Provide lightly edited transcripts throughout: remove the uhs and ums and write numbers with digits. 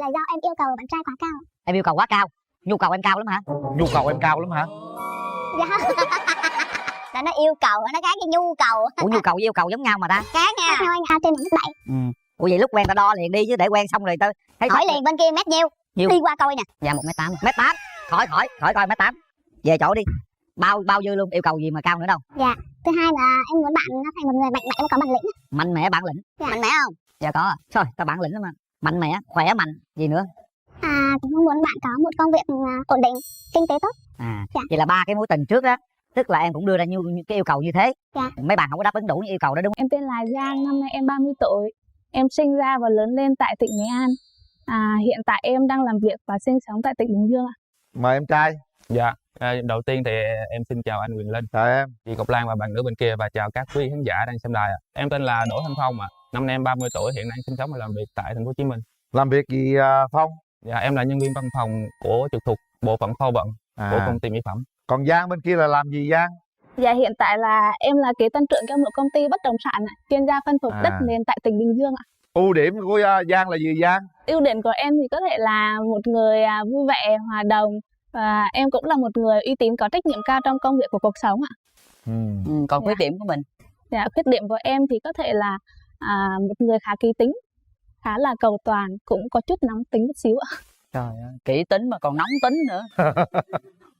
là do em yêu cầu bạn trai quá cao. Em yêu cầu quá cao. Nhu cầu em cao lắm hả? Nhu cầu em cao lắm hả? Dạ. Là nó yêu cầu, nó khác cái nhu cầu. Ủa nhu cầu với yêu cầu giống nhau mà ta. Khác nha. Khác nhau anh, trên 1m7. Ủa vậy lúc quen ta đo liền đi chứ để quen xong rồi tao thấy Hỏi liền bên kia mét nhiêu? Nhiêu? Đi qua coi nè. Dạ 1m8. 1m8. Khỏi coi 1m8. Về chỗ đi. Bao dư luôn, yêu cầu gì mà cao nữa đâu. Dạ. Thứ hai là em muốn bạn nó phải một người mạnh mẽ và có bản lĩnh. Mạnh mẽ bản lĩnh. Dạ. Mạnh mẽ không? Dạ có. Trời, tao bản lĩnh lắm mà. Mạnh mẽ, khỏe mạnh, gì nữa? Cũng muốn bạn có một công việc ổn định, kinh tế tốt. Dạ. Vậy là 3 cái mối tình trước đó, tức là em cũng đưa ra như cái yêu cầu như thế. Dạ. Mấy bạn không có đáp ứng đủ những yêu cầu đó đúng không? Em tên là Giang, năm nay em 30 tuổi. Em sinh ra và lớn lên tại tỉnh Nghệ An. Hiện tại em đang làm việc và sinh sống tại tỉnh Bình Dương ạ. Mời em trai. Dạ, đầu tiên thì em xin chào anh Quyền Linh, Chào em. chị Ngọc Lan và bạn nữ bên kia, và chào các quý khán giả đang xem đài ạ. Em tên là Đỗ Thanh Phong ạ. Năm nay em 30 tuổi, hiện đang sinh sống và làm việc tại thành phố Hồ Chí Minh. Làm việc gì Phong? Dạ, em là nhân viên văn phòng của trực thuộc bộ phận kho vận của công ty mỹ phẩm. Còn Giang bên kia là làm gì Giang? Dạ, hiện tại là em là kế toán trưởng trong một công ty bất động sản ạ, chuyên gia phân phối đất nền tại tỉnh Bình Dương ạ. Ưu điểm của Giang là gì Giang? Ưu điểm của em thì có thể là một người vui vẻ, hòa đồng, và em cũng là một người uy tín, có trách nhiệm cao trong công việc của cuộc sống ạ. Còn khuyết điểm của mình? Dạ, khuyết điểm của em thì có thể là một người khá kỹ tính, khá là cầu toàn, cũng có chút nóng tính một xíu ạ. Trời ơi, kỹ tính mà còn nóng tính nữa.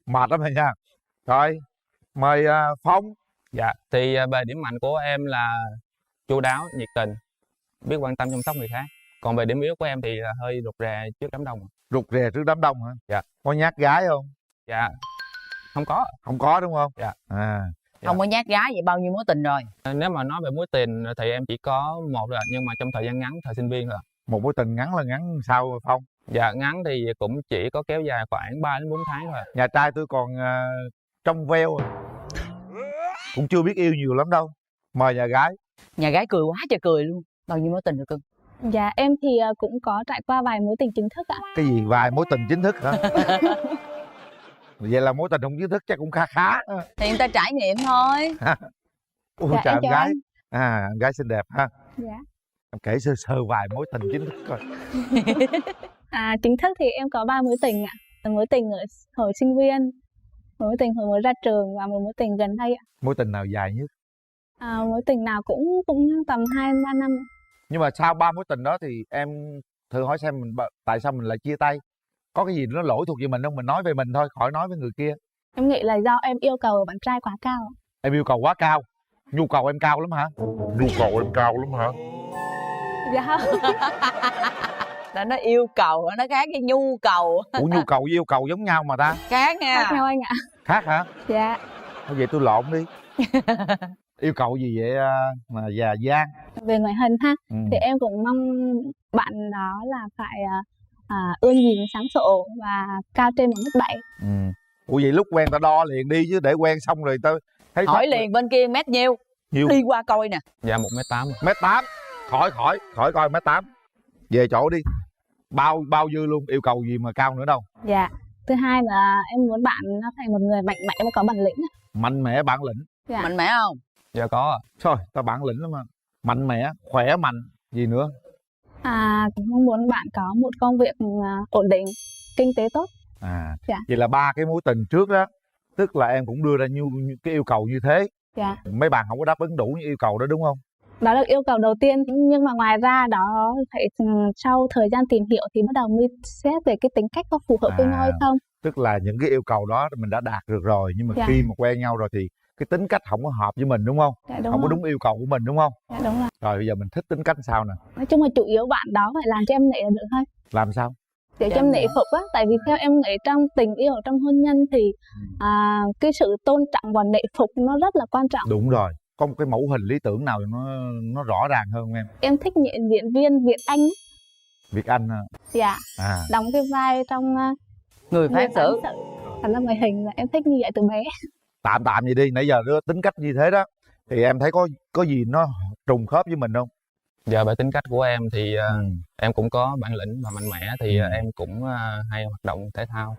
Mệt lắm rồi nha. Rồi, mời Phong. Dạ, thì về điểm mạnh của em là chu đáo, nhiệt tình, biết quan tâm chăm sóc người khác. Còn về điểm yếu của em thì là hơi rụt rè trước đám đông. Rụt rè trước đám đông hả? Dạ. Có nhát gái không? Dạ, không có. Không có đúng không? Dạ. Dạ. Không có nhát gái, vậy bao nhiêu mối tình rồi? Nếu mà nói về mối tình thì em chỉ có một rồi, nhưng mà trong thời gian ngắn, thời sinh viên rồi. Một mối tình ngắn là ngắn sao Phong? Dạ, ngắn thì cũng chỉ có kéo dài khoảng 3 đến 4 tháng thôi. Nhà trai tôi còn trong veo, cũng chưa biết yêu nhiều lắm đâu. Mời nhà gái. Nhà gái cười quá trời cười luôn. Bao nhiêu mối tình rồi cưng? Dạ, em thì cũng có trải qua vài mối tình chính thức ạ. Cái gì vài mối tình chính thức hả? Vậy là mối tình không chính thức chắc cũng khá khá. Thì người ta trải nghiệm thôi. Ôi Dạ, trời, em em chào gái. anh. Em gái xinh đẹp ha. Dạ. Em kể sơ sơ vài mối tình chính thức coi. Chính thức thì em có 3 mối tình ạ. Mối tình ở hồi sinh viên, một mối tình hồi mới ra trường, và một mối tình gần đây ạ. Mối tình nào dài nhất? Mối tình nào cũng tầm 2-3 năm. Nhưng mà sau 3 mối tình đó thì em thử hỏi xem tại sao mình lại chia tay? Có cái gì nó lỗi thuộc về mình không? Mình nói về mình thôi, khỏi nói với người kia. Em nghĩ là do em yêu cầu bạn trai quá cao. Em yêu cầu quá cao. Nhu cầu em cao lắm hả? Nhu cầu em cao lắm hả? Dạ. Là nó yêu cầu, nó khác cái nhu cầu. Ủa nhu cầu với yêu cầu giống nhau mà ta? Khác nha. Khác nhau anh ạ. Khác hả? Dạ. Thôi vậy tôi lộn đi. Yêu cầu gì vậy mà già Giang? Về ngoại hình ha, thì em cũng mong bạn đó là phải ưa nhìn, sáng sộ và cao trên 1m7. Ủa vậy lúc quen ta đo liền đi chứ để quen xong rồi tao thấy Hỏi liền bên kia mét nhiêu? Nhiêu? Đi qua coi nè. Dạ 1m8. 1m8. Khỏi coi 1m8. Về chỗ đi. Bao dư luôn, yêu cầu gì mà cao nữa đâu. Dạ. Thứ hai là em muốn bạn nó phải một người mạnh mẽ và có bản lĩnh. Mạnh mẽ, bản lĩnh. Dạ. Mạnh mẽ không? Dạ có. Thôi tao bản lĩnh lắm mà. Mạnh mẽ, khỏe mạnh, gì nữa? Cũng mong muốn bạn có một công việc ổn định, kinh tế tốt. Dạ. Vậy là 3 cái mối tình trước đó, tức là em cũng đưa ra như cái yêu cầu như thế. Dạ. Mấy bạn không có đáp ứng đủ những yêu cầu đó đúng không? Đó là yêu cầu đầu tiên, nhưng mà ngoài ra đó phải sau thời gian tìm hiểu thì bắt đầu mới xét về cái tính cách có phù hợp với nhau hay không. Tức là những cái yêu cầu đó mình đã đạt được rồi, nhưng mà Dạ. khi mà quen nhau rồi thì cái tính cách không có hợp với mình đúng không? Dạ, đúng không có rồi. đúng yêu cầu của mình đúng không? Dạ, đúng rồi. Rồi bây giờ mình thích tính cách sao nè? Nói chung là chủ yếu bạn đó phải làm cho em nể là được thôi. Làm sao? Để cho em nể phục á, tại vì theo em nghĩ trong tình yêu, trong hôn nhân thì cái sự tôn trọng và nể phục nó rất là quan trọng. Đúng rồi. Có một cái mẫu hình lý tưởng nào nó rõ ràng hơn không em? Em thích diễn viên Việt Anh. Việt Anh hả? Dạ. Đóng cái vai trong Người phán xử. Thành ra ngoại hình là em thích như vậy từ bé. Tạm vậy đi, nãy giờ đưa tính cách như thế đó thì em thấy có gì nó trùng khớp với mình không? Dạ, về tính cách của em thì em cũng có bản lĩnh và mạnh mẽ, thì em cũng hay hoạt động thể thao,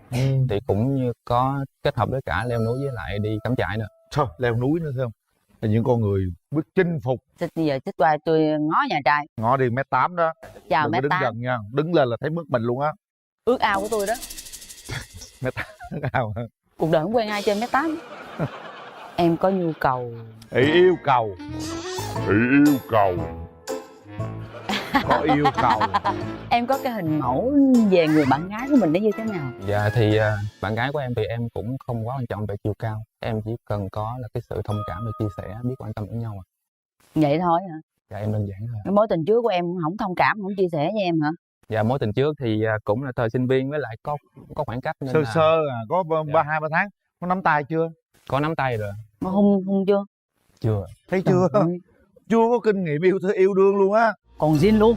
thì cũng như có kết hợp với cả leo núi với lại đi cắm trại nữa. Thôi leo núi nữa thấy không? là những con người biết chinh phục. Bây giờ thích qua tôi ngó nhà trai. Ngó đi 1m8 đó. Chào Đừng có mét đứng 8. gần nha, đứng lên là thấy mất mình luôn á. Ước ao của tôi đó. 1m8 ao. Cuộc đời không quen ai trên mét 8. Em có nhu cầu. Yêu cầu. Yêu cầu. Có yêu cầu. Em có cái hình mẫu về người bạn gái của mình nó như thế nào? Dạ thì bạn gái của em thì em cũng không quá quan trọng về chiều cao, em chỉ cần có là cái sự thông cảm và chia sẻ, biết quan tâm lẫn nhau à. Vậy thôi hả? Dạ em đơn giản thôi. Cái mối tình trước của em không thông cảm, không chia sẻ với em hả? Dạ mối tình trước thì cũng là thời sinh viên, với lại có khoảng cách nên Sơ là sơ à, có Dạ. 2-3 tháng. Có nắm tay chưa? có nắm tay rồi. Mà hung chưa? Chưa. Thấy chưa? Trời ơi, Chưa có kinh nghiệm yêu đương luôn á. còn zin luôn.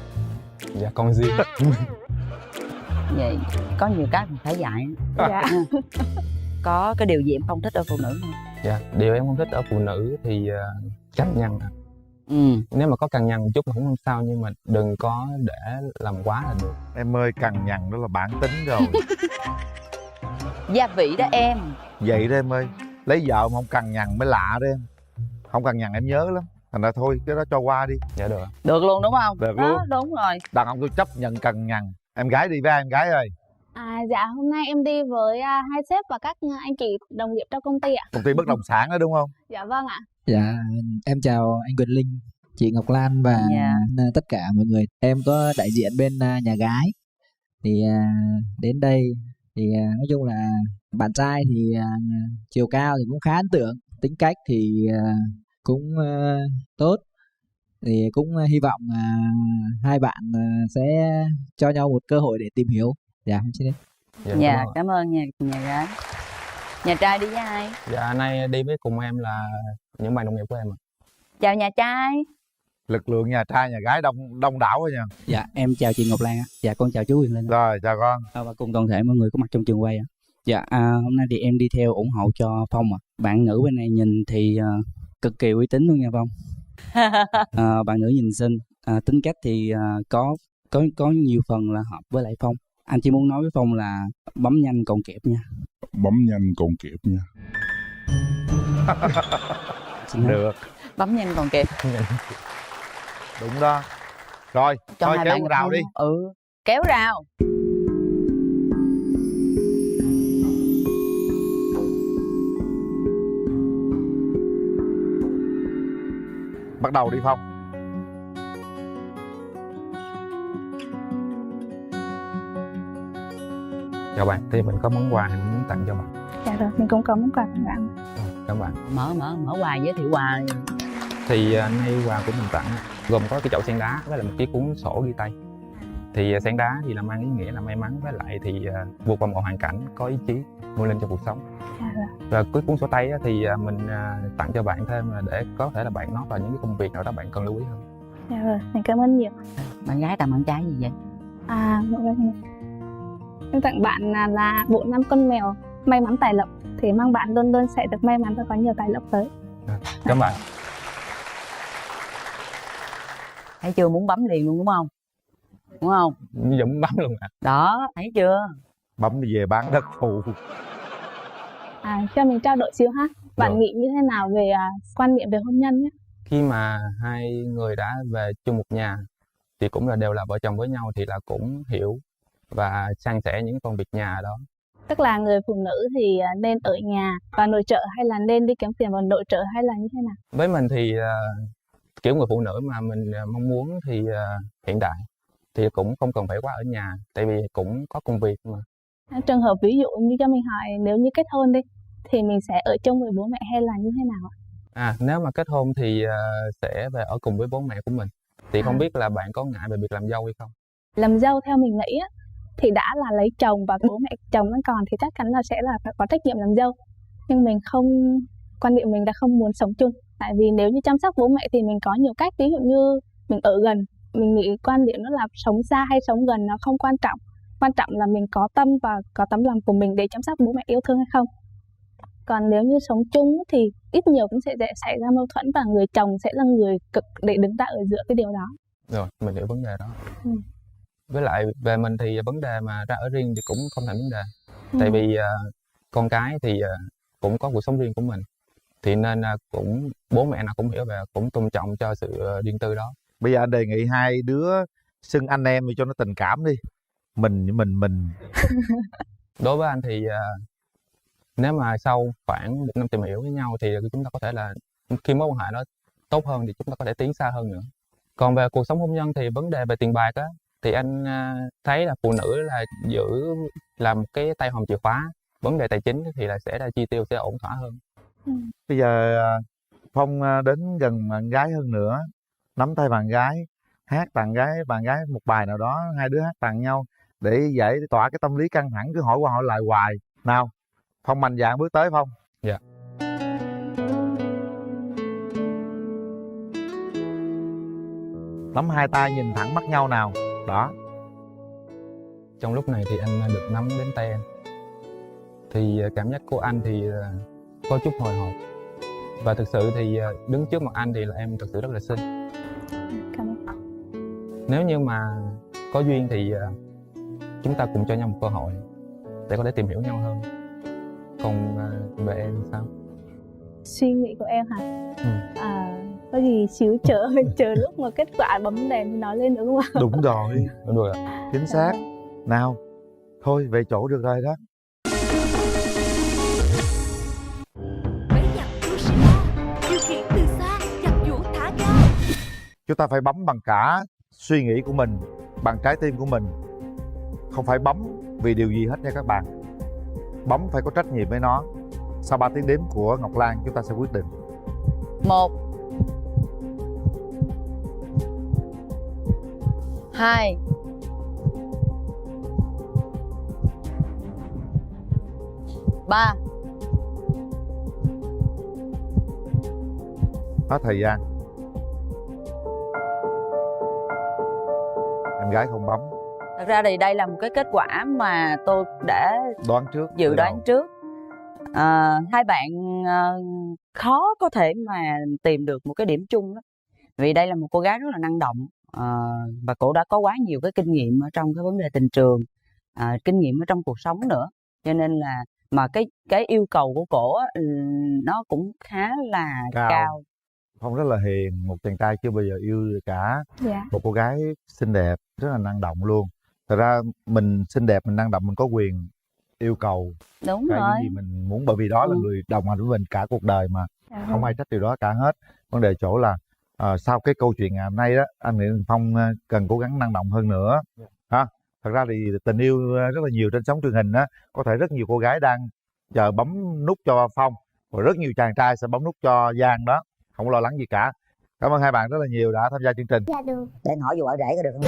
Dạ con riêng. Vậy có nhiều cái mình phải dạy. Dạ. Có cái điều gì em không thích ở phụ nữ không? Dạ điều em không thích ở phụ nữ thì cằn nhằn à. Ừ. Nếu mà có cằn nhằn một chút cũng không sao, nhưng mà đừng có để làm quá là được. Em ơi, cằn nhằn đó là bản tính rồi. Gia vị đó em. Vậy đó em ơi, lấy vợ mà không cằn nhằn mới lạ đó em. Không cằn nhằn em nhớ lắm. Thành ra thôi, cái đó cho qua đi. Dạ được. Được luôn đúng không? Được đó, luôn. đúng rồi. Đàn ông tôi chấp nhận cằn nhằn. Em gái đi với ai em gái ơi? Dạ hôm nay em đi với hai sếp và các anh chị đồng nghiệp trong công ty ạ. Công ty bất động sản đó đúng không? Dạ vâng ạ. Dạ, em chào anh Quỳnh Linh, chị Ngọc Lan và Dạ. tất cả mọi người. Em có đại diện bên nhà gái. Thì đến đây thì nói chung là bạn trai thì chiều cao thì cũng khá ấn tượng, tính cách thì cũng tốt. Thì cũng hy vọng hai bạn sẽ cho nhau một cơ hội để tìm hiểu. Dạ, em xin đấy. Dạ, Dạ, cảm ơn nhà gái. Nhà trai đi với ai? dạ nay đi với cùng em là những bạn đồng nghiệp của em ạ. Chào nhà trai. Lực lượng nhà trai nhà gái đông đảo đó nha. Dạ, em chào chị Ngọc Lan ạ. Dạ, con chào chú Quyền Linh. Rồi, chào con. Và cùng toàn thể mọi người có mặt trong trường quay ạ. Dạ, hôm nay thì em đi theo ủng hộ cho Phong ạ. Bạn nữ bên này nhìn thì cực kỳ uy tín luôn nha Phong. Bạn nữ nhìn xinh, tính cách thì có nhiều phần là hợp với lại Phong. Anh chỉ muốn nói với Phong là bấm nhanh còn kịp nha. Bấm nhanh còn kịp nha. Xin hết. Được, Bấm nhanh còn kịp. đúng đó. Rồi, Cho thôi hai kéo bạn con rào Phong. đi. Ừ, kéo rào. Bắt đầu đi Phong. Chào bạn, thì mình có món quà này mình muốn tặng cho bạn. Dạ rồi, mình cũng có món quà tặng bạn. Cảm ơn bạn. Mở quà, giới thiệu quà đi. Thì nay quà của mình tặng gồm có cái chậu sen đá với lại một cái cuốn sổ ghi tay. Thì sen đá thì là mang ý nghĩa là may mắn, với lại thì vượt qua mọi hoàn cảnh, có ý chí vươn lên trong cuộc sống. Dạ rồi. Và cái cuốn sổ tay á, thì mình tặng cho bạn thêm là để có thể là bạn nói vào những cái công việc nào đó bạn cần lưu ý hơn. Dạ rồi, mình cảm ơn nhiều. Bạn gái tặng bạn trai gì vậy? Mọi người, em tặng bạn là bộ 5 con mèo may mắn tài lộc, thì mong bạn luôn luôn sẽ được may mắn và có nhiều tài lộc tới. Cảm ơn bạn. Thấy chưa, muốn bấm liền luôn đúng không? Đúng không? Dũng bấm luôn ạ. Đó, thấy chưa? Bấm đi về bán đất phụ. Cho mình trao đổi xíu ha. Bạn Rồi. nghĩ như thế nào về quan niệm về hôn nhân nhé? Khi mà hai người đã về chung một nhà thì cũng là đều là vợ chồng với nhau, thì là cũng hiểu và san sẻ những công việc nhà đó. Tức là người phụ nữ thì nên ở nhà và nội trợ, hay là nên đi kiếm tiền vào nội trợ, hay là như thế nào? Với mình thì kiểu người phụ nữ mà mình mong muốn thì hiện đại thì cũng không cần phải quá ở nhà, tại vì cũng có công việc mà. Trường hợp ví dụ như cho mình hỏi, nếu như kết hôn đi thì mình sẽ ở chung với bố mẹ hay là như thế nào ạ? Nếu mà kết hôn thì sẽ về ở cùng với bố mẹ của mình. Thì không biết là bạn có ngại về việc làm dâu hay không? Làm dâu theo mình nghĩ á, thì đã là lấy chồng và bố mẹ chồng vẫn còn thì chắc chắn là sẽ là phải có trách nhiệm làm dâu. Nhưng mình không, quan niệm mình là không muốn sống chung. Tại vì nếu như chăm sóc bố mẹ thì mình có nhiều cách, ví dụ như mình ở gần. Mình nghĩ quan điểm đó là sống xa hay sống gần nó không quan trọng. Quan trọng là mình có tâm và có tấm lòng của mình để chăm sóc bố mẹ yêu thương hay không. Còn nếu như sống chung thì ít nhiều cũng sẽ xảy ra mâu thuẫn, và người chồng sẽ là người cực để đứng ra ở giữa cái điều đó. Rồi, mình hiểu vấn đề đó. Ừ. Với lại về mình thì vấn đề mà ra ở riêng thì cũng không thành vấn đề. Tại vì con cái thì cũng có cuộc sống riêng của mình. thì nên cũng bố mẹ nào cũng hiểu và cũng tôn trọng cho sự riêng tư đó. Bây giờ anh đề nghị hai đứa xưng anh em đi cho nó tình cảm đi. Mình. Đối với anh thì nếu mà sau khoảng 1 năm tìm hiểu với nhau thì chúng ta có thể là khi mối quan hệ nó tốt hơn thì chúng ta có thể tiến xa hơn nữa. Còn về cuộc sống hôn nhân thì vấn đề về tiền bạc á, thì anh thấy là phụ nữ là giữ làm cái tay hòm chìa khóa. Vấn đề tài chính thì là sẽ là chi tiêu sẽ ổn thỏa hơn. Bây giờ Phong đến gần bạn gái hơn nữa, nắm tay bạn gái, hát tặng bạn gái một bài nào đó, hai đứa hát tặng nhau để giải tỏa cái tâm lý căng thẳng cứ hỏi qua hỏi lại hoài. Nào, Phong mạnh dạn bước tới Phong. Dạ. Nắm hai tay nhìn thẳng mắt nhau nào. Đó. Trong lúc này thì anh được nắm đến tay em. Thì cảm giác của anh thì có chút hồi hộp. Và thực sự thì đứng trước mặt anh thì là em thực sự rất là xinh. Cảm ơn. Nếu như mà có duyên thì chúng ta cùng cho nhau một cơ hội để có thể tìm hiểu nhau hơn. Còn về em thì sao? Suy nghĩ của em hả? Có gì xíu chờ lúc mà kết quả bấm đèn thì nói lên nữa không ạ? Đúng rồi. Đúng rồi ạ. Chính xác. Nào, thôi về chỗ được rồi đó. Bấy dập chú sĩ la, điều khiển từ xa, giặt vũ thả ga. Chúng ta phải bấm bằng cả suy nghĩ của mình, bằng trái tim của mình. Không phải bấm vì điều gì hết nha các bạn. Bấm phải có trách nhiệm với nó. Sau 3 tiếng đếm của Ngọc Lan chúng ta sẽ quyết định. 1 2 3. Hết thời gian. Em gái không bấm. Thật ra thì đây là một cái kết quả mà tôi đã Đoán trước. dự đoán trước. Hai bạn khó có thể mà tìm được một cái điểm chung đó. Vì đây là một cô gái rất là năng động, và cô đã có quá nhiều cái kinh nghiệm ở trong cái vấn đề tình trường, kinh nghiệm ở trong cuộc sống nữa, cho nên là mà cái yêu cầu của cổ á, nó cũng khá là cao. Phong rất là hiền, một chàng trai chưa bao giờ yêu được cả. Dạ. Một cô gái xinh đẹp, rất là năng động luôn. Thật ra mình xinh đẹp, mình năng động, mình có quyền yêu cầu Đúng cái rồi. gì mình muốn, bởi vì đó là người đồng hành với mình cả cuộc đời mà. Không ai trách điều đó cả hết. Vấn đề chỗ là sau cái câu chuyện ngày hôm nay đó, anh nghĩ Phong cần cố gắng năng động hơn nữa. Ha. Thật ra thì tình yêu rất là nhiều trên sóng truyền hình á, có thể rất nhiều cô gái đang chờ bấm nút cho Phong, và rất nhiều chàng trai sẽ bấm nút cho Giang đó. Không lo lắng gì cả. Cảm ơn hai bạn rất là nhiều đã tham gia chương trình. Dạ được. Để anh hỏi vụ ở rể có được không?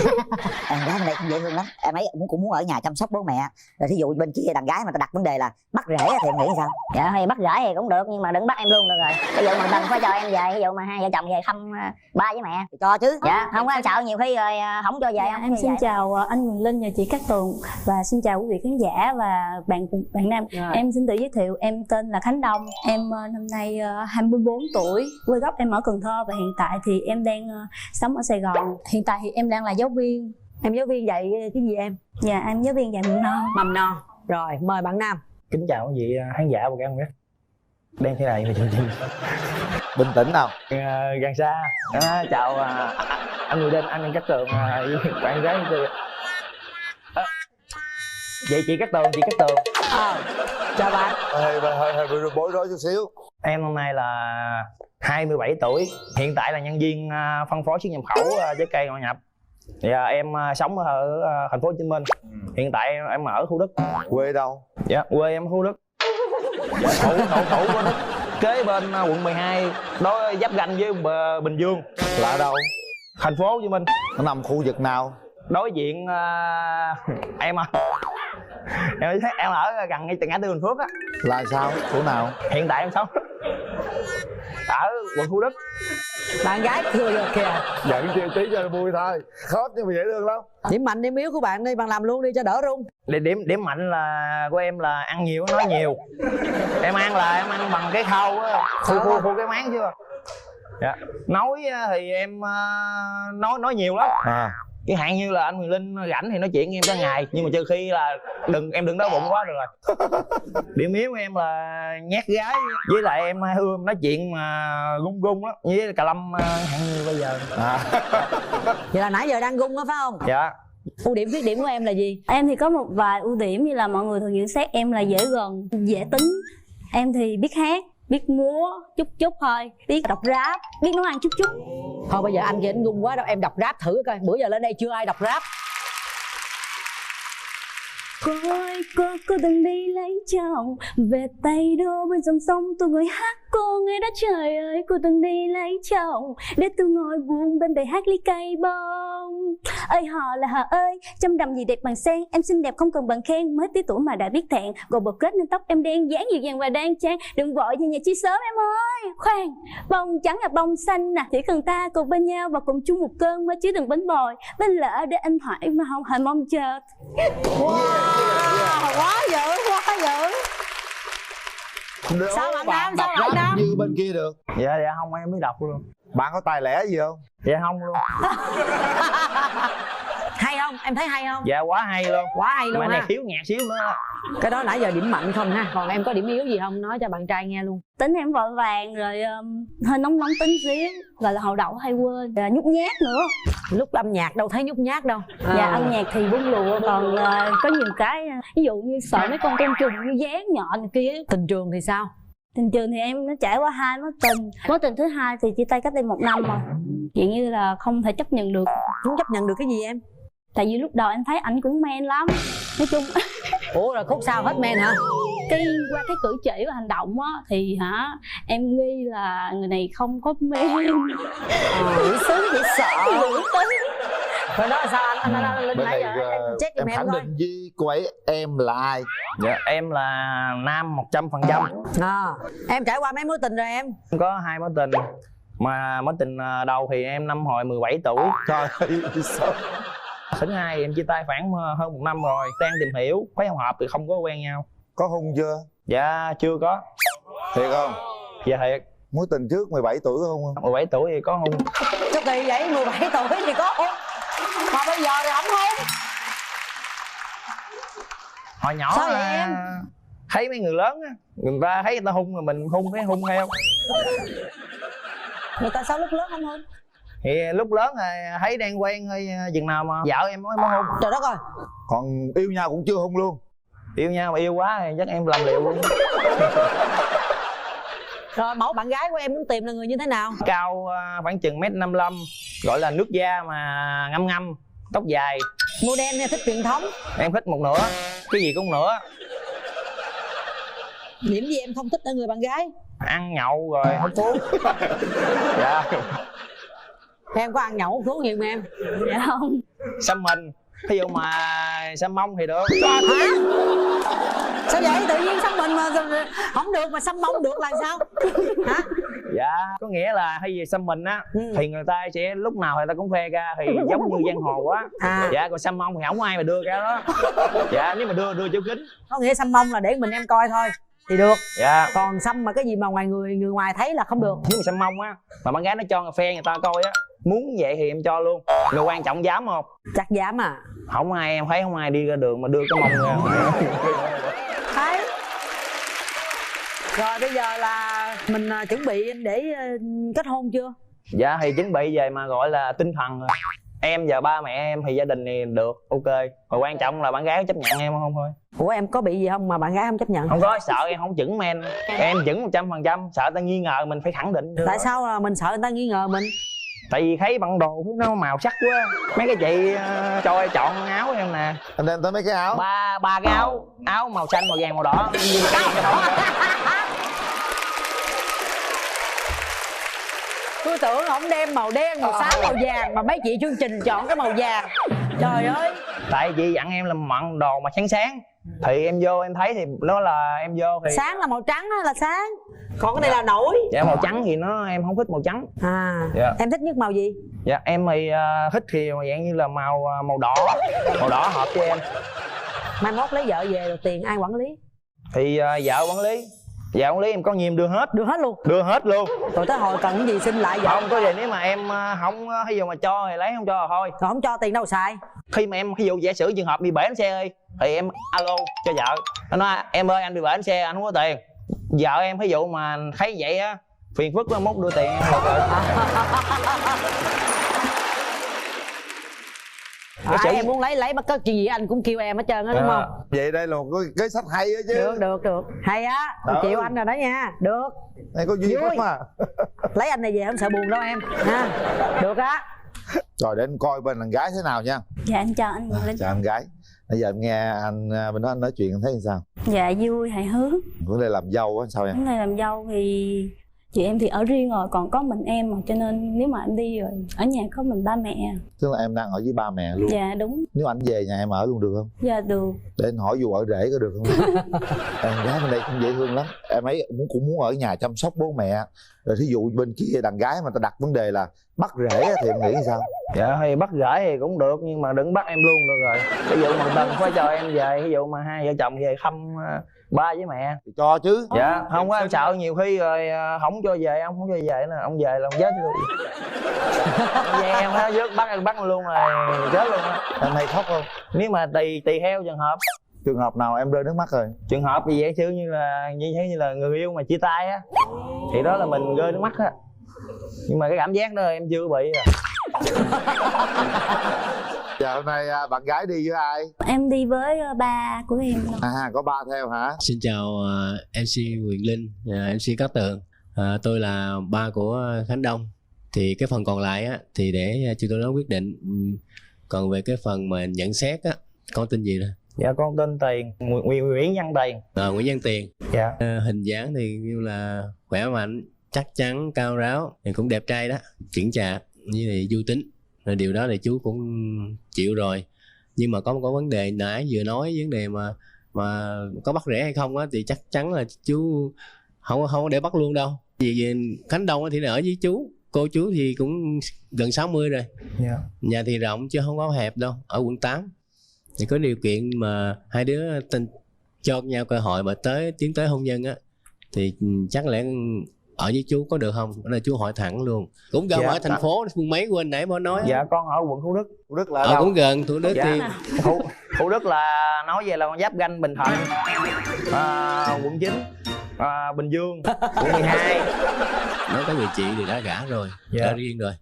Em gái bên đây cũng dễ thương lắm. Em ấy cũng muốn ở nhà chăm sóc bố mẹ. Rồi thí dụ bên kia đàn gái mà ta đặt vấn đề là bắt rể thì em nghĩ sao? Dạ thì bắt rễ thì cũng được, nhưng mà đừng bắt em luôn được rồi. Ví dụ mà đừng phải cho em về, ví dụ mà hai vợ chồng về thăm ba với mẹ Thì cho chứ. dạ không có, em sợ nhiều khi rồi không cho về. Em xin chào anh Quyền Linh và chị Cát Tường, và xin chào quý vị khán giả và bạn nam. Em xin tự giới thiệu, em tên là Khánh Đông, em năm nay 24 tuổi, quê gốc em ở Cần Thơ và hiện tại thì em đang sống ở Sài Gòn. Hiện tại thì em đang là giáo viên. Em giáo viên dạy cái gì em? Dạ em giáo viên dạy mầm non. Mầm non. Rồi mời bạn nam. Kính chào quý vị khán giả và các bạn biết. Đen thế này mà chương trình. Bình tĩnh nào. Gần xa. Chào anh Người Đinh, anh Cát Tường, bạn gái tôi. Vậy chị Cát Tường, Chào bạn. Hơi bối rối chút xíu. Em năm nay là 27 tuổi, hiện tại là nhân viên phân phối xuất nhập khẩu trái cây ngoại nhập. Thì em sống ở thành phố Hồ Chí Minh. Hiện tại em ở Thủ Đức. Quê đâu? Dạ, quê em ở Thủ Đức. Thủ của Đức, kế bên quận 12, đó giáp ranh với Bình Dương. Là ở đâu? Thành phố Hồ Chí Minh. Nó nằm khu vực nào? Đối diện em ở gần ngay ngã tư Bình Phước á. Là sao? Chỗ nào? Hiện tại em sống ở quận Thủ Đức. Bạn gái cười rồi kìa. Giận chiều tí cho vui thôi. Khó nhưng mà dễ thương lắm. Điểm mạnh điểm yếu của bạn đi, bạn làm luôn đi cho đỡ run. Điểm mạnh là của em là ăn nhiều, nói nhiều. Em ăn bằng cái khâu á, khu cái máng chưa. Dạ. Nói thì em nói nhiều lắm. cái hạn như là anh Quyền Linh rảnh thì nói chuyện với em cả ngày, nhưng mà trừ khi là em đừng đói bụng quá được rồi. Điểm yếu của em là nhát gái, với lại em ưa nói chuyện mà gung gung á, với Cà Lâm hạn như bây giờ. Vậy là nãy giờ đang gung á phải không? Dạ. Ưu điểm khuyết điểm của em là gì? Em thì có một vài ưu điểm, như là mọi người thường nhận xét em là dễ gần, dễ tính. Em thì biết hát, biết múa chút chút thôi, biết đọc rap, biết nấu ăn chút chút. Thôi bây giờ anh kia anh gung quá đâu, em đọc rap thử coi. Bữa giờ lên đây chưa ai đọc rap. Cô ơi, cô từng đi lấy chồng, về Tây Đô bên dòng sông tôi ngồi hát cô nghe đó. Trời ơi, cô từng đi lấy chồng, để tôi ngồi buồn bên bề hát ly cây bông. Ơi họ là họ ơi, trăm đầm gì đẹp bằng sen, em xinh đẹp không cần bằng khen, mới tí tuổi mà đã biết thẹn, gò bột kết nên tóc em đen, dáng dịu dàng và đoan trang. Đừng vội về nhà chia sớm em ơi. Khoan, bông trắng là bông xanh nè, chỉ cần ta cùng bên nhau và cùng chung một cơn mơ, chứ đừng bánh bồi bên lỡ để anh hỏi mà không hề mong chờ. Quá dữ, quá dữ. Sao bạn Nam, sao bạn Nam? Như bên kia được. Dạ không, em mới đọc luôn. Bạn có tài lẻ gì không? Dạ không luôn. Hay không? Em thấy hay không? Dạ quá hay luôn. Quá hay luôn mà ha. này thiếu nhạc xíu nữa. Cái đó nãy giờ điểm mạnh không ha. Còn em có điểm yếu gì không? Nói cho bạn trai nghe luôn. Tính em vội vàng rồi hơi nóng tính xíu, gọi là hậu đậu hay quên, rồi nhút nhát nữa. Lúc âm nhạc đâu thấy nhút nhát đâu. Dạ âm nhạc thì bung lụa, còn có nhiều cái ví dụ như sợ mấy con côn trùng như dán nhọn này kia. Tình trường thì sao? Tình trường thì em nó trải qua 2 mối tình. Mối tình thứ 2 thì chia tay cách đây 1 năm rồi. Chuyện như là không thể chấp nhận được. Không chấp nhận được cái gì em? Tại vì lúc đầu em thấy ảnh cũng men lắm. Nói chung Ủa rồi khúc sau hết men hả? cái qua cái cử chỉ và hành động á thì em nghi là người này không có men. Dễ sướng dễ sợ. Rồi đó là sao anh Linh nãy giờ em check em em khẳng coi. định với cô ấy em là ai? Dạ em là nam 100%. Em trải qua mấy mối tình rồi em? Em có 2 mối tình. Mà mối tình đầu thì em năm hồi 17 tuổi. Trời ơi sao? Thứ 2 em chia tay khoảng hơn 1 năm rồi. Đang tìm hiểu, thấy không hợp thì không có quen nhau. Có hôn chưa? Dạ chưa có. Thiệt không? Dạ thiệt. Mối tình trước 17 tuổi có hôn không? 17 tuổi thì có hôn. Sao kỳ vậy? 17 tuổi thì có hôn, mà bây giờ thì không hôn. Hồi nhỏ sao vậy em? Thấy mấy người lớn á, người ta thấy người ta hung rồi mình hung cái hung theo. Người ta sao lúc lớn không hôn? Thì lúc lớn rồi thấy đang quen thôi, chừng nào mà vợ em mới hung. Trời đất ơi. Còn yêu nhau cũng chưa hôn luôn? Yêu nhau mà yêu quá thì chắc em làm liệu luôn. Rồi mẫu bạn gái của em muốn tìm là người như thế nào? Cao khoảng chừng 1m55, gọi là nước da mà ngâm ngâm, tóc dài. Modern hay thích truyền thống? Em thích một nửa, cái gì cũng nửa. Điểm gì em không thích ở người bạn gái? Ăn nhậu rồi hút thuốc. Dạ. Em có ăn nhậu hút thuốc nhiều không em? Dạ không. Xăm mình, ví dụ mà xăm mông thì được. Hả? Sao vậy? Tự nhiên xăm mình mà không được mà xăm mông được là sao? Hả? Dạ, có nghĩa là hay gì xăm mình á thì người ta sẽ lúc nào người ta cũng khoe ra thì giống như giang hồ quá. Dạ, còn xăm mông thì không ai mà đưa ra đó. Dạ, nếu mà đưa chỗ kính. Có nghĩa xăm mông là để mình em coi thôi thì được. Dạ. Còn xăm mà cái gì mà người ngoài thấy là không được. Nếu mà xăm mông á mà bạn gái nó cho phe người ta coi á, muốn vậy thì em cho luôn. Rồi quan trọng dám không? Chắc dám à. Không ai, em thấy không ai đi ra đường mà đưa cái mông ra. Thấy. Rồi bây giờ là mình chuẩn bị để kết hôn chưa? Dạ thì chuẩn bị về mà gọi là tinh thần rồi. Em giờ ba mẹ em thì gia đình thì được, ok. Rồi quan trọng là bạn gái chấp nhận em không thôi. Ủa em có bị gì không mà bạn gái không chấp nhận? Không có, sợ em không chuẩn men. Em chuẩn 100%, sợ ta nghi ngờ mình phải khẳng định. Tại sao là mình sợ người ta nghi ngờ mình? Tại vì thấy bận đồ nó màu sắc quá. Mấy cái chị cho em chọn áo em nè. Anh đem tới mấy cái áo? Ba cái áo màu xanh, màu vàng, màu đỏ. Tôi tưởng ổng đem màu đen, màu xám, màu vàng mà mấy chị chương trình chọn cái màu vàng. Trời ơi. Tại vì dặn em là mặn đồ mà sáng sáng. Thì em vô em thấy thì nó là em vô thì sáng là màu trắng đó là sáng. Còn cái này là nổi. Dạ màu trắng thì em không thích màu trắng. Dạ. Em thích nhất màu gì? Dạ em thì thích thì dạng như là màu đỏ. Màu đỏ hợp với em. Mai mốt lấy vợ về rồi tiền ai quản lý? Thì vợ quản lý. Dạ quản lý em có nhiêu em đưa hết. Đưa hết luôn. Đưa hết luôn. Rồi tới hồi cần cái gì xin lại vậy? Không có gì, nếu mà em không ví dụ mà cho thì lấy, không cho là thôi. Rồi không cho tiền đâu xài. Khi mà em ví dụ giả sử trường hợp bị bể bánh xe ơi, thì em alo cho vợ, nó nói em ơi anh bị bể bánh xe anh không có tiền. Vợ em ví dụ mà thấy vậy á, phiền phức nó mốt đưa tiền em được rồi. Em muốn lấy bất cứ gì anh cũng kêu em hết trơn á, đúng không? Vậy đây là một cái kế sách hay đó chứ. Được hay á. Chịu anh rồi đó nha. Được. Này có duyên lắm mà. Lấy anh này về không sợ buồn đâu em ha. Được á. Rồi để anh coi bên đàn gái thế nào nha. Dạ em chào anh Linh. Chào anh gái. Bây giờ em nghe anh bên đó anh nói chuyện em thấy như sao? Dạ vui hài hước. Vấn đề làm dâu á sao em? Vấn đề làm dâu thì chị em thì ở riêng rồi, còn có mình em mà, cho nên nếu mà em đi rồi ở nhà có mình ba mẹ. Tức là em đang ở với ba mẹ luôn? Dạ đúng. Nếu anh về nhà em ở luôn được không? Dạ được. Để anh hỏi dù ở rể có được không? Em gái bên đây cũng dễ thương lắm. Em ấy cũng muốn ở nhà chăm sóc bố mẹ. Rồi thí dụ bên kia đàn gái mà ta đặt vấn đề là bắt rể thì em nghĩ sao? Dạ thì bắt rể thì cũng được, nhưng mà đừng bắt em luôn được rồi. Ví dụ mà Tân phải cho em về, ví dụ mà hai vợ chồng về thăm ba với mẹ thì cho chứ. Dạ không có, em sợ nhiều khi rồi không cho về, ông không cho về nè, ông về là ông chết luôn. Vậy em phải vớt bắt luôn rồi chết luôn á. Em hay khóc không? Nếu mà tùy theo trường hợp. Trường hợp nào em rơi nước mắt rồi? Trường hợp gì vậy chứ, như là người yêu mà chia tay á, thì đó là mình rơi nước mắt á. Nhưng mà cái cảm giác đó em chưa bị à. Giờ hôm nay bạn gái đi với ai? Em đi với ba của em. Có ba theo hả? Xin chào MC Quyền Linh, MC Cát Tường. Tôi là ba của Khánh Đông. Thì cái phần còn lại á thì để chúng tôi nói quyết định. Còn về cái phần mà nhận xét á, con tên gì nè? Dạ con tên Tiền, Nguyễn Văn Tiền. Nguyễn Văn Tiền. Dạ. Hình dáng thì như là khỏe mạnh, chắc chắn, cao ráo, thì cũng đẹp trai đó, chững chạc, với lại vui tính. Điều đó thì chú cũng chịu rồi. Nhưng mà có vấn đề nãy vừa nói, vấn đề mà có bắt rẻ hay không á, thì chắc chắn là chú không để bắt luôn đâu. Vì Khánh Đông thì ở với chú, cô chú thì cũng gần 60 rồi. Dạ. Nhà thì rộng chứ không có hẹp đâu, ở quận 8. Thì có điều kiện mà hai đứa cho nhau cơ hội mà tiến tới hôn nhân á, thì chắc lẽ ở với chú có được không? Đó là chú hỏi thẳng luôn. Cũng gần ở thành phố phương mấy quên nãy bố nói. Dạ con ở quận Thủ Đức. Thủ Đức là đâu? Cũng gần Thủ Đức. Dạ. Thì Thủ Đức là nói về là giáp ranh Bình Thạnh, quận 9, Bình Dương, quận 12. Nói tới người chị thì đã gả rồi, Dạ. đã riêng rồi.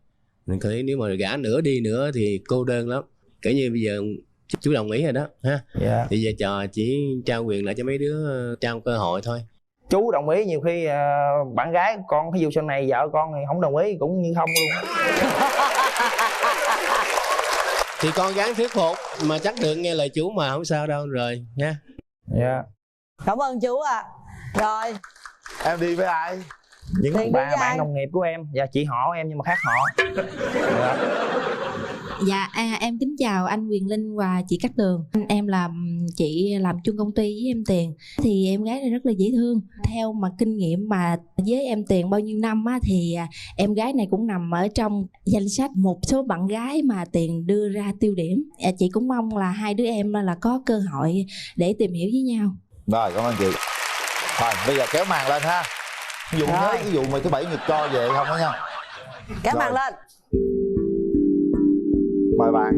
Mình thấy nếu mà gả nữa đi nữa thì cô đơn lắm. Kể như bây giờ chú đồng ý rồi đó ha. Dạ. Thì giờ trò chỉ trao quyền lại cho mấy đứa, trao cơ hội thôi. Chú đồng ý, nhiều khi bạn gái con ví dụ sau này vợ con thì không đồng ý cũng như không luôn. Thì con gắng thuyết phục mà chắc được nghe lời chú mà không sao đâu rồi nha. Dạ. Cảm ơn chú ạ. Rồi em đi với ai? Những bạn đồng nghiệp của em. Dạ chị họ em nhưng mà khác họ. Dạ. Dạ em kính chào anh Quyền Linh và chị Cát Tường. Em chị làm chung công ty với em Tiền. Thì em gái này rất là dễ thương. Theo mà kinh nghiệm mà với em Tiền bao nhiêu năm á, thì em gái này cũng nằm ở trong danh sách một số bạn gái mà Tiền đưa ra tiêu điểm. Chị cũng mong là hai đứa em là có cơ hội để tìm hiểu với nhau. Rồi cảm ơn chị. Rồi bây giờ kéo màn lên ha. Ví dụ nhớ cái vụ mà thứ bảy Nhật cho về không đó nha. kéo màn lên. Mời bạn.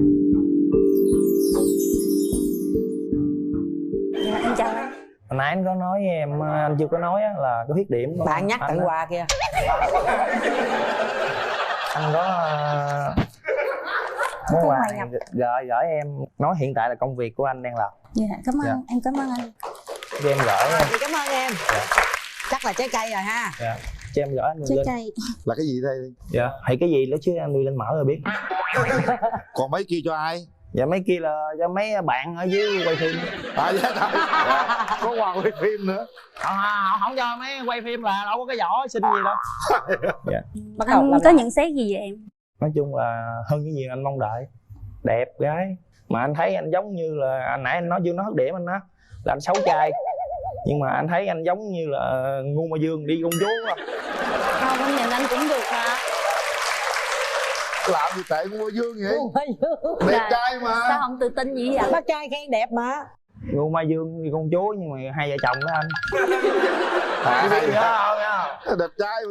Dạ em chào anh. Hồi nãy anh có nói em, anh chưa có nói là cái khuyết điểm. Bạn nhắc tặng quà kia. Anh có món quà gửi em, nói hiện tại là công việc của anh đang làm. Dạ cảm ơn em, cảm ơn anh. Cho em gửi. Chị cảm ơn em. Dạ. Chắc là trái cây rồi ha. Dạ. Cho em gửi anh Trái lên. cây. Là cái gì đây? Dạ thì cái gì đó chứ anh đi lên mở rồi biết. Còn mấy kia cho ai? Dạ mấy kia là cho mấy bạn ở dưới quay phim. Dạ dạ. Có quà quay phim nữa. Họ không cho mấy quay phim là đâu có cái vỏ xinh gì đâu. Dạ. Anh có nhận xét gì về em? Nói chung là hơn những gì anh mong đợi. Đẹp gái. Mà anh thấy anh giống như là anh nãy anh nói chưa nói hết điểm anh đó là anh xấu trai. Nhưng mà anh thấy anh giống như là ngu ma dương đi công chúa quá. Không, anh nhìn anh cũng được mà. Làm gì tệ ngu ma dương vậy? Ngu ma dương. Đẹp trai mà. Sao không tự tin gì vậy? Bác trai khen đẹp mà. Ngu Ma Dương như con chúa nhưng mà hai vợ chồng đó anh. Hay Gì đó không? đẹp trai.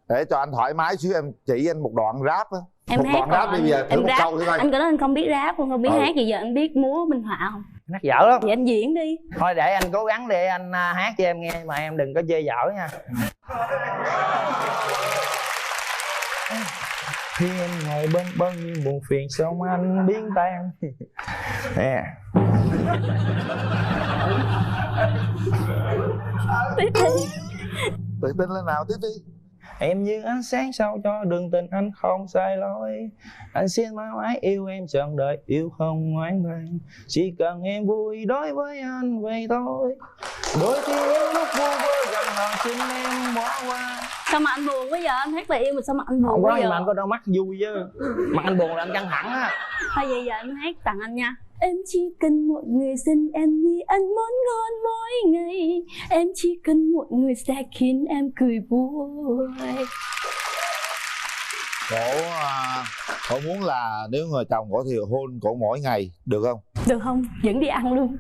Để cho anh thoải mái xíu, em chỉ anh một đoạn rap á. Em Một hát đoạn rap rồi, bây giờ thử em một rap. câu thử coi. Anh có nói anh không biết rap, không biết Ừ. hát, thì giờ anh biết múa minh họa không? Hát dở lắm. Thì anh diễn đi. Thôi để anh cố gắng để anh hát cho em nghe, mà em đừng có chê dở nha. Khi em ngồi bên bên buồn phiền xong anh biến tan. Nè. Tiếp đi. Tự tin lên nào, tiếp đi. Em như ánh sáng sao cho đường tình anh không sai lối. Anh xin mãi mãi yêu em trọn đời, yêu không ngoan ngoãn. Chỉ cần em vui đối với anh vậy thôi. Đôi khi những lúc vui vơi gần hòn xin em bỏ qua. Sao mà anh buồn bây giờ? Anh hát lời yêu mà sao mà anh buồn Không có bây gì giờ? mà anh có đau mắt vui chứ. Mặt anh buồn là anh căng thẳng á. Thôi vậy giờ anh hát tặng anh nha. Em chỉ cần một người xin em đi ăn món ngon mỗi ngày. Em chỉ cần một người sẽ khiến em cười vui. Cổ muốn là nếu người chồng cổ thì hôn cổ mỗi ngày, được không? Được không? Dẫn đi ăn luôn.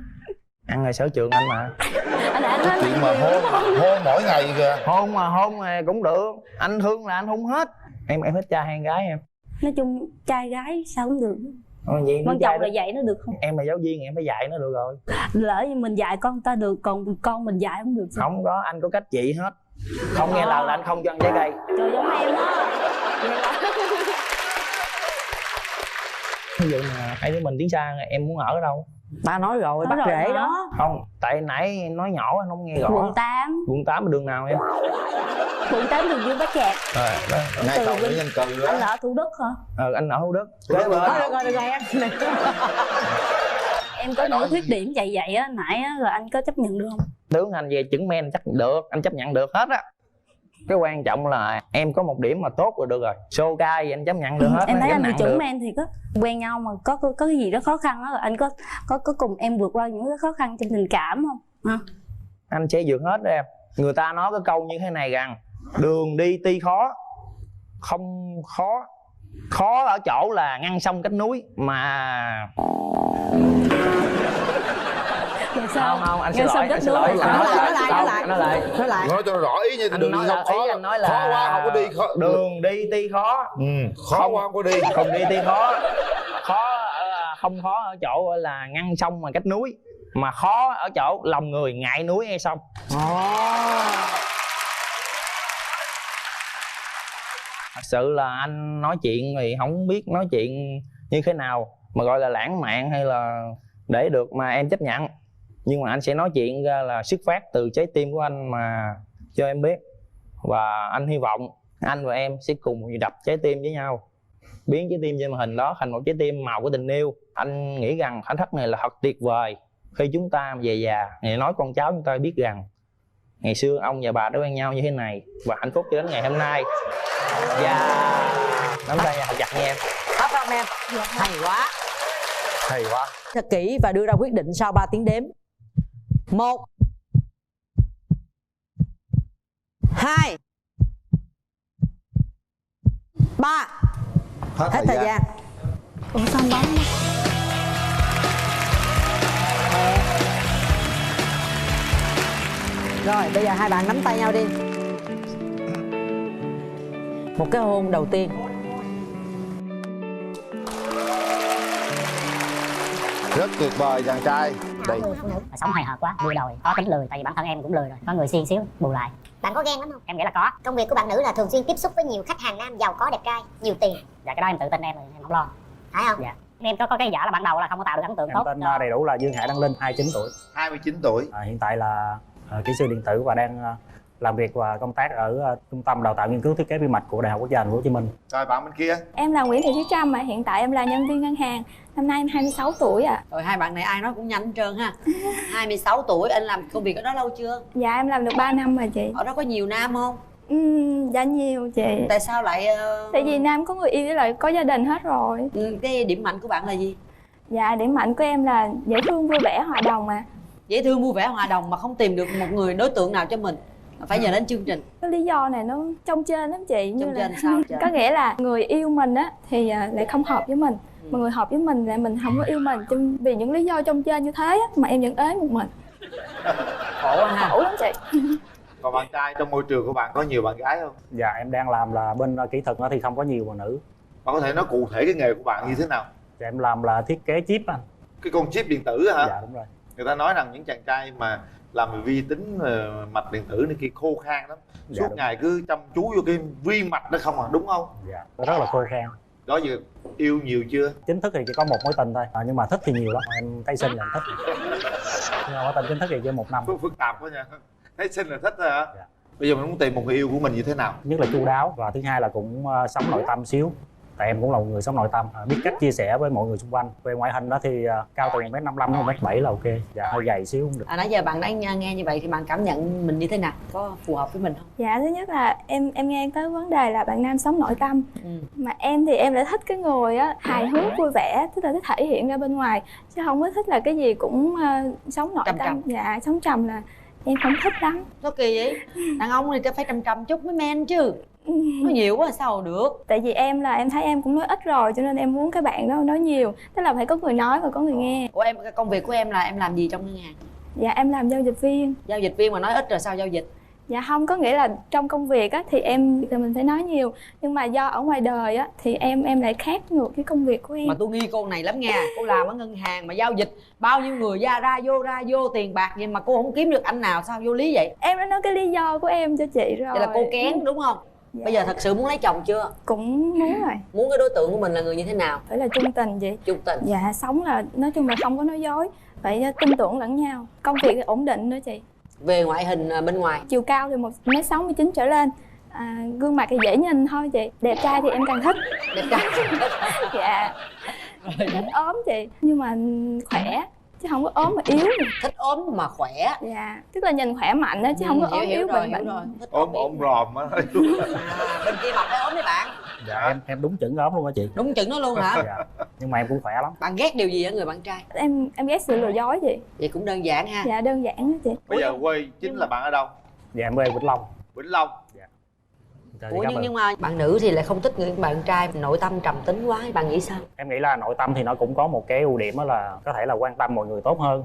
Ăn là sở trường anh mà. Anh đã nói Chuyện mà hôn mỗi ngày kìa. Hôn mà cũng được. Anh thương là anh hôn hết. Em thích trai hay con gái em? Nói chung trai gái sao cũng được. Vậy Quan trọng là dạy nó được không? Em là giáo viên em phải dạy nó được rồi. Lỡ như mình dạy con ta được, còn con mình dạy không được sao? Không có, anh có cách trị hết. Không nghe lời là anh không cho ăn trái cây. Trời giống em đó. Ví dụ mà hai đứa mình tiến xa, em muốn ở đâu? Ta nói rồi, Nói bắt rồi rễ hả? đó. Không, tại nãy em nói nhỏ anh không nghe rõ. Quận 8. Quận 8 là đường nào em? Quận 8 đường Dương Bá Trạc. Ngay Từ cầu Vinh. Nguyễn Văn Cừ Anh á. ở Thủ Đức hả? Anh ở Thủ Đức. Thôi được rồi em. Em có những khuyết điểm vậy á nãy á, rồi anh có chấp nhận được không? Tướng anh về chứng men chắc được, anh chấp nhận được hết á. Cái quan trọng là em có một điểm mà tốt rồi được rồi. Xô ca gì anh chấp nhận được hết. Em nó thấy gánh anh bị nặng chuẩn được. men thì quen nhau mà có cái gì đó khó khăn á, rồi anh có cùng em vượt qua những cái khó khăn trong tình cảm không? Hả? Anh sẽ vượt hết đó em. Người ta nói cái câu như thế này rằng đường đi tuy khó, không khó. Khó ở chỗ là ngăn sông cách núi mà. Rồi sao? Không, anh Ngăn xin sông lỗi, cách anh xin núi. lỗi. Nói lại. Nói cho nó rõ ý nha, Anh đường nói đi là không khó. ý anh nói là khó quá không có đi khó. đường đi tuy khó. Khó quá không có đi. Không đi tuy khó. Không khó ở chỗ là ngăn sông mà cách núi, mà khó ở chỗ lòng người ngại núi hay sông. Thật sự là anh nói chuyện thì không biết nói chuyện như thế nào mà gọi là lãng mạn hay là để được mà em chấp nhận. Nhưng mà anh sẽ nói chuyện ra là xuất phát từ trái tim của anh mà cho em biết. Và anh hy vọng anh và em sẽ cùng đập trái tim với nhau, biến trái tim trên màn hình đó thành một trái tim màu của tình yêu. Anh nghĩ rằng khoảnh khắc này là thật tuyệt vời. Khi chúng ta về già, ngày nói con cháu chúng ta biết rằng ngày xưa ông và bà đã quen nhau như thế này và hạnh phúc cho đến ngày hôm nay. Và nắm tay thật chặt nha em. Hết không em? Hay quá. Hay quá. Thật kỹ và đưa ra quyết định sau 3 tiếng đếm. 1 2 3. Hết thời gian. Ủa sao bóng? Rồi bây giờ hai bạn nắm tay nhau đi. Một cái hôn đầu tiên. Rất tuyệt vời chàng trai. Đây. Sống hài hợt quá, vui đòi, có tính lười, tại vì bản thân em cũng lười rồi, có người siêng xíu bù lại. Bạn có ghen lắm không? Em nghĩ là có. Công việc của bạn nữ là thường xuyên tiếp xúc với nhiều khách hàng nam giàu có, đẹp trai, nhiều tiền. Dạ cái đó em tự tin em rồi, em không lo. Phải không? Dạ. Em có cái giả là ban đầu là không có tạo được ấn tượng tốt. Em tên đầy đủ là Dương Hạ Đăng Linh, 29 tuổi. 29 tuổi. Hiện tại là kỹ sư điện tử và đang làm việc và công tác ở Trung tâm Đào tạo Nghiên cứu Thiết kế vi mạch của Đại học Quốc gia Thành phố Hồ Chí Minh. Rồi bạn bên kia. Em là Nguyễn Thị Thúy Trâm, mà hiện tại em là nhân viên ngân hàng. Năm nay em 26 tuổi ạ. Rồi hai bạn này ai nói cũng nhanh hết trơn ha. 26 tuổi, anh làm công việc ở đó lâu chưa? Dạ em làm được 3 năm rồi chị. Ở đó có nhiều nam không? Dạ nhiều chị. Tại sao lại Tại vì nam có người yêu với lại có gia đình hết rồi. Cái điểm mạnh của bạn là gì? Dạ điểm mạnh của em là dễ thương, vui vẻ, hòa đồng mà. Dễ thương, vui vẻ, hòa đồng mà không tìm được một người đối tượng nào cho mình, phải nhờ đến chương trình. Cái lý do này nó trông trên lắm chị. Trông trên sao? Có nghĩa là người yêu mình á thì lại không hợp với mình. mọi người hợp với mình là mình không có yêu mình vì những lý do trong trên như thế á, mà em vẫn ế một mình. Khổ ha. Khổ lắm chị. Còn bạn trai trong môi trường của bạn có nhiều bạn gái không? Dạ em đang làm là bên kỹ thuật thì không có nhiều bạn nữ. Bạn có thể nói cụ thể cái nghề của bạn như thế nào? Dạ em làm là thiết kế chip anh. Cái con chip điện tử hả? Dạ đúng rồi. Người ta nói rằng những chàng trai mà làm về vi tính mạch điện tử này kia khô khan lắm. Dạ, Suốt đúng. ngày cứ chăm chú vô cái vi mạch đó không à, đúng không? Dạ rất là khô khan. Đó giờ yêu nhiều chưa? Chính thức thì chỉ có một mối tình thôi, nhưng mà thích thì nhiều lắm. Em thấy xinh là em thích. Nhưng mà mối tình chính thức thì chỉ 1 năm. Phức tạp quá nha. Thấy xinh là thích thôi hả? Dạ. Bây giờ mình muốn tìm một người yêu của mình như thế nào? Nhất là chu đáo, và thứ hai là cũng sống nội tâm xíu. Tại em cũng là một người sống nội tâm, biết cách chia sẻ với mọi người xung quanh. Về ngoại hình đó thì cao từ 1m55 đến 1m7 là ok. Dạ hơi gầy xíu cũng được. Nãy giờ bạn đã nghe như vậy thì bạn cảm nhận mình như thế nào? Có phù hợp với mình không? Dạ thứ nhất là em nghe tới vấn đề là bạn nam sống nội tâm. Mà em thì em lại thích cái người á hài hước vui vẻ, tức là thích thể hiện ra bên ngoài, chứ không có thích là cái gì cũng sống nội tâm. Dạ sống trầm là em không thích lắm. Sao kỳ vậy? Đàn ông thì phải trầm chút mới men chứ. Nói nhiều quá sao được. Tại vì em thấy em cũng nói ít rồi, cho nên em muốn cái bạn đó nói nhiều. Tức là phải có người nói và có người nghe. Ủa em, công việc của em là em làm gì trong ngân hàng? Dạ em làm giao dịch viên. Giao dịch viên mà nói ít rồi sao giao dịch? Dạ không, có nghĩa là trong công việc á thì mình phải nói nhiều, nhưng mà do ở ngoài đời á thì em lại khác ngược cái công việc của em. Mà tôi nghi cô này lắm nha. Cô làm ở ngân hàng mà giao dịch bao nhiêu người ra vô tiền bạc vậy mà cô không kiếm được anh nào, sao vô lý vậy? Em đã nói cái lý do của em cho chị rồi. Vậy là cô kén đúng không? Dạ. Bây giờ thật sự muốn lấy chồng chưa? Cũng muốn rồi. Muốn cái đối tượng của mình là người như thế nào? Phải là trung tình vậy. Trung tình. Dạ sống là nói chung là không có nói dối, phải tin tưởng lẫn nhau. Công việc thì ổn định nữa chị. Về ngoại hình bên ngoài? Chiều cao thì 1m69 trở lên. Gương mặt thì dễ nhìn thôi chị. Đẹp trai thì em càng thích. Đẹp trai. Dạ. Thích ốm chị, nhưng mà khỏe chứ không có ốm mà yếu. Thích ốm mà khỏe. Dạ, tức là nhìn khỏe mạnh đó chứ không có ốm yếu bệnh bệnh. Ốm ròm á. Bên kia mặt thấy ốm đấy bạn. Dạ em đúng chuẩn ốm luôn hả chị? Đúng chuẩn nó luôn hả? Dạ. Nhưng mà em cũng khỏe lắm. Bạn ghét điều gì ở người bạn trai? Em ghét sự lừa dối chị. Vậy cũng đơn giản ha. Dạ đơn giản đó chị. Bây giờ quê chính là bạn ở đâu? Dạ em quê Vĩnh Long. Vĩnh Long. Dạ. Ủa nhưng mà bạn nữ thì lại không thích người bạn trai nội tâm trầm tính quá, bạn nghĩ sao? Em nghĩ là nội tâm thì nó cũng có một cái ưu điểm đó là có thể là quan tâm mọi người tốt hơn,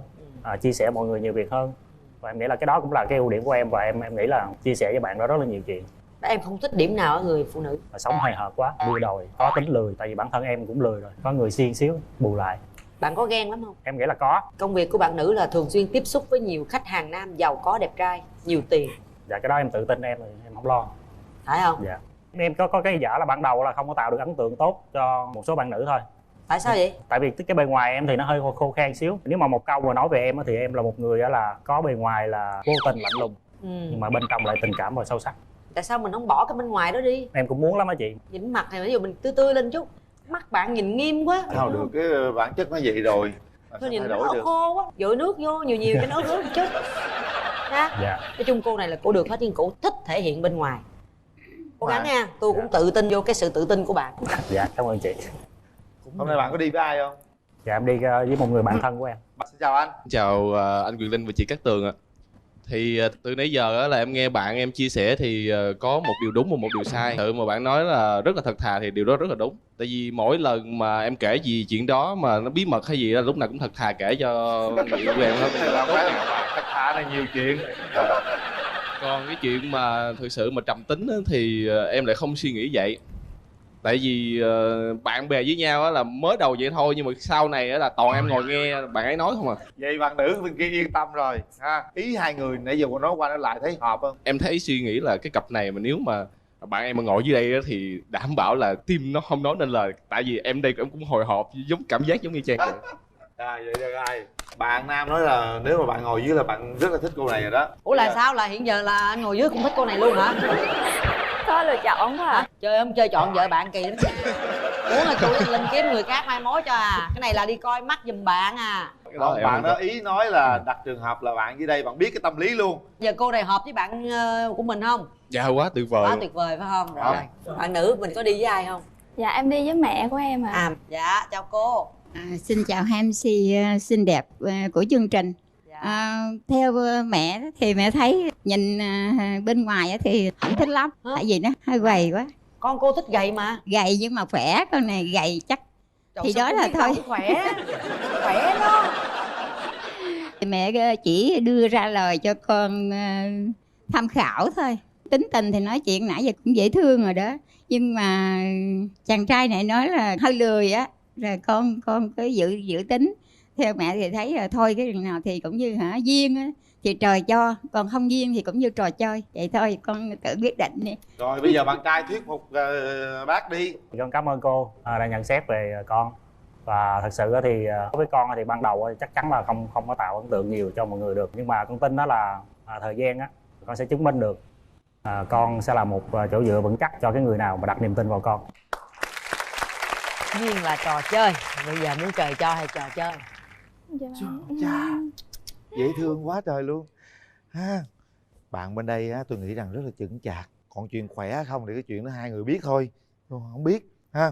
chia sẻ mọi người nhiều việc hơn. Và em nghĩ là cái đó cũng là cái ưu điểm của em, và em nghĩ là chia sẻ với bạn đó rất là nhiều chuyện. Em không thích điểm nào ở người phụ nữ? Sống hời hợt quá, đuôi đòi, có tính lười. Tại vì bản thân em cũng lười rồi, có người siêng xíu bù lại. Bạn có ghen lắm không? Em nghĩ là có. Công việc của bạn nữ là thường xuyên tiếp xúc với nhiều khách hàng nam giàu có, đẹp trai, nhiều tiền. Dạ cái đó em tự tin em không lo. Phải không? Dạ. Em có cái giả là ban đầu là không có tạo được ấn tượng tốt cho một số bạn nữ thôi. Tại sao vậy? Tại vì cái bề ngoài em thì nó hơi khô khan xíu. Nếu mà một câu mà nói về em thì em là một người là có bề ngoài là vô tình lạnh lùng, nhưng mà bên trong lại tình cảm và sâu sắc. Tại sao mình không bỏ cái bên ngoài đó đi? Em cũng muốn lắm á chị. Nhìn mặt này ví dụ mình tươi lên chút. Mắt bạn nhìn nghiêm quá. Sao được, cái bản chất nó vậy rồi. Thôi nhìn nó khô quá, dội nước vô nhiều cho nó ướt một chút. Ha? Dạ. Nói chung cô này là cô được hết, nhưng cô thích thể hiện bên ngoài. Cố gắng nha, tôi cũng tự tin vô cái sự tự tin của bạn. Dạ cảm ơn chị. Hôm nay bạn có đi với ai không? Dạ em đi với một người bạn thân của em. Xin chào anh. Chào anh Quyền Linh và chị Cát Tường ạ. Thì từ nãy giờ là em nghe bạn em chia sẻ thì có một điều đúng và một điều sai. Sự mà bạn nói là rất là thật thà thì điều đó rất là đúng. Tại vì mỗi lần mà em kể gì chuyện đó mà nó bí mật hay gì là lúc nào cũng thật thà kể cho người yêu của em hết. Thật thà là nhiều chuyện. Còn cái chuyện mà thực sự mà trầm tính thì em lại không suy nghĩ vậy. Tại vì bạn bè với nhau là mới đầu vậy thôi, nhưng mà sau này là toàn em ngồi nghe bạn ấy nói không à. Vậy bạn nữ bên kia yên tâm rồi ha. Ý hai người nãy giờ nói qua nói lại thấy hợp không? Em thấy suy nghĩ là cái cặp này mà nếu mà bạn em mà ngồi dưới đây thì đảm bảo là tim nó không nói nên lời. Tại vì em đây em cũng hồi hộp, giống cảm giác giống như Trang vậy. Vậy được ai? Bạn nam nói là nếu mà bạn ngồi dưới là bạn rất là thích cô này rồi đó. Ủa là sao, là hiện giờ là anh ngồi dưới cũng thích cô này luôn hả? Có lựa chọn quá à. Chơi không chơi chọn vợ bạn kỳ lắm. Muốn là tụi Linh kiếm người khác mai mối cho à. Cái này là đi coi mắt giùm bạn à. Còn bạn đó ý nói là đặt trường hợp là bạn dưới đây bạn biết cái tâm lý luôn. Giờ cô này hợp với bạn của mình không? Dạ quá tuyệt vời. Quá tuyệt vời phải không? Rồi. Bạn nữ mình có đi với ai không? Dạ em đi với mẹ của em à. Dạ chào cô. Xin chào hai MC xinh đẹp của chương trình. Theo mẹ thì mẹ thấy nhìn bên ngoài thì không thích lắm. Tại vì nó hơi gầy quá. Con cô thích gầy mà. Gầy nhưng mà khỏe, con này gầy chắc Thì đó là thôi. Khỏe đó. Mẹ chỉ đưa ra lời cho con tham khảo thôi. Tính tình thì nói chuyện nãy giờ cũng dễ thương rồi đó. Nhưng mà chàng trai này nói là hơi lười á, rồi con cứ dự tính. Theo mẹ thì thấy là thôi cái đường nào thì cũng như duyên á thì trời cho, còn không duyên thì cũng như trò chơi. Vậy thôi con tự quyết định đi. Rồi bây giờ bạn trai thuyết phục bác đi. Con cảm ơn cô đã nhận xét về con. Và thật sự thì đối với con thì ban đầu chắc chắn là không có tạo ấn tượng nhiều cho mọi người được. Nhưng mà con tin đó là thời gian á, con sẽ chứng minh được con sẽ là một chỗ dựa vững chắc cho cái người nào mà đặt niềm tin vào con. Duyên là trò chơi, bây giờ muốn trời cho hay trò chơi? Chà, dễ thương quá trời luôn ha. Bạn bên đây á, tôi nghĩ rằng rất là chững chạc. Còn chuyện khỏe không thì cái chuyện đó hai người biết thôi, tôi không biết ha.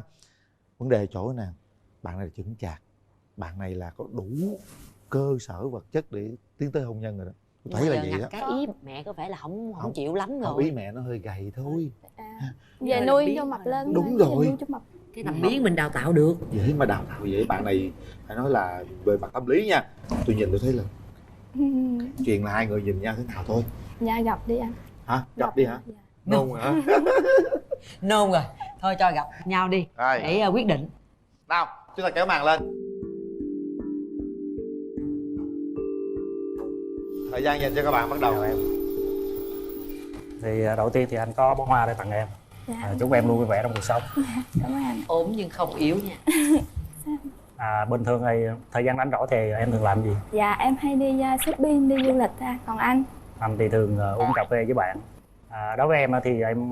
Vấn đề chỗ nào bạn này là chững chạc, bạn này là có đủ cơ sở vật chất để tiến tới hôn nhân rồi đó. Tôi thấy là vậy đó. Cái ý mẹ có phải là không chịu lắm rồi. Không, ý mẹ nó hơi gầy thôi. Về nuôi cho mập lên. Đúng rồi. Cái thằng biến mình đào tạo được. Dễ mà đào tạo vậy. Bạn này phải nói là về mặt tâm lý nha, tôi nhìn tôi thấy là chuyện là hai người nhìn nhau thế nào thôi. Dạ gặp đi anh. Hả? Gặp đi hả? Dạ. Nôn hả? Nôn rồi. Thôi cho gặp nhau đi để quyết định. Nào, chúng ta kéo màn lên. Thời gian dành cho các bạn bắt đầu. Em. Thì đầu tiên thì anh có bó hoa để tặng em. Dạ. Chúc em luôn vui vẻ trong cuộc sống. Cảm ơn anh. Ốm nhưng không yếu nha. Bình thường thì thời gian rảnh rỗi thì em thường làm gì? Dạ em hay đi shopping, đi du lịch. Còn anh? Anh thì thường uống cà phê với bạn. Đối với em thì em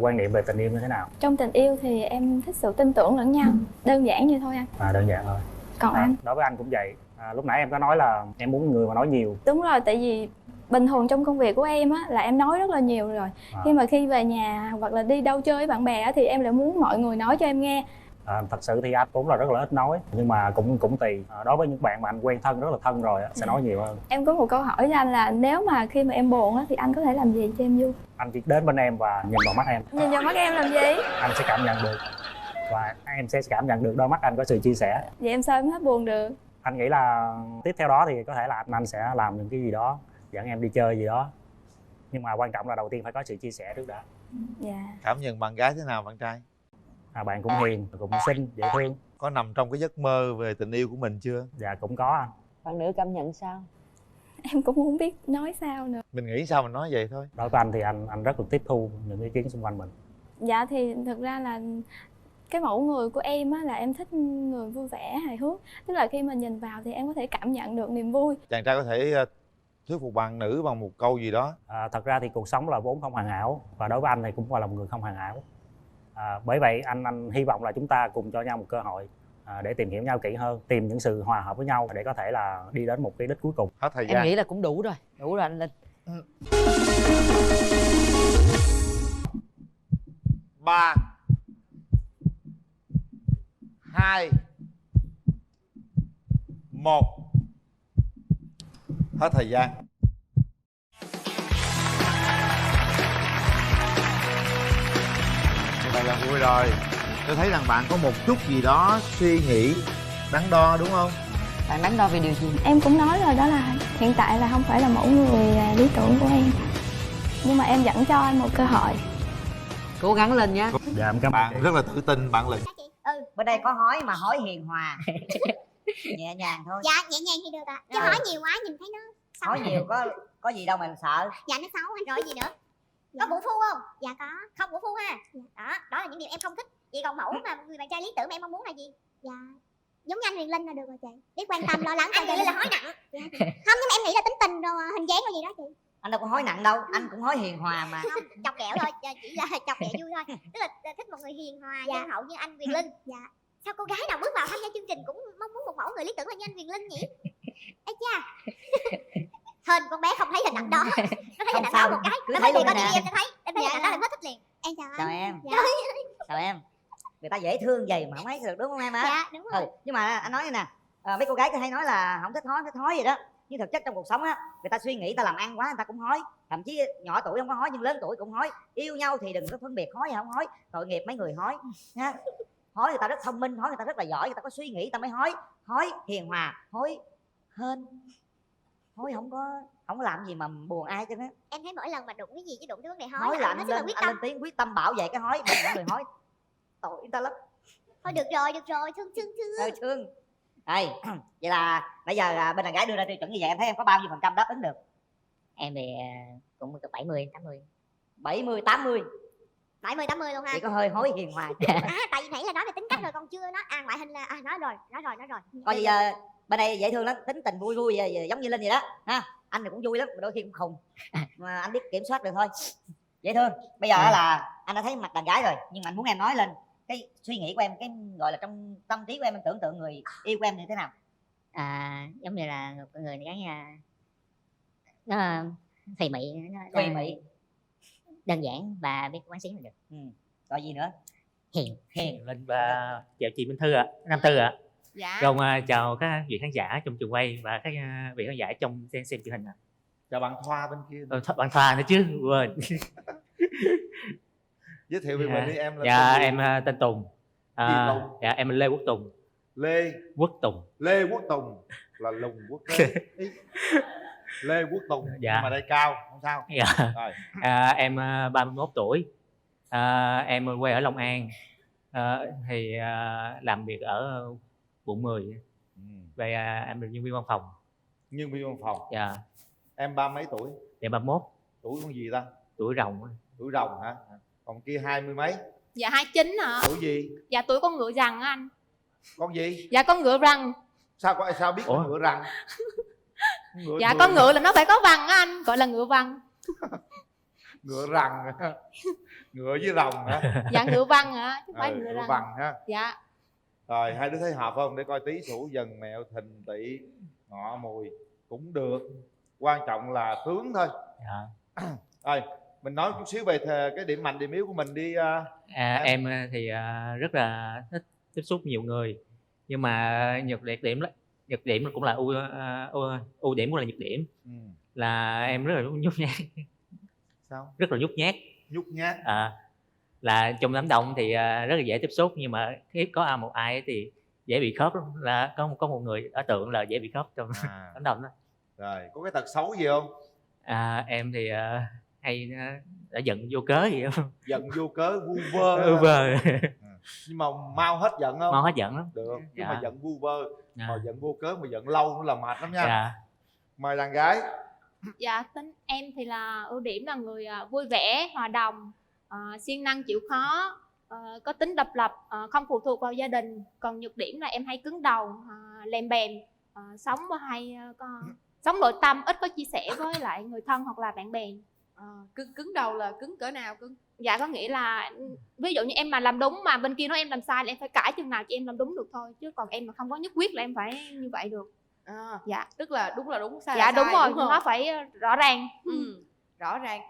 quan niệm về tình yêu như thế nào? Trong tình yêu thì em thích sự tin tưởng lẫn nhau. Đơn giản như thôi anh. Đơn giản thôi. Còn anh? Đối với anh cũng vậy. Lúc nãy em có nói là em muốn người mà nói nhiều. Đúng rồi, tại vì bình thường trong công việc của em á là em nói rất là nhiều rồi. Khi về nhà hoặc là đi đâu chơi với bạn bè á, thì em lại muốn mọi người nói cho em nghe. Thật sự thì anh cũng là rất là ít nói, nhưng mà cũng tùy. Đối với những bạn mà anh quen thân rất là thân rồi sẽ nói nhiều hơn. Em có một câu hỏi cho anh là nếu mà khi mà em buồn á thì anh có thể làm gì cho em vui? Anh chỉ đến bên em và nhìn vào mắt em. Nhìn vào mắt em làm gì? Anh sẽ cảm nhận được, và em sẽ cảm nhận được đôi mắt anh có sự chia sẻ. Vậy em sao em hết buồn được? Anh nghĩ là tiếp theo đó thì có thể là anh sẽ làm những cái gì đó, dẫn em đi chơi gì đó. Nhưng mà quan trọng là đầu tiên phải có sự chia sẻ trước đã. Dạ. Cảm nhận bạn gái thế nào bạn trai? Bạn cũng hiền, cũng xinh, dễ thương. Có nằm trong cái giấc mơ về tình yêu của mình chưa? Dạ cũng có anh. Bạn nữ cảm nhận sao? Em cũng không biết nói sao nữa. Mình nghĩ sao mình nói vậy thôi. Đối với anh thì anh rất là tiếp thu những ý kiến xung quanh mình. Dạ thì thực ra là cái mẫu người của em á là em thích người vui vẻ, hài hước. Tức là khi mà nhìn vào thì em có thể cảm nhận được niềm vui. Chàng trai có thể thuyết phục bạn nữ bằng một câu gì đó? Thật ra thì cuộc sống là vốn không hoàn hảo, và đối với anh thì cũng là một người không hoàn hảo. Bởi vậy anh hy vọng là chúng ta cùng cho nhau một cơ hội để tìm hiểu nhau kỹ hơn, tìm những sự hòa hợp với nhau để có thể là đi đến một cái đích cuối cùng. Hết thời gian. Em nghĩ là cũng đủ rồi anh Linh. 3 2 1. Hết thời gian. Vậy là vui rồi. Tôi thấy rằng bạn có một chút gì đó suy nghĩ đắn đo đúng không? Bạn đắn đo về điều gì? Em cũng nói rồi, đó là hiện tại là không phải là mẫu người lý tưởng của em. Nhưng mà em vẫn cho anh một cơ hội. Cố gắng lên nhé. Dạ em cảm ơn bạn. Rất là tự tin, bạn là bên đây có hói mà hói hiền hòa. Nhẹ nhàng thôi. Dạ nhẹ nhàng thì được ạ. Chứ hỏi nhiều quá nhìn thấy nó xấu. Hói nhiều có gì đâu mà sợ. Dạ nó xấu anh rồi gì nữa. Có vũ phu không? Dạ có. Không vũ phu ha. Đó là những điều em không thích. Vậy còn mẫu mà người bạn trai lý tưởng mà em mong muốn là gì? Dạ giống như anh Huyền Linh là được rồi chị. Biết quan tâm lo lắng. Anh nghĩ là hói nặng. Dạ. Không, nhưng mà em nghĩ là tính tình rồi hình dáng rồi gì đó chị. Anh đâu có hói nặng đâu, anh cũng hói hiền hòa mà. Không, chọc ghẹo thôi, chỉ là chọc ghẹo vui thôi. Tức là thích một người hiền hòa, nhân hậu như anh Huyền Linh. Dạ. Sao cô gái nào bước vào tham gia chương trình cũng mong muốn một mẫu người lý tưởng là như anh Huyền Linh nhỉ? Ê cha. Hên con bé không thấy hình ảnh đó. Nó thấy hình ảnh đó một cái. Nó thấy liền có đi em sẽ thấy. Em thấy hình ảnh đó em hết thích liền. Em chào anh. Chào em. Dạ. Chào em. Người ta dễ thương vậy mà không thấy được đúng không em á? Dạ đúng rồi. Nhưng mà anh nói như nè, mấy cô gái cứ hay nói là không thích hói vậy đó. Nhưng thực chất trong cuộc sống á, người ta suy nghĩ, ta làm ăn quá người ta cũng hói. Thậm chí nhỏ tuổi không có hói nhưng lớn tuổi cũng hói. Yêu nhau thì đừng có phân biệt hói hay không hói, tội nghiệp mấy người hói nha. Hối người ta rất thông minh, hối người ta rất là giỏi, người ta có suy nghĩ người ta mới hối. Hối hiền hòa, hối hên, hối không có làm gì mà buồn ai cho nó. Em thấy mỗi lần mà đụng cái gì chứ đụng cái vấn đề Hối hối là anh anh rất là lên, quyết anh tâm. lên tiếng quyết tâm bảo vệ cái hối. Đừng những người hối tội người ta lắm. Thôi được rồi, thương. Thương. Đây, vậy là bây giờ bên đàn gái đưa ra tiêu chuẩn như vậy, em thấy em có bao nhiêu phần trăm đáp ứng được? Em thì cũng 70 80. 70 80. 70 80 luôn ha. Chỉ có hơi hối hiền hòa. Tại vì nãy là nói về tính cách rồi, còn chưa nói ngoại hình là nói rồi. Coi bây giờ bên đây dễ thương lắm, tính tình vui vui giống như Linh vậy đó ha. Anh thì cũng vui lắm, mà đôi khi cũng khùng, mà anh biết kiểm soát được thôi. Dễ thương. Bây giờ là anh đã thấy mặt đàn gái rồi, nhưng mà anh muốn em nói lên cái suy nghĩ của em, cái gọi là trong tâm trí của em tưởng tượng người yêu của em như thế nào? Giống như là một con người cái nó thùy mị, Thùy mị, đơn giản và biết quán xuyến là được. Rồi gì nữa? Hiền. Linh và chào chị Minh Thư ạ, Nam Tư ạ. Dạ. Rồi chào các vị khán giả trong trường quay và các vị khán giả trong xem truyền hình ạ. Chào bạn Thoa bên kia. Bạn Thoa nữa chứ, quên. Giới thiệu về mình đi em. Dạ em tên Tùng. Tùng? Dạ em là Lê Quốc Tùng. Lê Quốc Tùng là lùng quốc tế. Lê Quốc Tùng. Dạ. Nhưng mà đây cao không sao. Dạ. Rồi. Em 31 tuổi. Em quê ở Long An. Thì làm việc ở quận 10. Về em là nhân viên văn phòng. Nhân viên văn phòng. Dạ. Em ba mấy tuổi? Dạ 31. Tuổi con gì ta? Tuổi rồng. Tuổi rồng hả? Còn kia 20 mấy? Dạ 29 hả? Tuổi gì? Dạ tuổi con ngựa rằn á anh. Con gì? Dạ con ngựa rằn. Sao biết con ngựa rằn? Dạ con ngựa là nó phải có vằn á anh, gọi là ngựa vằn. Ngựa rằn. Ngựa với rồng hả? Dạ ngựa vằn hả? Chứ không phải ngựa ngựa rằn. vằn ha. Dạ. Rồi hai đứa thấy hợp không? Để coi Tý Sửu Dần Mẹo Thìn Tỵ Ngọ Mùi cũng được. Quan trọng là tướng thôi. Dạ. Rồi mình nói chút xíu về cái điểm mạnh điểm yếu của mình đi. Em thì rất là thích tiếp xúc nhiều người, nhưng mà nhược điểm cũng là ưu điểm cũng là nhược điểm. Là em rất là nhút nhát. Sao? Rất là nhút nhát. Nhút nhát. Là trong đám đông thì rất là dễ tiếp xúc, nhưng mà khi có một ai thì dễ bị khớp lắm. Là có một người ở tượng là dễ bị khớp trong đám đông đó. Rồi có cái tật xấu gì không? Em thì hay đã giận vô cớ gì không? Giận vô cớ vu vơ. Nhưng mà mau hết giận không? Mau hết giận lắm. Được. Nhưng Dạ. mà giận vu vơ, Dạ. mà giận vô cớ mà giận lâu nữa là mệt lắm nha. Dạ. Mời đàn gái. Dạ tính em thì là ưu điểm là người vui vẻ, hòa đồng, siêng năng chịu khó, có tính độc lập, không phụ thuộc vào gia đình. Còn nhược điểm là em hay cứng đầu, lèm bèm, sống nội tâm, ít có chia sẻ với lại người thân hoặc là bạn bè. Cứng đầu là cứng cỡ nào cứng? Dạ có nghĩa là ví dụ như em mà làm đúng mà bên kia nói em làm sai là em phải cãi chừng nào cho em làm đúng được thôi, chứ còn em mà không có nhất quyết là em phải như vậy được. Dạ. Tức là đúng sai Dạ là đúng sai, rồi, đúng không? nó phải rõ ràng. Rõ ràng.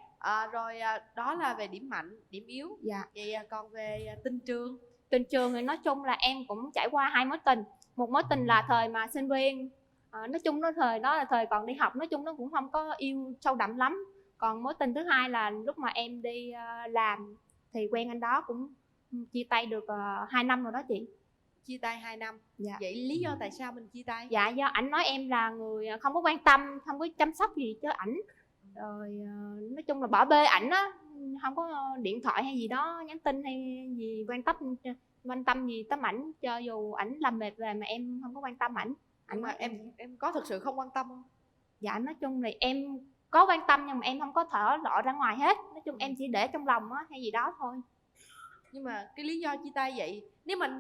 Rồi đó là về điểm mạnh, điểm yếu. Dạ. Vậy còn về tình trường thì nói chung là em cũng trải qua 2 mối tình. Một mối tình là thời mà sinh viên, nói chung thời đó là thời còn đi học, nói chung nó cũng không có yêu sâu đậm lắm. Còn mối tình thứ hai là lúc mà em đi làm thì quen anh đó, cũng chia tay được 2 năm rồi đó chị. Chia tay 2 năm. Dạ. Vậy lý do tại sao mình chia tay? Dạ do ảnh nói em là người không có quan tâm, không có chăm sóc gì cho ảnh. Rồi nói chung là bỏ bê ảnh á, không có điện thoại hay gì đó, nhắn tin hay gì quan tâm gì tới ảnh, cho dù ảnh làm mệt về mà em không có quan tâm ảnh. Nhưng mà em có thực sự không quan tâm không? Dạ nói chung là em có quan tâm nhưng mà em không có thở lộ ra ngoài hết, nói chung em chỉ để trong lòng á hay gì đó thôi. Nhưng mà cái lý do chia tay vậy,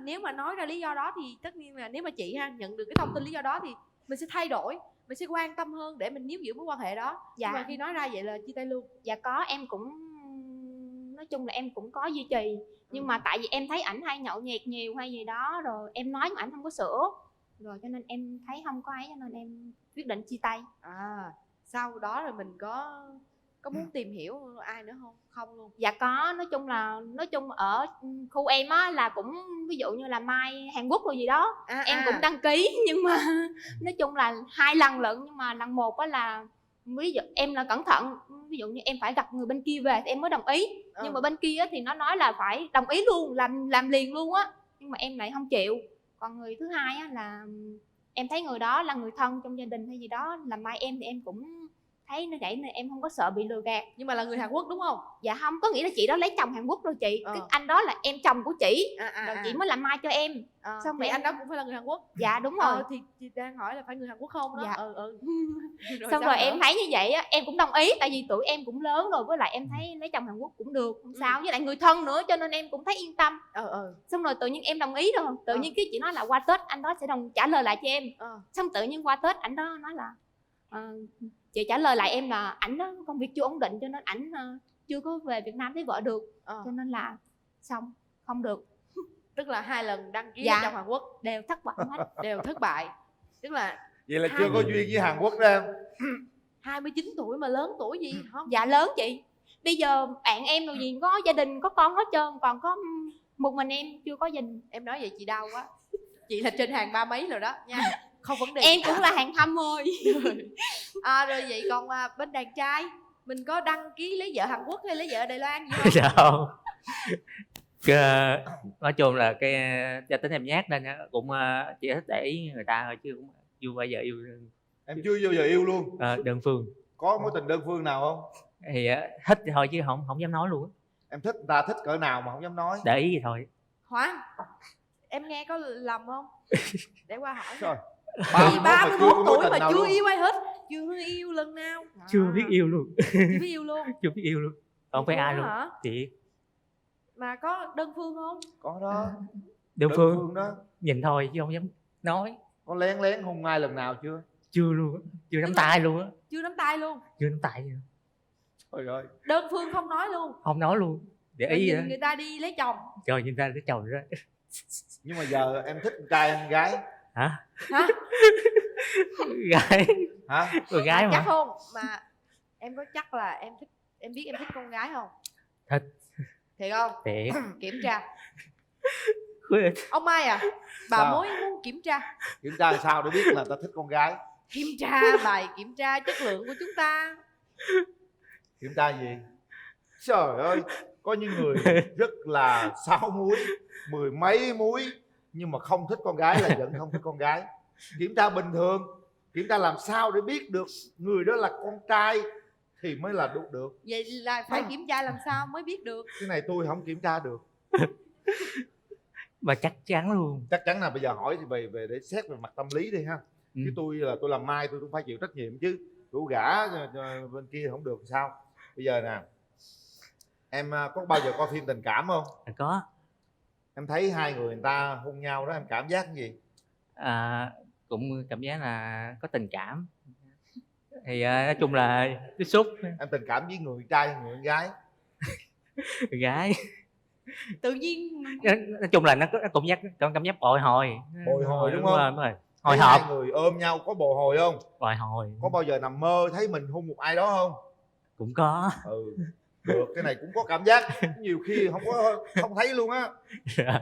nếu mà nói ra lý do đó thì tất nhiên là nếu mà chị nhận được cái thông tin lý do đó thì mình sẽ thay đổi, mình sẽ quan tâm hơn để mình níu giữ mối quan hệ đó. Dạ. Nhưng mà khi nói ra vậy là chia tay luôn. Dạ có, em cũng nói chung là em cũng có duy trì, nhưng mà tại vì em thấy ảnh hay nhậu nhẹt nhiều hay gì đó, rồi em nói mà ảnh không có sửa, rồi cho nên em thấy không có ấy, cho nên em quyết định chia tay. Sau đó rồi mình có muốn tìm hiểu ai nữa không? Không luôn. Dạ có, nói chung ở khu em á là cũng ví dụ như là Mai Hàn Quốc rồi gì đó, em cũng đăng ký, nhưng mà nói chung là 2 lần lận, nhưng mà lần một á là ví dụ em là cẩn thận, ví dụ như em phải gặp người bên kia về thì em mới đồng ý, nhưng mà bên kia thì nó nói là phải đồng ý luôn, làm liền luôn á, nhưng nhưng mà em lại không chịu. Còn người thứ hai á, là em thấy người đó là người thân trong gia đình hay gì đó làm mai em thì em cũng thấy nó vậy nên em không có sợ bị lừa gạt. Nhưng mà là người Hàn Quốc đúng không? Dạ không, có nghĩa là chị đó lấy chồng Hàn Quốc rồi chị. Cái anh đó là em chồng của chị, rồi chị mới làm mai cho em. Xong rồi anh đó cũng phải là người Hàn Quốc. Dạ đúng rồi. Thì chị đang hỏi là phải người Hàn Quốc không đó. Dạ. Xong rồi em thấy như vậy á, em cũng đồng ý, tại vì tuổi em cũng lớn rồi, với lại em thấy lấy chồng Hàn Quốc cũng được, không sao, với lại người thân nữa cho nên em cũng thấy yên tâm. Xong rồi tự nhiên em đồng ý rồi, tự nhiên cái chị nói là qua Tết anh đó sẽ trả lời lại cho em. Xong tự nhiên qua Tết ảnh đó nói là chị trả lời lại em là ảnh đó công việc chưa ổn định cho nên ảnh chưa có về Việt Nam thấy vợ được, cho nên là xong không được. Tức là 2 lần đăng ký Dạ. trong Hàn Quốc đều thất bại hết. đều thất bại. Tức là Vậy là chưa có duyên với Hàn Quốc đó em. 29 tuổi mà lớn tuổi gì không? Dạ lớn chị. Bây giờ bạn em rồi gì có gia đình có con hết trơn, còn có một mình em chưa có gia đình. Em nói vậy chị đau quá. Chị là trên hàng 30 rồi đó nha. Không vấn đề. Em cũng là hàng thăm thôi. Rồi vậy còn bên đàn trai mình có đăng ký lấy vợ Hàn Quốc hay lấy vợ Đài Loan gì không? Dạ không. Nói chung là cái gia tính em nhát nên cũng chỉ thích để ý người ta thôi chứ cũng chưa bao giờ yêu. Em chưa bao giờ yêu luôn? Đơn phương. Có mối tình đơn phương nào không? Thì thích thì thôi chứ không dám nói luôn á. Em thích người ta thích cỡ nào mà không dám nói? Để ý gì thôi. Khoan, em nghe có lầm không? Để qua hỏi. Rồi. 31 tuổi mà chưa yêu ai hết, chưa yêu lần nào. Chưa biết yêu luôn. Chưa biết yêu luôn. Chưa biết yêu luôn. Không phải ai luôn. Hả? Chị. Mà có đơn phương không? Có đó. Đơn phương đó. Nhìn thôi chứ không dám nói. Có lén lén hôn ai lần nào chưa? Chưa luôn á. Chưa nắm tay luôn á. Chưa nắm tay luôn. Chưa nắm tay luôn. Trời ơi. Đơn phương không nói luôn. Không nói luôn. Để ý vậy. Người ta đi lấy chồng. Trời, nhìn ra lấy chồng rồi đó. Nhưng mà giờ em thích con trai hay con gái? Hả? Hả? Gái. Hả? Con gái mà. Chắc không? Mà em có chắc là em biết em thích con gái không? Thích. Thiệt không? Thiệt. Kiểm tra. Khuyên. Ông Mai à, bà Sao? muốn kiểm tra. Kiểm tra làm sao để biết là ta thích con gái? Kiểm tra bài kiểm tra chất lượng của chúng ta. Kiểm tra gì? Trời ơi, có những người rất là 6 múi, 10 mấy múi nhưng mà không thích con gái là vẫn không thích con gái. Kiểm tra bình thường, kiểm tra làm sao để biết được người đó là con trai thì mới là được. Vậy là phải kiểm tra làm sao mới biết được. Cái này tôi không kiểm tra được. Mà chắc chắn luôn. Chắc chắn là bây giờ hỏi thì về để xét về mặt tâm lý đi ha. Chứ tôi làm mai tôi cũng phải chịu trách nhiệm chứ. Tôi gả bên kia không được sao. Bây giờ nè, em có bao giờ coi phim tình cảm không? Có. Em thấy hai người ta hôn nhau đó em cảm giác cái gì? Cũng cảm giác là có tình cảm. Thì nói chung là tiếp xúc. Em tình cảm với người trai hay người con gái? Gái. Tự nhiên Nói chung là nó cũng cảm giác bồi hồi. Bồi hồi đúng không? Đúng rồi. Hồi Thấy hộp. hai người ôm nhau có bồi hồi không? Bồi hồi. Có bao giờ nằm mơ thấy mình hôn một ai đó không? Cũng có. Được, cái này cũng có cảm giác. Nhiều khi không thấy luôn á.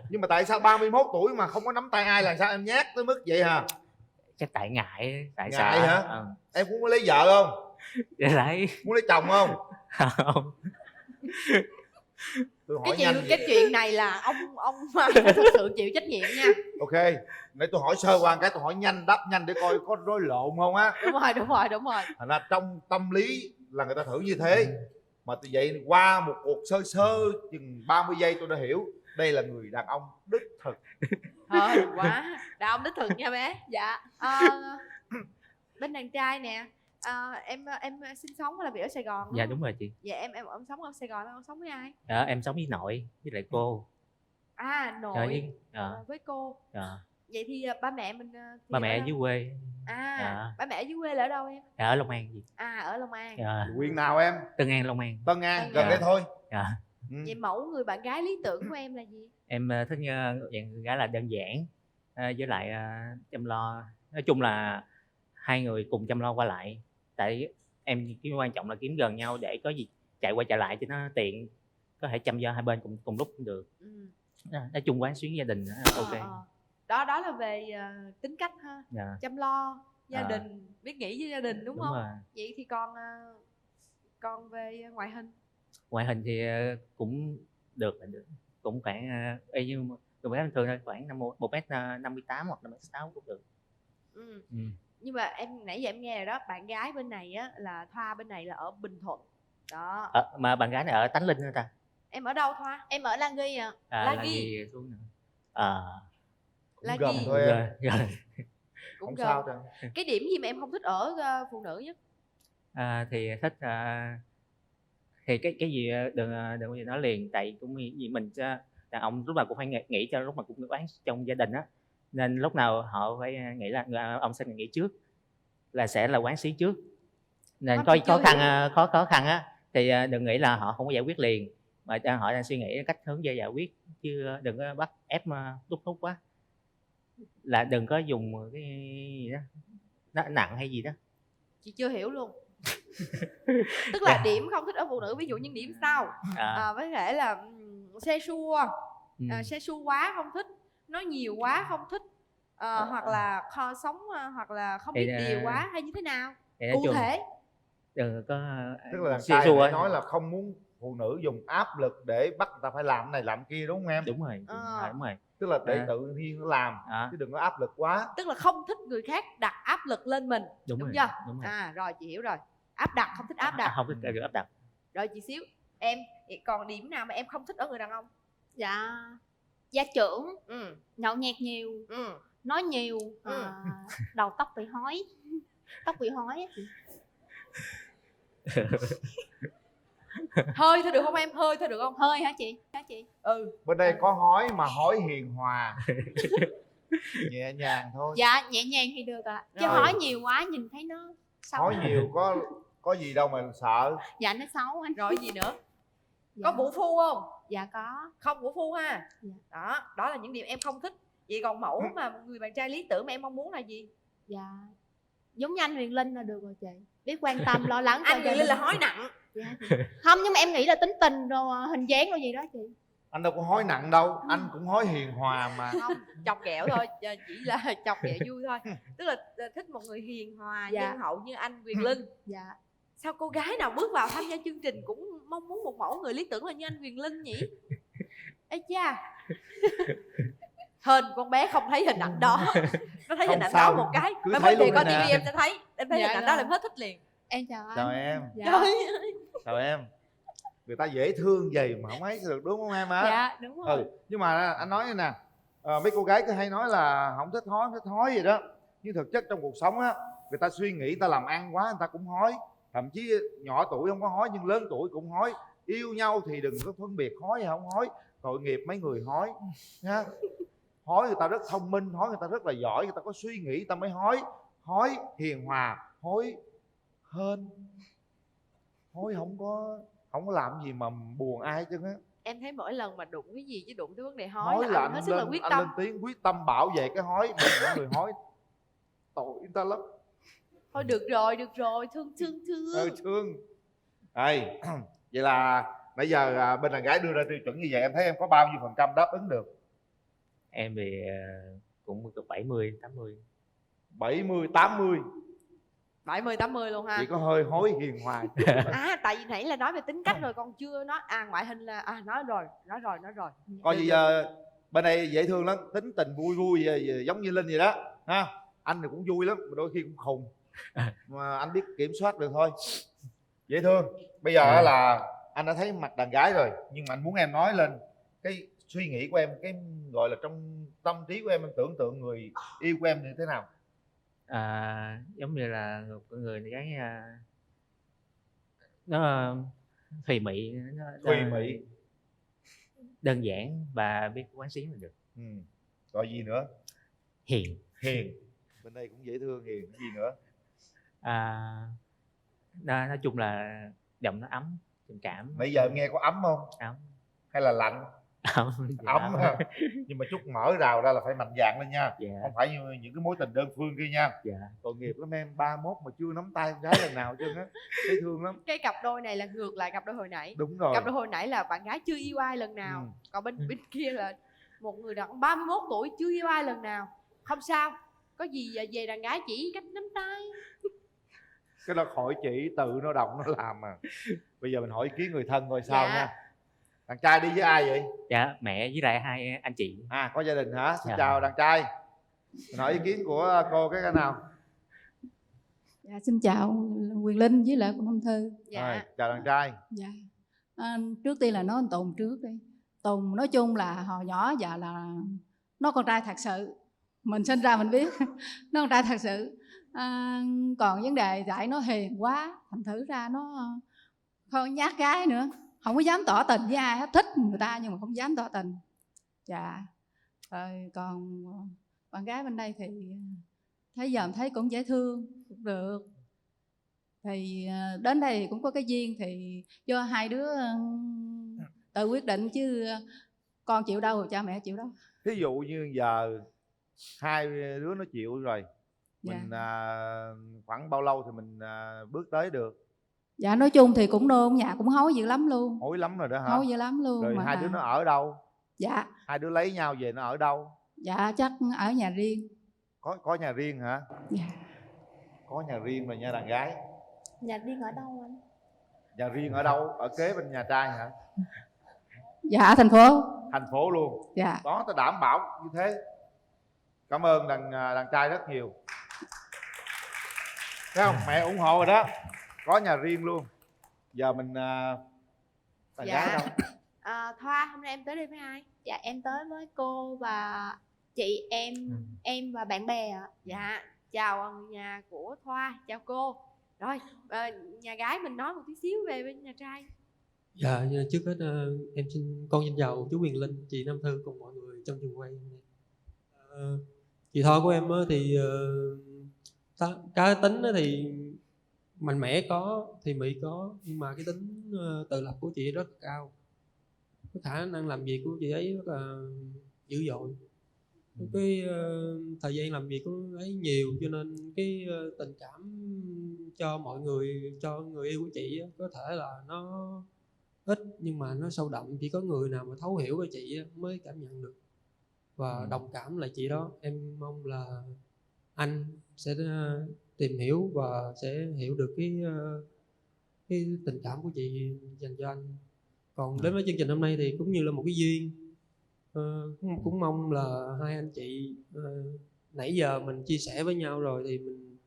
Nhưng mà tại sao 31 tuổi mà không có nắm tay ai là sao em nhát tới mức vậy hả? Chắc tại ngại. Tại Ngại sợ. hả? Em cũng muốn lấy vợ không? Để lấy. Muốn lấy chồng không? Không. Tôi hỏi cái chuyện này là ông Mai phải thực sự chịu trách nhiệm nha. Ok, để tôi hỏi sơ qua cái tôi hỏi nhanh đáp nhanh để coi có rối lộn không á. Đúng rồi. Thành ra trong tâm lý là người ta thử như thế. Mà từ vậy qua một cuộc sơ chừng 30 giây tôi đã hiểu đây là người đàn ông đích thực. Quá đàn ông đích thực nha bé. Dạ. Bên đàn trai nè, em sinh sống hay là bị ở Sài Gòn? Dạ đúng rồi chị. Dạ em sống ở Sài Gòn, em sống với ai? Em sống với nội với lại cô. Nội với cô. Vậy thì ba mẹ mình thì ba mẹ ở dưới quê. Ba mẹ ở dưới quê là ở đâu em? Ở Long An gì? Ở Long An. Huyện nào em? Tân An, Long An. Tân An, gần đây thôi. Vậy mẫu người bạn gái lý tưởng của em là gì? Em thích dạng gái là đơn giản, với lại chăm lo. Nói chung là hai người cùng chăm lo qua lại. Tại em cái quan trọng là kiếm gần nhau để có gì chạy qua chạy lại cho nó tiện, có thể chăm lo hai bên cùng lúc cũng được. Nói chung quán xuyến gia đình ok. Đó là về tính cách ha. Chăm lo gia đình, biết nghĩ với gia đình đúng không? Rồi. Vậy thì còn về ngoại hình? Ngoại hình thì cũng được, cũng khoảng người bé bình thường thôi, khoảng 1m58 hoặc 1m6 cũng được. Ừ. Nhưng mà em nãy giờ em nghe rồi đó, bạn gái bên này á là Thoa bên này là ở Bình Thuận đó. Mà bạn gái này ở Tánh Linh hả ta? Em ở đâu Thoa? Em ở La Ghi ạ. La Ghi xuống nữa. La gần Ghi thôi em. cũng Không gần. sao đâu. Cái điểm gì mà em không thích ở phụ nữ nhất? Thì thích thì cái gì đừng có gì nói liền, tại cũng vì mình đàn ông lúc nào cũng phải nghĩ cho lúc mà cũng oán trong gia đình á, nên lúc nào họ phải nghĩ là ông sẽ nghĩ trước là sẽ là quán xí trước, nên có khó khăn á thì đừng nghĩ là họ không có giải quyết liền, mà họ đang suy nghĩ cách hướng giải quyết, chứ đừng có bắt ép đút thúc quá, là đừng có dùng cái gì đó nó nặng hay gì đó. Chị chưa hiểu luôn. Tức là điểm không thích ở phụ nữ, ví dụ những điểm sau với thể là xe xua, xe xua quá không thích, nói nhiều quá không thích, hoặc là sống hoặc là không biết điều quá, hay như thế nào cụ thể. Đừng có tức là trai nói là không muốn phụ nữ dùng áp lực để bắt người ta phải làm này làm kia, đúng không em? Đúng rồi, đúng rồi. Tức là để tự nhiên nó làm chứ đừng có áp lực quá. Tức là không thích người khác đặt áp lực lên mình. Đúng chưa? Đúng rồi. Rồi chị hiểu rồi. Áp đặt, không thích áp đặt. Không thích được áp đặt. Rồi chị xíu, em còn điểm nào mà em không thích ở người đàn ông? Dạ gia trưởng, nhậu nhẹt nhiều, nói nhiều, đầu tóc bị hói. Tóc bị hói. Hơi thôi được không em? Hơi thôi được không? Hơi hả chị? Bên đây có hói mà hói hiền hòa. Nhẹ nhàng thôi. Dạ nhẹ nhàng thì được ạ. Chứ hói nhiều quá nhìn thấy nó xấu. Hói nhiều có gì đâu mà sợ. Dạ nó xấu anh. Rồi gì nữa? Có vũ phu không? Dạ có. Không vũ phu ha. Đó là những điểm em không thích. Vậy còn mẫu mà người bạn trai lý tưởng mà em mong muốn là gì? Dạ giống như anh Huyền Linh là được rồi chị, biết quan tâm lo lắng. Anh Huyền Linh là hói nặng. Dạ. Không, nhưng mà em nghĩ là tính tình rồi hình dáng rồi gì đó chị. Anh đâu có hói nặng đâu, anh cũng hói hiền hòa mà. Không, chọc ghẹo thôi, chỉ là chọc ghẹo vui thôi. Tức là thích một người hiền hòa, nhân hậu như anh Huyền Linh. Dạ. Sao cô gái nào bước vào tham gia chương trình cũng mong muốn một mẫu người lý tưởng là như anh Huyền Linh nhỉ? Ê cha. Hên con bé không thấy hình ảnh đó. Nó thấy hình ảnh đó một cái. Mà mới thì coi TV em sẽ thấy. Em thấy hình ảnh đó là em hết thích liền. Em chào anh. Chào em. Trời ơi. Chào em. Người ta dễ thương vậy mà không ấy được, đúng không em á? Dạ đúng rồi. Nhưng mà anh nói nè, mấy cô gái cứ hay nói là không thích hói gì đó, nhưng thực chất trong cuộc sống á, người ta suy nghĩ, người ta làm ăn quá người ta cũng hói, thậm chí nhỏ tuổi không có hói nhưng lớn tuổi cũng hói. Yêu nhau thì đừng có phân biệt hói hay không hói, tội nghiệp mấy người hói nha. Hói người ta rất thông minh, hói người ta rất là giỏi, người ta có suy nghĩ người ta mới hói. Hói hiền hòa, hói hên, hói không có làm gì mà buồn ai chứ á. Em thấy mỗi lần mà đụng cái gì chứ đụng tới vấn đề hói là anh hết sức là quyết anh tâm. lên tiếng quyết tâm bảo vệ cái hói, mọi người hói tội người ta lắm. Thôi được rồi, thương. Thương. Đây, vậy là nãy giờ bên đàn gái đưa ra tiêu chuẩn như vậy, em thấy em có bao nhiêu phần trăm đáp ứng được? Em thì cũng được 70, 80. 70, 80. 70, 80 luôn ha. Chỉ có hơi hối hiền hòa. Tại vì nãy là nói về tính cách rồi, còn chưa nói ngoại hình là nói rồi. Coi gì giờ bên đây dễ thương lắm, tính tình vui giống như Linh vậy đó ha. Anh thì cũng vui lắm, mà đôi khi cũng khùng, mà anh biết kiểm soát được thôi. Dễ thương. Bây giờ là anh đã thấy mặt đàn gái rồi, nhưng mà anh muốn em nói lên cái suy nghĩ của em, cái gọi là trong tâm trí của em tưởng tượng người yêu của em như thế nào? Giống như là một người gái nó thùy mị, đơn giản và biết quán xuyến là được. Rồi gì nữa? Hiền. Bên đây cũng dễ thương, hiền. Gì nữa? Nói chung là giọng nó ấm, tình cảm. Nãy giờ em nghe có ấm không? Ấm. Hay là lạnh? Ấm ha. Nhưng mà chút mở rào ra là phải mạnh dạn lên nha. Không phải như những cái mối tình đơn phương kia nha. Tội nghiệp lắm em, 31 mà chưa nắm tay con gái lần nào chứ á. Thấy thương lắm. Cái cặp đôi này là ngược lại cặp đôi hồi nãy. Đúng rồi. Cặp đôi hồi nãy là bạn gái chưa yêu ai lần nào. Còn bên kia là một người đàn ông 31 tuổi chưa yêu ai lần nào. Không sao, có gì về đàn gái chỉ cách nắm tay. Cái đó khỏi chỉ, tự nó động nó làm mà. Bây giờ mình hỏi ý kiến người thân coi sao nha. Đàn trai đi với ai vậy? Dạ mẹ với lại hai anh chị. À có gia đình hả? Xin Dạ. chào đàn trai. Mình hỏi ý kiến của cô cái nào? Dạ, xin chào Quyền Linh với lại cô Năm Thư. Rồi, chào đàn trai. Dạ. Trước tiên là nói anh Tùng trước đi. Tùng nói chung là hồi nhỏ giờ là nó con trai thật sự. Mình sinh ra mình biết nó con trai thật sự. Còn vấn đề tại nó hiền quá, thành thử ra nó không nhát gái nữa, không có dám tỏ tình với ai hết. Thích người ta nhưng mà không dám tỏ tình. Dạ. Rồi còn bạn gái bên đây thì thấy giờ thấy cũng dễ thương, cũng được. Thì đến đây thì cũng có cái duyên, thì do hai đứa tự quyết định chứ con chịu đâu rồi cha mẹ chịu đâu. Thí dụ như giờ hai đứa nó chịu rồi, mình khoảng bao lâu thì mình bước tới được? Dạ nói chung thì cũng nôn, nhà cũng hối dữ lắm luôn. Hối lắm rồi đó hả? Hối dữ lắm luôn. Rồi mà hai đứa nó ở đâu? Dạ. Hai đứa lấy nhau về nó ở đâu? Dạ chắc ở nhà riêng. Có nhà riêng hả? Dạ. Có nhà riêng rồi nha đàn gái. Nhà riêng ở đâu anh? Nhà riêng ở đâu? Ở kế bên nhà trai hả? Dạ thành phố. Thành phố luôn. Dạ. Đó, ta đảm bảo như thế. Cảm ơn đàn trai rất nhiều. Thấy không? Mẹ ủng hộ rồi đó. Có nhà riêng luôn. Giờ mình đàn gái đâu? Thoa, hôm nay em tới đây với ai? Dạ em tới với cô và chị em và bạn bè ạ. Dạ, chào nhà của Thoa, chào cô. Rồi, nhà gái mình nói một tí xíu về bên nhà trai. Dạ, trước hết em con xin chào chú Quyền Linh, chị Nam Thư cùng mọi người trong trường quay. Chị Thoa của em thì cá tính thì mạnh mẽ có, thì Mỹ có, nhưng mà cái tính tự lập của chị rất cao. Cái khả năng làm việc của chị ấy rất là dữ dội. Cái thời gian làm việc của ấy nhiều, cho nên cái tình cảm cho mọi người, cho người yêu của chị á, có thể là nó ít nhưng mà nó sâu đậm. Chỉ có người nào mà thấu hiểu với chị á, mới cảm nhận được và đồng cảm lại chị đó. Em mong là anh sẽ tìm hiểu và sẽ hiểu được cái tình cảm của chị dành cho anh. Còn đến với chương trình hôm nay thì cũng như là một cái duyên. Cũng mong là hai anh chị nãy giờ mình chia sẻ với nhau rồi thì mình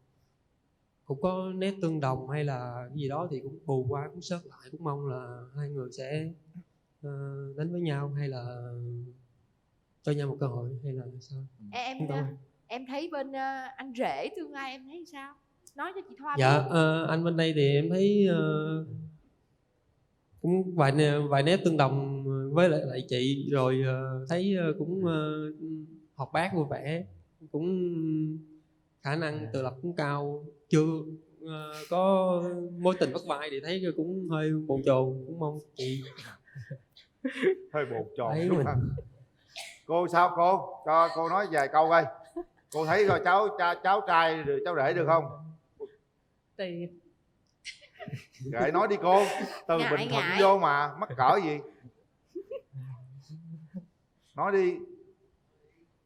cũng có nét tương đồng hay là cái gì đó thì cũng bù qua, cũng sớt lại. Cũng mong là hai người sẽ đến với nhau hay là cho nhau một cơ hội hay là sao. Em thấy bên anh rể tương lai em thấy sao? Nói cho chị Thoa. Dạ anh bên đây thì em thấy cũng vài nét tương đồng với lại chị, rồi thấy cũng hoạt bát vui vẻ, cũng khả năng tự lập cũng cao, chưa có mối tình bất bại thì thấy cũng hơi bồn chồn. Cũng mong chị hơi bồn chồn đúng không? Cô sao cho cô nói vài câu coi. Cô thấy rồi cháu trai rồi cháu rể được không? Thì Gợi nói đi cô. Từ Bình Thuận vô mà mắc cỡ gì. Nói đi.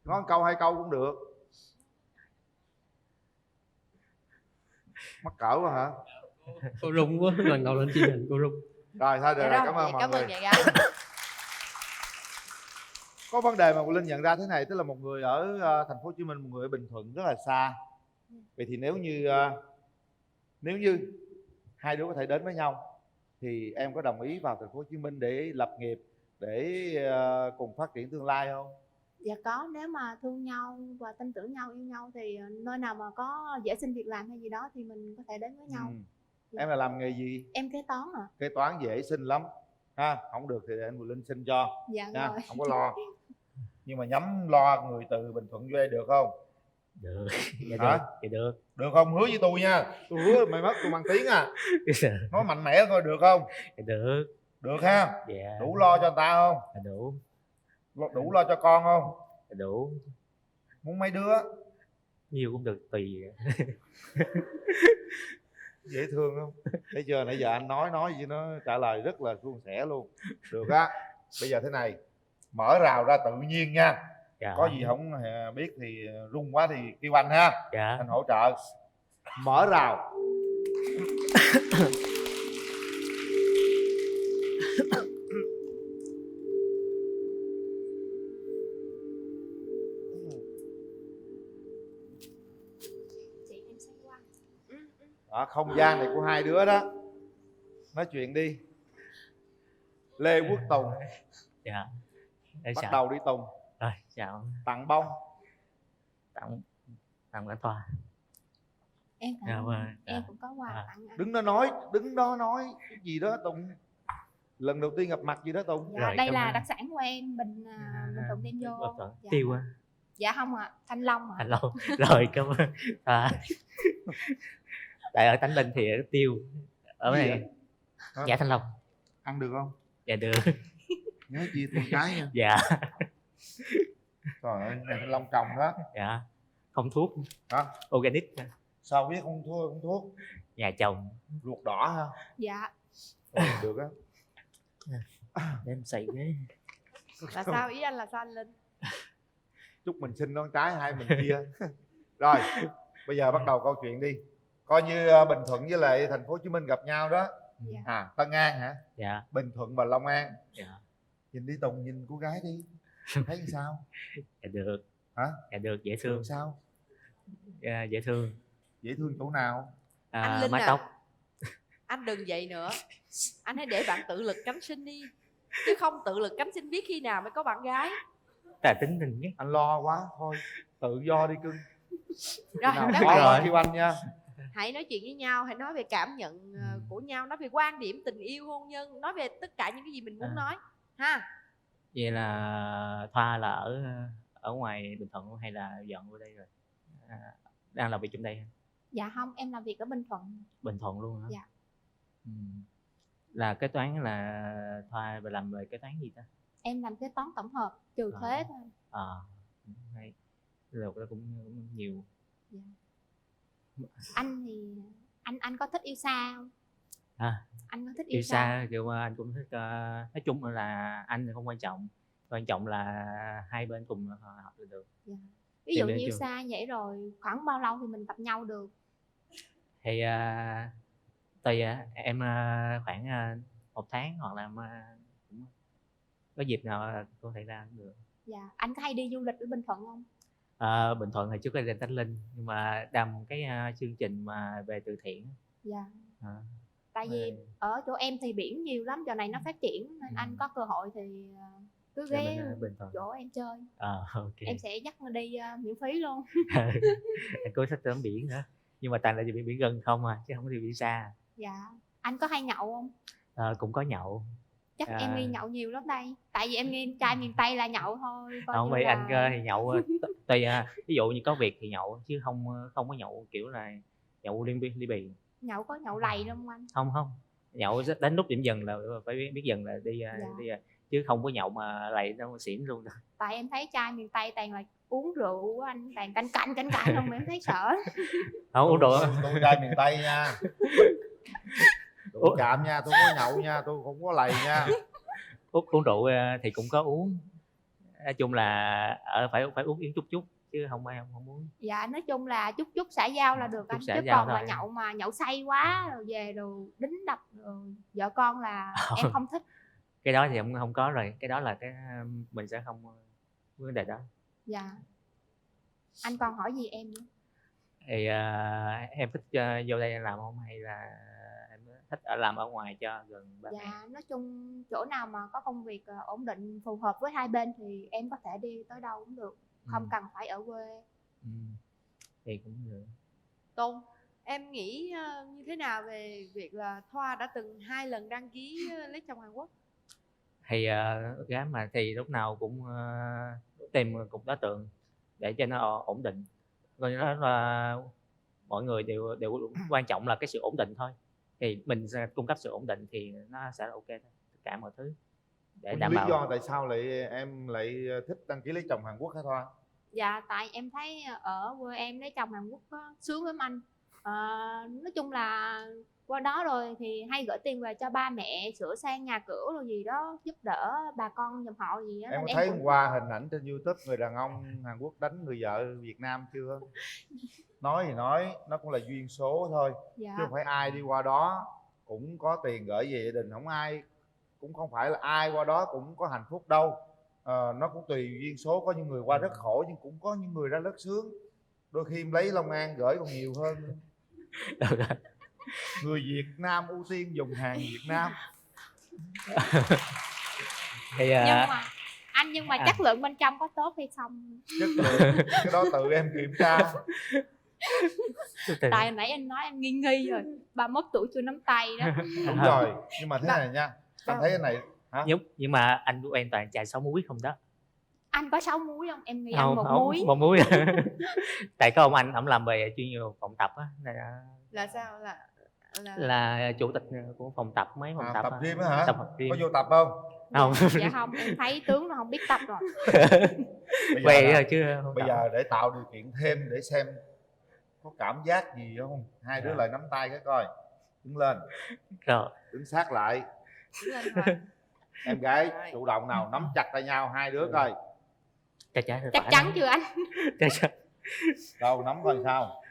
Nói một câu hai câu cũng được. Mắc cỡ quá hả? Cô rung quá, lần đầu lên chương trình cô rung. Rồi thôi được rồi, cảm ơn mọi người. Nhà gái. Có vấn đề mà Linh nhận ra thế này, tức là một người ở thành phố Hồ Chí Minh, một người ở Bình Thuận rất là xa. Vậy thì nếu như hai đứa có thể đến với nhau thì em có đồng ý vào thành phố Hồ Chí Minh để lập nghiệp, để cùng phát triển tương lai không? Dạ có, nếu mà thương nhau và tin tưởng nhau, yêu nhau thì nơi nào mà có dễ xin việc làm hay gì đó thì mình có thể đến với nhau. Dạ. Em là làm nghề gì? Em kế toán ạ. Kế toán dễ xin lắm ha, không được thì để anh Linh xin cho. Dạ nha, rồi. không có lo. Nhưng mà nhắm lo người từ Bình Thuận về được không? Được. Dạ hả? Được. Dạ được. Được không? Hứa với tôi nha. Tôi hứa mày mất tôi mang tiếng à. Nói mạnh mẽ thôi được không? Dạ được. Được ha? Dạ. Đủ lo cho người ta không? Dạ đủ. Đủ lo cho con không? Dạ đủ. Muốn mấy đứa? Nhiều cũng được, tùy. Dễ thương không? Thấy chưa, nãy giờ anh nói gì nó trả lời rất là suôn sẻ luôn. Được á. Bây giờ thế này, mở rào ra tự nhiên nha. Dạ. Có gì không biết thì rung quá thì kêu anh ha. Dạ. Anh hỗ trợ. Mở rào. không gian này của hai đứa đó. Nói chuyện đi. Lê Quốc Tùng. Dạ. Em Bắt chào. đầu đi Tùng. Rồi, chào. Tặng bông. Tặng anh Thoa. Em Dạ, vâng. em Dạ. cũng có quà tặng anh. Đứng đó nói cái gì đó Tùng. Lần đầu tiên gặp mặt gì đó Tùng. Dạ, đây là đặc sản của em, bình Thuận đem vô. Dạ. Tiêu á. Dạ không ạ, thanh long ạ. Thanh long. Rồi, cảm ơn. Tại ở Tánh Linh thì ở tiêu. Ở Gì này. vậy? Dạ thanh long. Ăn được không? Dạ được. Nhớ chia thêm cái nha. Dạ. Trời ơi, này thanh long trồng đó. Dạ. Không thuốc. Hả? Organic. Sao biết không thuốc? Nhà chồng. Luộc đỏ ha. Dạ. Được á. Để em xay ghế. Là sao, ý anh là sao anh Linh? Chúc mình xin con trái, hai mình chia. Rồi, bây giờ bắt đầu câu chuyện đi. Coi như Bình Thuận với lại thành phố Hồ Chí Minh gặp nhau đó. Dạ. Tân An hả? Dạ. Bình Thuận và Long An. Dạ. Nhìn đi Tùng, nhìn cô gái đi. Thấy sao? Dạ được. Hả? Dạ được, dễ thương. Được sao? Dạ, dễ thương. Dễ thương chỗ nào? Anh Linh mái à, tóc. anh đừng vậy nữa. Anh hãy để bạn tự lực cánh sinh đi, chứ không tự lực cánh sinh biết khi nào mới có bạn gái. Tài tính mình nhé. Anh lo quá, thôi tự do đi cưng. Rồi, Nào, các khó bạn kêu anh nha. hãy nói chuyện với nhau, hãy nói về cảm nhận của nhau, nói về quan điểm tình yêu hôn nhân, nói về tất cả những cái gì mình muốn nói ha. Vậy là Thoa là ở ngoài Bình Thuận hay là dọn qua đây rồi? Đang làm việc trong đây hả? Dạ không, em làm việc ở Bình Thuận. Bình Thuận luôn hả? Dạ. Là kế toán là Thoa và làm về kế toán gì ta? Em làm kế toán tổng hợp trừ thuế thôi. Hay. Lượt đó cũng nhiều. Dạ. Anh thì anh có thích yêu xa không? Anh có thích yêu Yêu xa kiểu anh cũng thích, nói chung là anh thì không quan trọng là hai bên cùng hợp được. Dạ. Ví dụ như yêu xa vậy rồi khoảng bao lâu thì mình gặp nhau được? Thì tùy em khoảng 1 tháng hoặc là cũng có dịp nào có thể ra cũng được. Dạ. Anh có hay đi du lịch ở Bình Thuận không? Bình Thuận hồi trước là lên Tánh Linh, nhưng mà đâm cái chương trình mà về từ thiện. Dạ. Tại vì ở chỗ em thì biển nhiều lắm, giờ này nó phát triển nên anh có cơ hội thì cứ ghé chỗ em chơi. Okay. Em sẽ dắt nó đi miễn phí luôn. Anh cố thích tắm biển nữa, nhưng mà toàn là biển gần không chứ không có đi biển xa. Dạ. Anh có hay nhậu không? Cũng có nhậu. Chắc em nghi nhậu nhiều lắm đây, tại vì em nghe trai miền Tây là nhậu thôi. Không, vì anh thì nhậu tùy, ví dụ như có việc thì nhậu chứ không có nhậu kiểu là nhậu ly bì. Nhậu có nhậu lầy không anh? Không, nhậu đến lúc điểm dừng là phải biết dừng là đi, đi chứ không có nhậu mà lầy đâu xỉn luôn rồi. Tại em thấy trai miền Tây toàn là uống rượu, anh toàn canh không, em thấy sợ. Không uống rượu. Tôi trai miền Tây nha. Tôi chạm nha, tôi có nhậu nha, tôi không có lầy nha. Uống rượu thì cũng có uống, nói chung là phải uống chút chứ không muốn. Dạ, nói chung là chút xã giao là được anh, chứ còn là nhậu mà nhậu say quá rồi về rồi đính đập rồi vợ con là em không thích. Cái đó thì không có rồi, cái đó là cái mình sẽ không vấn đề đó. Dạ. Anh còn hỏi gì em nữa? Thì em thích vô đây làm không hay là em thích làm ở ngoài cho gần ba mẹ? Dạ, nói chung chỗ nào mà có công việc ổn định phù hợp với hai bên thì em có thể đi tới đâu cũng được, không cần phải ở quê. Thì cũng được. Tôn, em nghĩ như thế nào về việc là Thoa đã từng 2 lần đăng ký lấy chồng Hàn Quốc? Thì gái mà thì lúc nào cũng tìm cũng đối tượng để cho nó ổn định. Coi như là mọi người đều quan trọng là cái sự ổn định thôi. Thì mình sẽ cung cấp sự ổn định thì nó sẽ là ok thôi, tất cả mọi thứ để đảm bảo. Lý do tại sao em lại thích đăng ký lấy chồng Hàn Quốc hả Thoa? Dạ, tại em thấy ở quê em lấy chồng Hàn Quốc sướng lắm anh. Nói chung là qua đó rồi thì hay gửi tiền về cho ba mẹ sửa sang nhà cửa rồi gì đó, giúp đỡ bà con dòng họ gì đó. Em có thấy hôm qua hình ảnh trên YouTube người đàn ông Hàn Quốc đánh người vợ Việt Nam chưa? Nói thì nói, nó cũng là duyên số thôi. Dạ. Chứ không phải ai đi qua đó cũng có tiền gửi về gia đình, cũng không phải là ai qua đó cũng có hạnh phúc đâu. Nó cũng tùy duyên số, có những người qua rất khổ nhưng cũng có những người ra rất sướng. Đôi khi em lấy Long An gửi còn nhiều hơn. Người Việt Nam ưu tiên dùng hàng Việt Nam. Thì nhưng mà chất lượng bên trong có tốt hay không? Chất lượng cái đó tự em kiểm tra. Tại nãy anh nói anh nghi rồi, 31 tuổi chưa nắm tay đó. Đúng rồi, nhưng mà thế này nha, anh thấy cái này hả? Nhưng mà anh của em toàn trà 6 muối không đó. Anh có 6 muối không? Em nghĩ Không, ăn 1 không, muối. 1 muối. Tại có ông anh ổng làm về chuyên nhiều phòng tập á, Là sao? là chủ tịch của phòng tập, mấy phòng tập. Tập gym á hả? Tập gym. Có vô tập không? Không. Dạ không, em thấy tướng nó không biết tập rồi. Quay rồi chứ bây giờ để tạo điều kiện thêm để xem có cảm giác gì không, hai đứa lại nắm tay cái coi. Đứng lên rồi, đứng sát lại. Em gái chủ động nào nắm chặt tay nhau hai đứa coi. Chắc chắn chưa anh? Đâu nắm coi sao.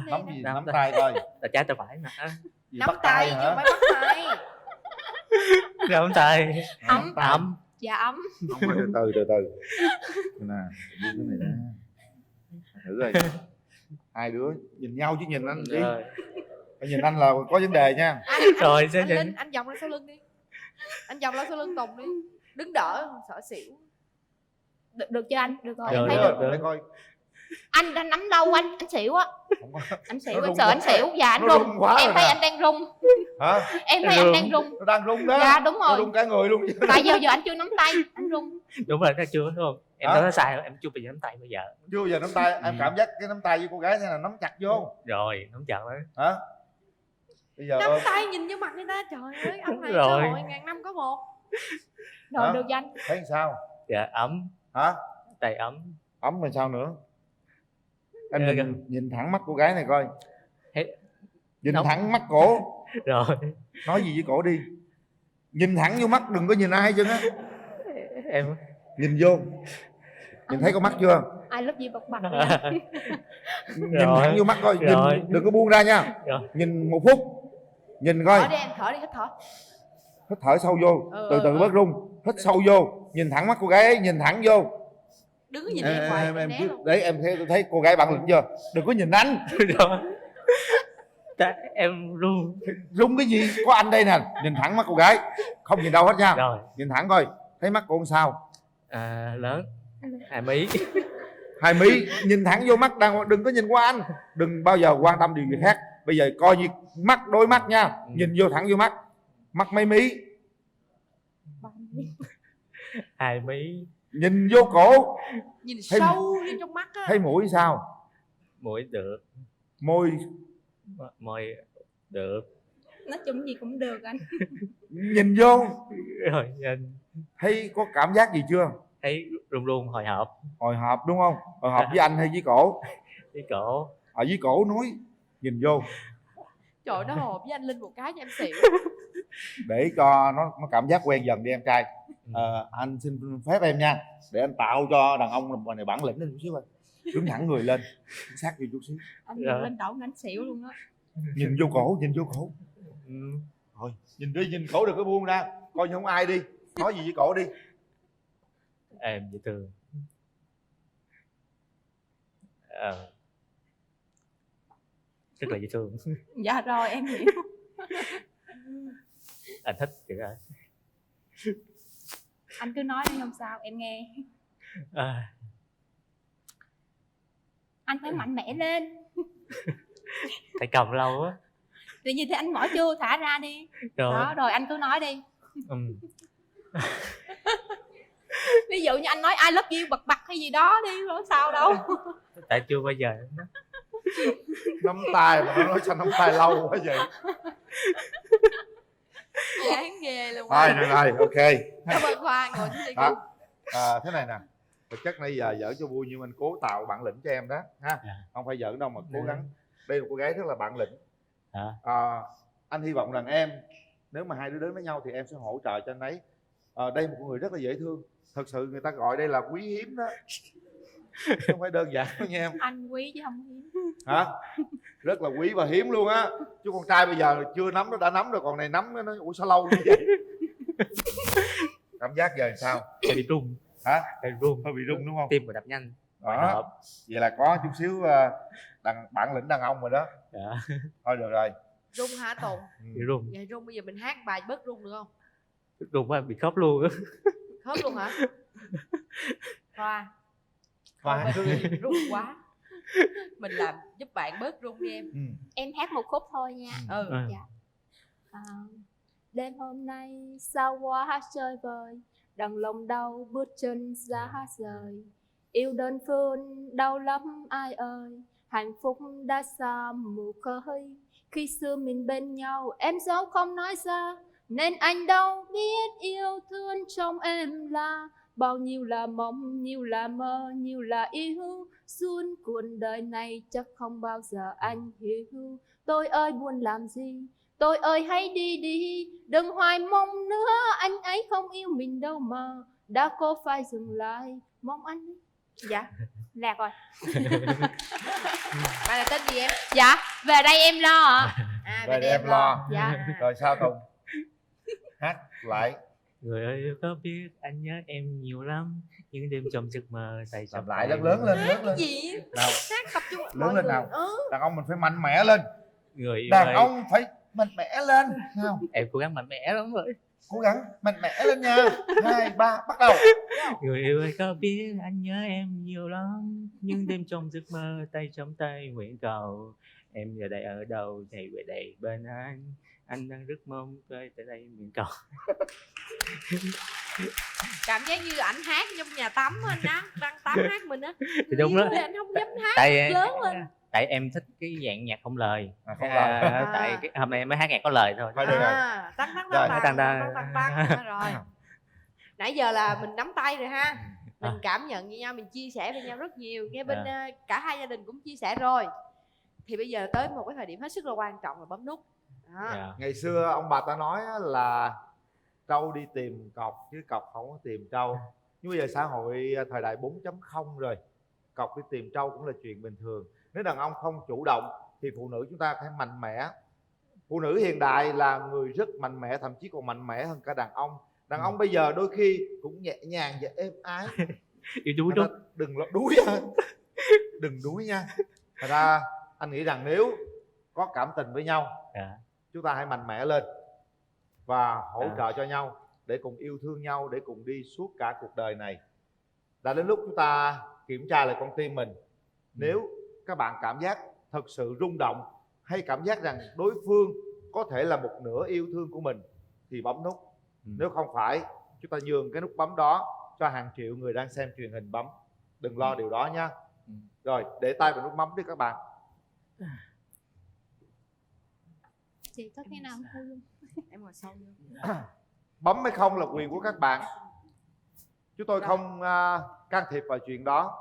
Nắm gì nắm tay coi. Tay trái tay phải nè. Nắm tay chứ phải bắt tay. Nắm tay. Ấm. Dạ ấm. Từ từ nè, cái này nè. Thử rồi. Hai đứa nhìn nhau chứ nhìn anh đi. Nhìn anh là có vấn đề nha. Rồi anh Linh, anh vòng lên sau lưng đi. Anh vòng lên sau lưng Tùng đi. Đứng đỡ, sợ xỉu. Được chưa anh? Được rồi, em thấy được. được. Coi. Anh đang nắm đâu anh xỉu á. Anh xỉu, anh sợ anh xỉu. Dạ anh rung. Em thấy anh đang rung. Hả? Em thấy anh đang rung. Nó đang rung đó. Dạ đúng rồi. Nó rung cả người luôn. Tại giờ anh chưa nắm tay, anh rung. Đúng rồi, nó chưa đúng không? Em nói sai rồi, em chưa bao giờ nắm tay bây giờ. Chưa bao giờ nắm tay, em cảm giác cái nắm tay với cô gái thế là nắm chặt vô. Rồi, nắm chặt đấy. Hả? Bây giờ nắm tay nhìn vô mặt người ta, trời ơi, ông này cơ hội ngàn năm có một. Rồi được danh. Thấy sao? Dạ ấm. Hả? Tay ấm. Ấm rồi sao nữa? Em nhìn thẳng mắt cô gái này coi. Nhìn thẳng mắt cổ. Rồi. Nói gì với cổ đi. Nhìn thẳng vô mắt, đừng có nhìn ai chứ á. Em nhìn vô. Nhìn thấy con mắt chưa? I love you bật bật. Nhìn thẳng vô mắt coi, nhìn, đừng có buông ra nha. Nhìn 1 phút. Nhìn coi. Thở đi em, thở đi, hít thở. Hít thở sâu vô, từ từ bớt rung. Hít sâu vô, nhìn thẳng mắt cô gái ấy, nhìn thẳng vô. Đừng có nhìn em hoài, em đấy em thấy cô gái bản lĩnh chưa? Đừng có nhìn anh. Rồi. Em run. Run cái gì? Có anh đây nè, nhìn thẳng mắt cô gái, không nhìn đâu hết nha. Rồi. Nhìn thẳng coi, thấy mắt cô sao? Lớn. 2 mí. 2 mí, nhìn thẳng vô mắt, đừng có nhìn qua anh, đừng bao giờ quan tâm điều gì khác. Bây giờ coi như mắt đối mắt nha, nhìn vô thẳng vô mắt. Mắt mấy mí? 2 mí. Nhìn vô cổ. Nhìn sâu lên trong mắt á. Thấy mũi sao? Mũi được. Môi được. Nói chung gì cũng được anh. Nhìn vô. Rồi nhìn. Thấy có cảm giác gì chưa? Thấy run run hồi hộp. Hồi hộp đúng không? Hồi hộp với anh hay với cổ? Với cổ. Ở với cổ nói. Nhìn vô. Trời, nó hộp với anh Linh một cái cho em xỉu. Để cho nó cảm giác quen dần đi em trai. Anh xin phép em nha, để anh tạo cho đàn ông này bản lĩnh lên chút xíu thôi. Đứng thẳng người lên, sát vô chút xíu. Anh nhìn lên đổ anh xỉu luôn á. Nhìn vô cổ, nhìn vô cổ. Thôi, nhìn đi, nhìn cổ đừng có buông ra. Coi như không ai đi, nói gì với cổ đi. Em dễ thương. Rất là dễ thương. Dạ rồi em hiểu. Anh thích kiểu đó. Anh cứ nói đi không sao, em nghe. Anh phải mạnh mẽ lên. Phải cầm lâu á. Tự nhiên thì anh mỏi chưa, thả ra đi. Rồi. Đó, rồi anh cứ nói đi. Ví dụ như anh nói I love you bật bật hay gì đó đi, không sao đâu. Tại chưa bao giờ. Nắm tay mà nó nói sao nắm tay lâu quá vậy. Chán ghê luôn. Thôi được rồi, ok. Cảm ơn Khoa, ngồi xuống đi. Thế này nè, thực chất nãy giờ giỡn cho vui nhưng anh cố tạo bản lĩnh cho em đó ha. Không phải giỡn đâu mà cố gắng. Đây là cô gái rất là bản lĩnh. Anh hy vọng rằng em, nếu mà hai đứa đến với nhau thì em sẽ hỗ trợ cho anh ấy. Đây là một người rất là dễ thương. Thật sự người ta gọi đây là quý hiếm đó. Không phải đơn giản đâu nha em. Anh quý chứ không hiếm. Hả? Rất là quý và hiếm luôn á. Chứ con trai bây giờ chưa nắm nó đã nắm rồi, còn này nắm nó ủa sao lâu như vậy. Cảm giác giờ sao? Hơi bị run. Hả? Hơi run. Hơi bị run đúng không? Tim đập nhanh. Đó. Vậy là có chút xíu bản lĩnh đàn ông rồi đó. Dạ. Thôi được rồi. Rung hả Tùng? Bị rung. Vậy rung bây giờ mình hát bài bớt rung được không? Rung quá bị khóc luôn á. Khớp luôn hả? Khoa Khoa mình rung quá. Mình làm giúp bạn bớt rung đi em. Em hát một khúc thôi nha. Dạ. Đêm hôm nay sao quá trời vời, đằng lòng đau bước chân ra rời. Yêu đơn phương đau lắm ai ơi, hạnh phúc đã xa mù khơi. Khi xưa mình bên nhau em giấu không nói ra, nên anh đâu biết yêu thương trong em là bao nhiêu là mong, nhiêu là mơ, nhiêu là yêu. Suốt cuộc đời này chắc không bao giờ anh hiểu. Tôi ơi buồn làm gì, tôi ơi hãy đi đi, đừng hoài mong nữa, anh ấy không yêu mình đâu mà. Đã cố phải dừng lại, mong anh. Dạ, lạc rồi. Bạn là tên gì em? Dạ, về đây em lo ạ. Về đây em lo. Dạ. Rồi sao Tùng? Hát lại. Người ơi có biết anh nhớ em nhiều lắm, những đêm trong giấc mơ tay làm lại lớn lên. Gì? Nào. Hát tập trung Lớn lên nào. Đàn ông mình phải mạnh mẽ lên. Người yêu Đàn ơi. ông phải mạnh mẽ lên. Nào. Em cố gắng mạnh mẽ lắm rồi. Cố gắng mạnh mẽ lên nha. 2, 3 bắt đầu. Người yêu ơi có biết anh nhớ em nhiều lắm, những đêm trong giấc mơ tay trong tay nguyện cầu. Em giờ đây ở đâu thì về đây bên anh đang rất mong tới đây nguyện cầu. Cảm giác như ảnh hát trong nhà tắm anh đang tắm hát mình á. Thì đúng đó. Anh không dám hát Tại lớn lên. Tại em thích cái dạng nhạc không lời. Không lời. Tại cái hôm nay em mới hát nhạc có lời thôi. Tăng rồi. Nãy giờ là mình nắm tay rồi ha. Mình cảm nhận với nhau, mình chia sẻ với nhau rất nhiều. Nghe bên cả hai gia đình cũng chia sẻ rồi. Thì bây giờ tới một cái thời điểm hết sức là quan trọng là bấm nút. Ngày xưa ông bà ta nói là trâu đi tìm cọc chứ cọc không có tìm trâu. Nhưng bây giờ xã hội thời đại 4.0 rồi, cọc đi tìm trâu cũng là chuyện bình thường. Nếu đàn ông không chủ động thì phụ nữ chúng ta phải mạnh mẽ. Phụ nữ hiện đại là người rất mạnh mẽ, thậm chí còn mạnh mẽ hơn cả đàn ông. Đàn ông bây giờ đôi khi cũng nhẹ nhàng và êm ái. Đừng đuối đừng đuối nha. Thật ra anh nghĩ rằng nếu có cảm tình với nhau, chúng ta hãy mạnh mẽ lên và hỗ trợ cho nhau để cùng yêu thương nhau, để cùng đi suốt cả cuộc đời này. Đã đến lúc chúng ta kiểm tra lại con tim mình. Nếu các bạn cảm giác thật sự rung động hay cảm giác rằng đối phương có thể là một nửa yêu thương của mình thì bấm nút. Nếu không phải, chúng ta nhường cái nút bấm đó cho hàng triệu người đang xem truyền hình bấm. Đừng lo điều đó nha. Rồi, để tay vào nút bấm đi các bạn. Chị có cái nào không? Em ngồi sâu vô. Bấm hay không là quyền của các bạn. Chúng tôi không can thiệp vào chuyện đó.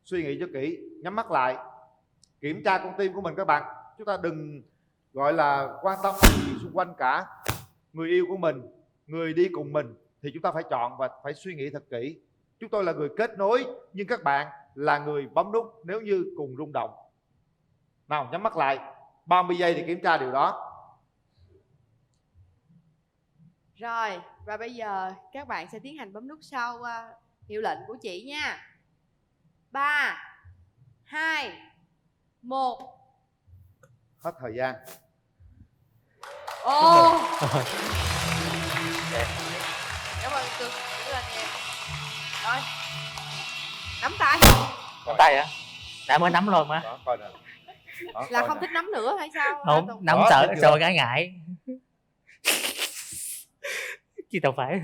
Suy nghĩ cho kỹ, nhắm mắt lại, kiểm tra con tim của mình các bạn. Chúng ta đừng gọi là quan tâm đến gì xung quanh cả. Người yêu của mình, người đi cùng mình thì chúng ta phải chọn và phải suy nghĩ thật kỹ. Chúng tôi là người kết nối, nhưng các bạn là người bấm nút nếu như cùng rung động. Nào, nhắm mắt lại 30 giây để kiểm tra điều đó. Rồi, và bây giờ các bạn sẽ tiến hành bấm nút sau hiệu lệnh của chị nha. 3, 2, 1. Hết thời gian. Ồ. Cảm ơn Cưng, đứng lên nha. Rồi, nắm tay. Nắm tay hả? Đã mới nắm rồi mà. Đó, coi nè. Đó, Là coi không nè. thích nắm nữa hay sao? Không, nắm Đó, sợ thấy chưa? sợ cái ngại. Chứ đâu phải.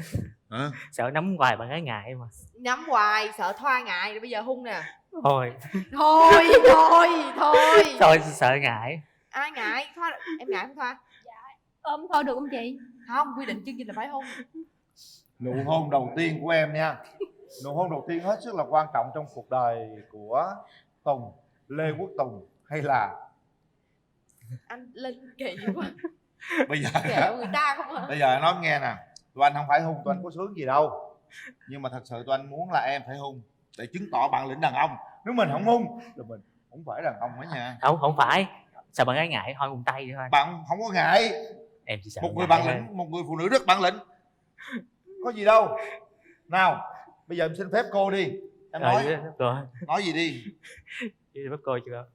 Sợ nắm hoài bằng cái ngại mà. Nắm hoài sợ Thoa ngại rồi bây giờ hung nè. Thôi. Thôi. Thôi sợ ngại. Ai ngại? Thoa, em ngại không Thoa? Ôm thôi được không chị? Không, quy định chương trình là phải hôn. Nụ hôn đầu tiên của em nha. Nụ hôn đầu tiên hết sức là quan trọng trong cuộc đời của Tùng, Lê Quốc Tùng hay là Anh Linh kỳ quá. bây giờ Kẹo người ta không hả? bây giờ nói em nghe nè, tụi anh không phải hung, tụi anh có sướng gì đâu, nhưng mà thật sự tụi anh muốn là em phải hung để chứng tỏ bản lĩnh đàn ông. Nếu mình không hung thì mình không phải đàn ông nữa nha. Không phải. Sợ bằng cái ngại thôi, vùng tay đi thôi. Bạn không có ngại. Em chỉ sợ một người ngại bản thôi. lĩnh, một người phụ nữ rất bản lĩnh, có gì đâu. Nào, bây giờ em xin phép cô đi. Em Rồi, nói rồi. nói gì đi. Chị bắt cô chưa?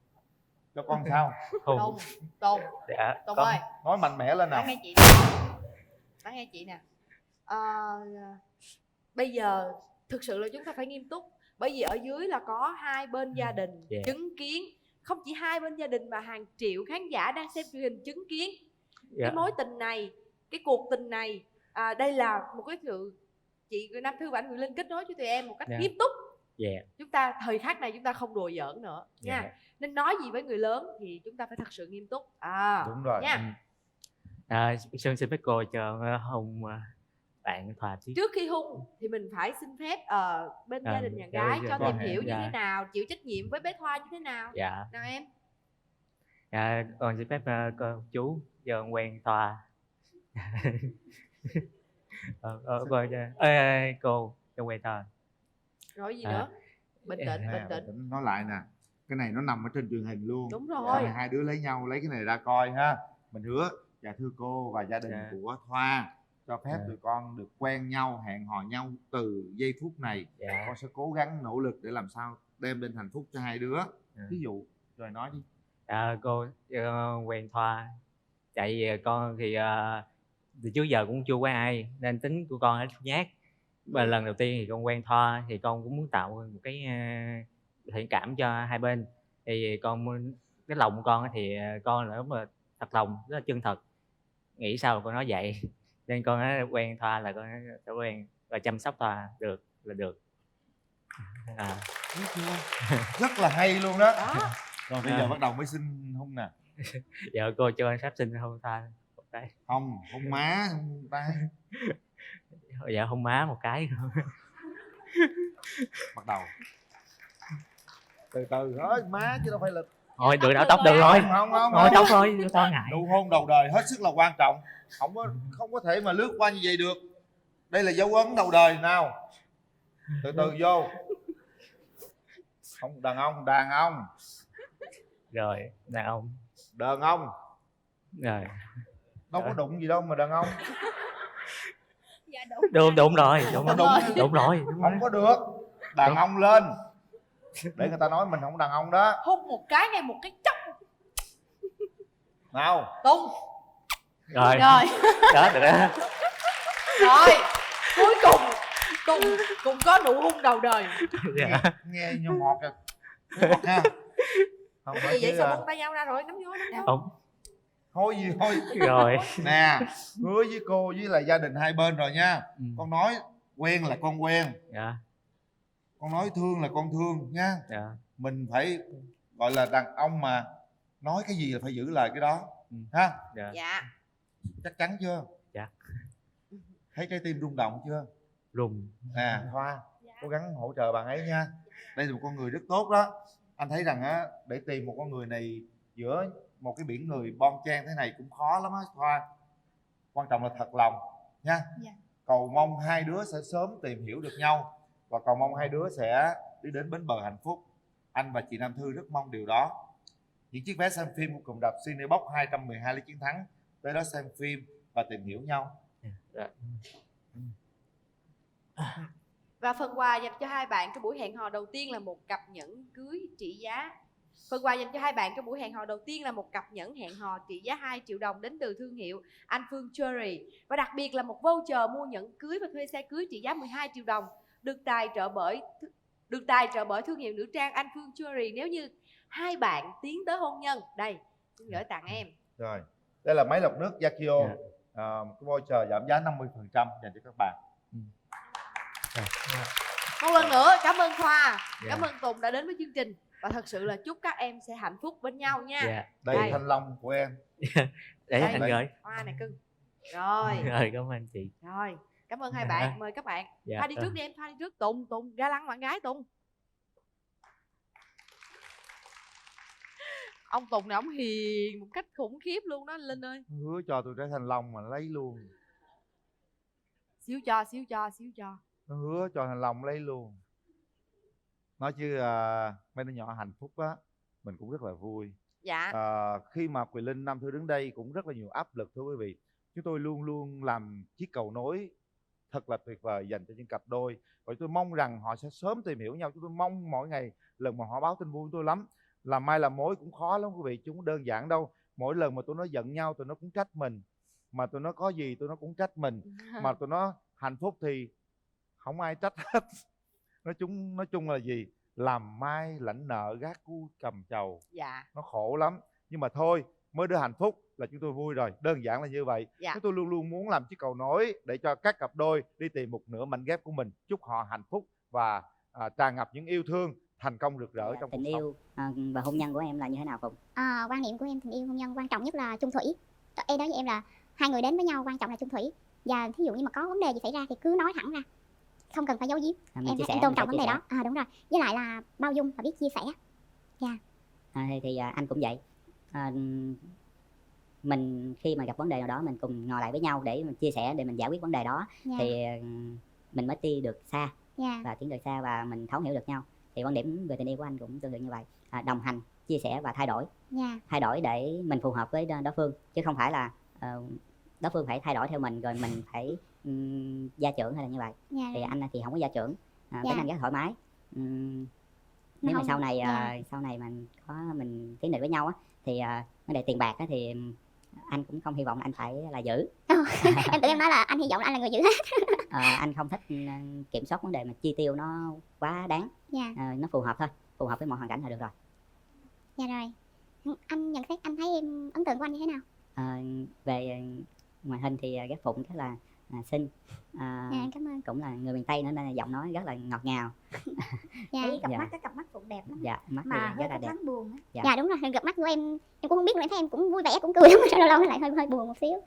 cho con sao? Tùng, Tùng, Dạ, Tùng con ơi, nói mạnh mẽ lên nào. lắng nghe chị nè. Lắng nghe chị nè. Bây giờ thực sự là chúng ta phải nghiêm túc, bởi vì ở dưới là có hai bên gia đình chứng kiến, không chỉ hai bên gia đình mà hàng triệu khán giả đang xem truyền hình chứng kiến cái mối tình này, cái cuộc tình này. Đây là một cái sự chị Nam Thư và anh Quyền Linh kết nối cho tụi em một cách nghiêm túc. Chúng ta thời khắc này chúng ta không đùa giỡn nữa nha. Nên nói gì với người lớn thì chúng ta phải thật sự nghiêm túc. Đúng rồi nha. Sơn xin phép cô cho Hùng bạn Thoa tiếp. Trước khi hung thì mình phải xin phép bên gia đình nhà gái cho tìm hiểu như thế nào, chịu trách nhiệm với bé Thoa như thế nào. Nào em. Con xin phép cô chú cho quen Thoa. Cô cho quen Thoa. Rồi gì nữa? Bình tĩnh, bình tĩnh. Nói lại nè, cái này nó nằm ở trên truyền hình luôn. Đúng rồi. Hai đứa lấy nhau lấy cái này ra coi ha. Mình hứa. Dạ thưa cô và gia đình của Thoa, cho phép tụi con được quen nhau, hẹn hò nhau từ giây phút này. Con sẽ cố gắng nỗ lực để làm sao đem đến hạnh phúc cho hai đứa. Ví dụ rồi nói đi. Cô quen Thoa, tại vì con thì từ trước giờ cũng chưa quen ai nên tính của con rất nhát. Và lần đầu tiên thì con quen Thoa thì con cũng muốn tạo một cái thiện cảm cho hai bên. Thì con cái lòng con thì con là rất là thật lòng, rất là chân thật. Nghĩ sao là con nói vậy. Nên con nói quen Thoa là con sẽ quen và chăm sóc Thoa được là được. Rất là hay luôn đó. Rồi bây giờ bắt đầu mới xin hôn nè. Dạ cô cho anh sắp xin hôn Thoa một cái. Không, hôn má, hôn tay. Dạ hôn má một cái. Bắt đầu. Từ từ thôi, má chứ đâu phải là. Thôi được đã tóc được rồi. Không. Thôi tóc thôi, to ngại. Nụ hôn đầu đời hết sức là quan trọng. Không có thể mà lướt qua như vậy được. Đây là dấu ấn đầu đời nào. Từ từ vô. Không, đàn ông. Rồi, đàn ông. Đàn ông. Rồi. Đâu có đụng gì đâu mà đàn ông. Đúng rồi. Không có được. Đàn ông lên. Để người ta nói mình không đàn ông đó. Hôn một cái ngay một cái chốc. Nào. Tung. Rồi. Đó được đó. Rồi. Cuối cùng có nụ hôn đầu đời. Nghe nhô ngọt kìa. Ngọt ha. Không phải vậy sao buông tay nhau ra rồi, nắm vô. Không. Thôi gì thôi. Rồi. Nè, hứa với cô với là gia đình hai bên rồi nha. Con nói quen là con quen. Con nói thương là con thương nha. Mình phải gọi là đàn ông mà nói cái gì là phải giữ lời cái đó. Ha? Dạ. Chắc chắn chưa? Dạ. Thấy trái tim rung động chưa? Rung. Nè Thoa, cố gắng hỗ trợ bạn ấy nha. Đây là một con người rất tốt đó. Anh thấy rằng á, để tìm một con người này giữa một cái biển người bon chen thế này cũng khó lắm á Thoa. Quan trọng là thật lòng nha. Cầu mong hai đứa sẽ sớm tìm hiểu được nhau và cầu mong hai đứa sẽ đi đến bến bờ hạnh phúc. Anh và chị Nam Thư rất mong điều đó. Những chiếc vé xem phim của cụm rạp Cinebox 212 lấy chiến thắng. Tới đó xem phim và tìm hiểu nhau. Và phần quà dành cho hai bạn trong buổi hẹn hò đầu tiên là một cặp nhẫn cưới trị giá. Phần quà dành cho hai bạn trong buổi hẹn hò đầu tiên là một cặp nhẫn hẹn hò trị giá 2 triệu đồng đến từ thương hiệu Anh Phương Jewelry. Và đặc biệt là một voucher mua nhẫn cưới và thuê xe cưới trị giá 12 triệu đồng được tài trợ bởi thương hiệu nữ trang Anh Phương Jewelry nếu như hai bạn tiến tới hôn nhân. Đây, xin gửi tặng em. Rồi, đây là máy lọc nước Yakio. Một cái voucher giảm giá 50% dành cho các bạn. Một lần nữa cảm ơn Thoa, cảm ơn Tùng đã đến với chương trình. Và thật sự là chúc các em sẽ hạnh phúc bên nhau nha. Đây thanh long của em. Để anh gửi. Hoa này cưng. Rồi. Rồi cảm ơn chị. Rồi, cảm ơn hai bạn, mời các bạn. Thoa đi trước đi em, Thoa đi trước. Tùng, ga lăng bạn gái Tùng. Ông Tùng này ông hiền một cách khủng khiếp luôn đó Linh ơi. Hứa cho tôi trái thanh long mà lấy luôn. Xíu cho. Nó hứa cho thanh long lấy luôn. Nói chứ mấy đứa nhỏ hạnh phúc á, mình cũng rất là vui. Dạ. Khi mà Quyền Linh, Nam Thư đứng đây cũng rất là nhiều áp lực thưa quý vị. Chúng tôi luôn luôn làm chiếc cầu nối thật là tuyệt vời dành cho những cặp đôi. Và tôi mong rằng họ sẽ sớm tìm hiểu nhau. Chúng tôi mong mỗi ngày lần mà họ báo tin vui tôi lắm. làm mai làm mối cũng khó lắm quý vị, chứ không đơn giản đâu. Mỗi lần mà tụi nó giận nhau tụi nó cũng trách mình, mà tụi nó có gì tụi nó cũng trách mình, mà tụi nó hạnh phúc thì không ai trách hết. Nói chung là gì, làm mai lãnh nợ gác cu cầm trầu. Dạ. Nó khổ lắm, nhưng mà thôi, mới đưa hạnh phúc là chúng tôi vui rồi, đơn giản là như vậy. Dạ. Chúng tôi luôn luôn muốn làm chiếc cầu nối để cho các cặp đôi đi tìm một nửa mảnh ghép của mình, chúc họ hạnh phúc và tràn ngập những yêu thương, thành công rực rỡ trong Tình cuộc sống. yêu và hôn nhân của em là như thế nào Phụng? Quan niệm của em tình yêu hôn nhân quan trọng nhất là chung thủy. Em nói với em là hai người đến với nhau quan trọng là chung thủy, và thí dụ như mà có vấn đề gì xảy ra thì cứ nói thẳng ra, không cần phải giấu giếm. Em tôn trọng vấn đề đó. Đúng rồi, với lại là bao dung và biết chia sẻ. Dạ. Thì anh cũng vậy. Mình khi mà gặp vấn đề nào đó mình cùng ngồi lại với nhau để mình chia sẻ, để mình giải quyết vấn đề đó. Dạ. Thì mình mới đi được xa. Dạ. Và tiến được xa và mình thấu hiểu được nhau. Thì quan điểm về tình yêu của anh cũng tương tự như vậy. Đồng hành, chia sẻ và thay đổi. Dạ. Thay đổi để mình phù hợp với đối phương, chứ không phải là đối phương phải thay đổi theo mình rồi mình phải gia trưởng hay là như vậy. Dạ. Thì anh thì không có gia trưởng, Dạ. tính anh rất thoải mái. Nếu mà không- sau này dạ. sau này mình tiến định với nhau á, thì vấn đề tiền bạc á, thì anh cũng không hy vọng là anh phải là giữ. Em tự em nói là anh hy vọng là anh là người giữ hết. Anh không thích kiểm soát vấn đề mà chi tiêu nó quá đáng. Dạ. Nó phù hợp thôi, phù hợp với mọi hoàn cảnh là được rồi. Dạ rồi. Anh nhận xét, anh thấy em ấn tượng của anh như thế nào? Về ngoại hình thì ghép Phụng rất là xinh. Em cảm ơn. Cũng là người miền Tây nữa nên là giọng nói rất là ngọt ngào. Dạ. Thấy cặp mắt, cái cặp mắt Phụng đẹp lắm. Dạ, mắt Mà thì hơi rất là có đẹp. thoáng buồn á. Dạ. Dạ đúng rồi, gặp mắt của em cũng không biết nữa, em thấy em cũng vui vẻ cũng cười lắm, lâu lâu nó lại hơi buồn một xíu.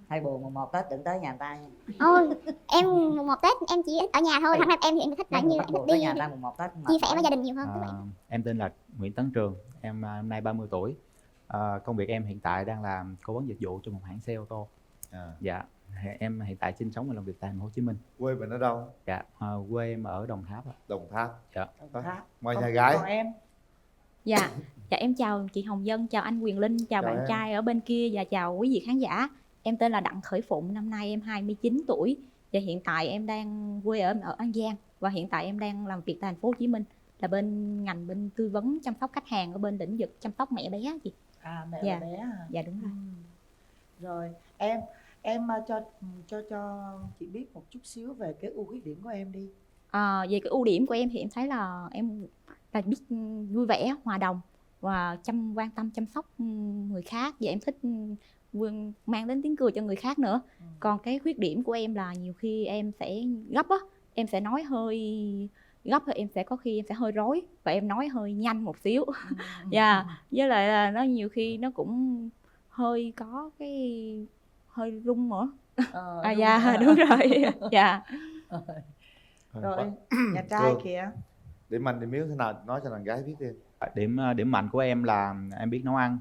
Hay buồn mùng 1 Tết đừng tới nhà người ta. Ôi, em mùng 1 Tết em chỉ ở nhà thôi, thật ra em thì em thích là như em thích tới đi nhà người ta mùng 1 Tết chia sẻ với gia đình nhiều hơn. Em tên là Nguyễn Tấn Trường, em năm nay 30 tuổi. Công việc em hiện tại đang làm cố vấn dịch vụ cho một hãng xe ô tô. Dạ, em hiện tại sinh sống và làm việc tại thành phố Hồ Chí Minh. Quê mình ở đâu? Dạ, quê em ở Đồng Tháp. Đồng Tháp. Dạ. Ngoài nhà gái. em. Dạ, em chào chị Hồng Vân, chào anh Quyền Linh, chào bạn em. trai ở bên kia và chào quý vị khán giả. Em tên là Đặng Khởi Phụng, năm nay em 29 tuổi và hiện tại em đang quê ở An Giang và hiện tại em đang làm việc tại thành phố Hồ Chí Minh, là bên ngành bên tư vấn chăm sóc khách hàng ở bên lĩnh vực chăm sóc mẹ bé chị. Mẹ Dạ. bé hả? Dạ đúng rồi. Rồi em cho chị biết một chút xíu về cái ưu khuyết điểm của em đi. Về cái ưu điểm của em thì em thấy là em là biết vui vẻ, hòa đồng và quan tâm chăm sóc người khác, và em thích mang đến tiếng cười cho người khác nữa. Còn cái khuyết điểm của em là nhiều khi em sẽ gấp á, em sẽ nói hơi gấp, em sẽ có khi em sẽ hơi rối và em nói hơi nhanh một xíu. Dạ, với lại là nó nhiều khi nó cũng hơi có cái hơi rung nữa. Dạ đúng rồi. Dạ. Rồi nhà trai Được. kìa. Điểm mạnh điểm yếu thế nào nói cho đàn gái biết đi. Điểm mạnh của em là em biết nấu ăn.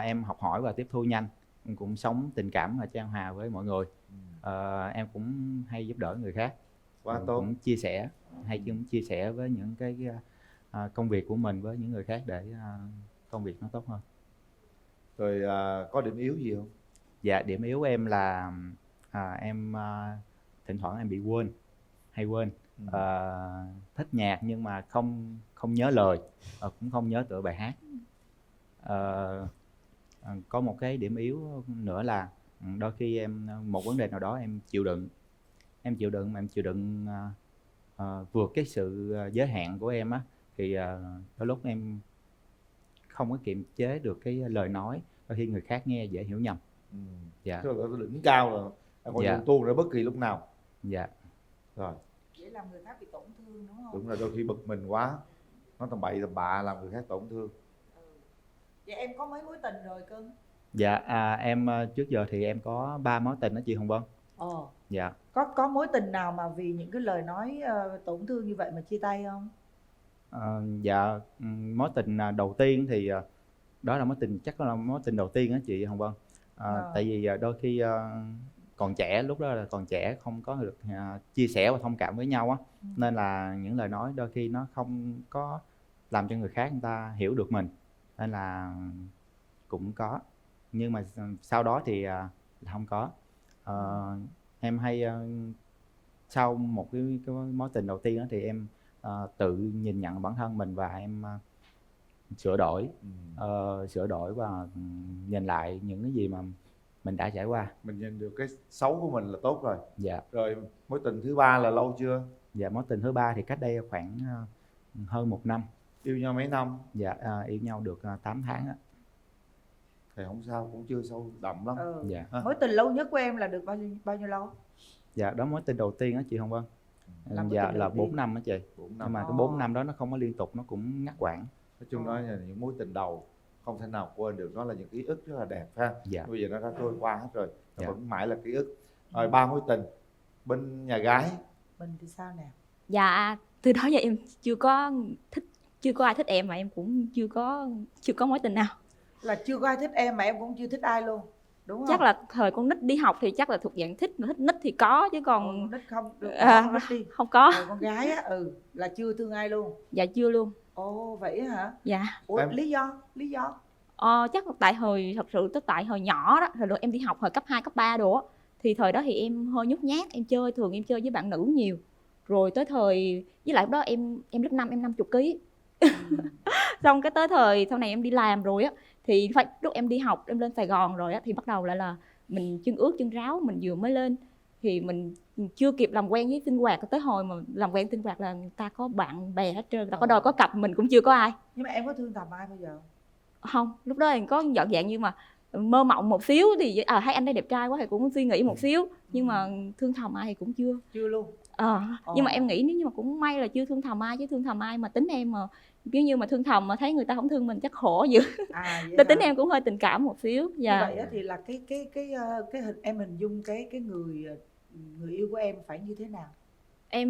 Em học hỏi và tiếp thu nhanh. Em cũng sống tình cảm và chan hòa với mọi người. Em cũng hay giúp đỡ người khác. Quá tốt. Cũng chia sẻ, cũng chia sẻ với những cái công việc của mình với những người khác để công việc nó tốt hơn. Rồi có điểm yếu gì không? Dạ, điểm yếu em là em thỉnh thoảng em bị hay quên. Thích nhạc nhưng mà không nhớ lời, cũng không nhớ tựa bài hát. Có một cái điểm yếu nữa là đôi khi em một vấn đề nào đó em chịu đựng mà em chịu đựng vượt cái sự giới hạn của em á, thì đôi lúc em không có kiềm chế được cái lời nói, đôi khi người khác nghe dễ hiểu nhầm. Dạ. Tức là cái đỉnh cao rồi, em có thể tuôn ra bất kỳ lúc nào. Dạ. Rồi. Dễ làm người khác bị tổn thương đúng không? Đúng là đôi khi bực mình quá, nói tầm bậy tầm bạ làm người khác tổn thương. Vậy em có mấy mối tình rồi cưng? Dạ, em trước giờ thì em có 3 mối tình đó chị Hồng Vân. Dạ. Có mối tình nào mà vì những cái lời nói tổn thương như vậy mà chia tay không? Dạ, mối tình đầu tiên thì đó là chắc là mối tình đầu tiên đó chị Hồng Vân. Tại vì đôi khi còn trẻ, lúc đó là còn trẻ, không có được chia sẻ và thông cảm với nhau á, nên là những lời nói đôi khi nó không có làm cho người khác người ta hiểu được mình, nên là cũng có, nhưng mà sau đó thì không có. Em hay sau một cái mối tình đầu tiên đó thì em tự nhìn nhận bản thân mình và em sửa đổi, sửa đổi và nhìn lại những cái gì mà mình đã trải qua. Mình nhìn được cái xấu của mình là tốt rồi. Dạ. Rồi mối tình thứ ba là lâu chưa? Dạ, mối tình thứ ba thì cách đây khoảng hơn 1 năm. Yêu nhau mấy năm? Dạ, yêu nhau được 8 tháng á. Thì không sao, cũng chưa sâu đậm lắm. Dạ. Mối tình lâu nhất của em là được bao nhiêu lâu? Dạ, đó mối tình đầu tiên á chị Hồng Vân. Dạ là 4 năm á chị. 4 năm. Nhưng mà cái 4 năm đó nó không có liên tục, nó cũng ngắt quãng. Nói chung đó là những mối tình đầu không thể nào quên được, đó là những ký ức rất là đẹp ha. Dạ. Bây giờ nó đã trôi qua hết rồi, nó Dạ. vẫn mãi là ký ức. Rồi 3 mối tình bên nhà gái. Mình thì sao nè? Dạ, từ đó giờ em chưa có ai thích em, mà em cũng chưa có mối tình nào. Là chưa có ai thích em mà em cũng chưa thích ai luôn, đúng không? Chắc là thời con nít đi học thì chắc là thuộc dạng thích, mà thích nít thì có chứ còn con nít không được, à, nít đi. không có. Rồi con gái á, là chưa thương ai luôn. Dạ chưa luôn. Ồ vậy hả? Dạ. Ủa, lý do? Chắc là thật sự tại hồi nhỏ đó, rồi em đi học hồi cấp 2, cấp 3 đồ á, thì thời đó thì em hơi nhút nhát, em thường chơi với bạn nữ nhiều. Rồi tới thời với lại lúc đó em lớp 5 em 50 kg. Xong cái tới thời sau này em đi làm rồi á, thì phải lúc em đi học em lên Sài Gòn rồi á, thì bắt đầu lại là mình chân ướt chân ráo, mình vừa mới lên thì mình chưa kịp làm quen với sinh hoạt, tới hồi mà làm quen sinh hoạt là người ta có bạn bè hết trơn, người ta có đôi có cặp, mình cũng chưa có ai. Nhưng mà em có thương thầm ai bao giờ? Không, lúc đó em có dọn dạng như mà mơ mộng một xíu thì thấy anh đây đẹp trai quá thì cũng suy nghĩ một xíu, nhưng mà thương thầm ai thì cũng chưa luôn. Nhưng mà em nghĩ nếu như mà cũng may là chưa thương thầm ai, chứ thương thầm ai mà tính em mà kiểu như mà thương thầm mà thấy người ta không thương mình chắc khổ dữ. Tính em cũng hơi tình cảm một xíu. Như vậy thì là cái hình em hình dung cái người yêu của em phải như thế nào? Em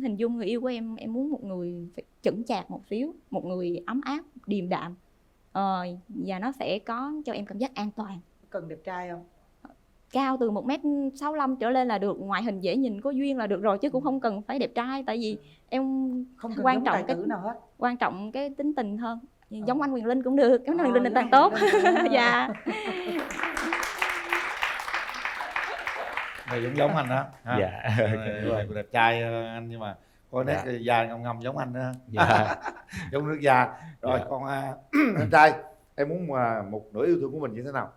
hình dung người yêu của em muốn một người phải chững chạc một xíu, một người ấm áp, điềm đạm, và nó sẽ có cho em cảm giác an toàn. Cần đẹp trai không? Cao từ 1m65 trở lên là được, ngoại hình dễ nhìn có duyên là được rồi, chứ cũng không cần phải đẹp trai, tại vì em không cần quan trọng cái nào hết, quan trọng cái tính tình hơn. Giống anh Quyền Linh cũng được, anh Quyền Linh là toàn tốt. Dạ. Này giống anh đó. Dạ. Rồi đẹp trai anh, nhưng mà có nét da ngâm giống anh đó. Dạ. Giống nước da. Rồi Dạ. còn anh trai, em muốn một nửa yêu thương của mình như thế nào?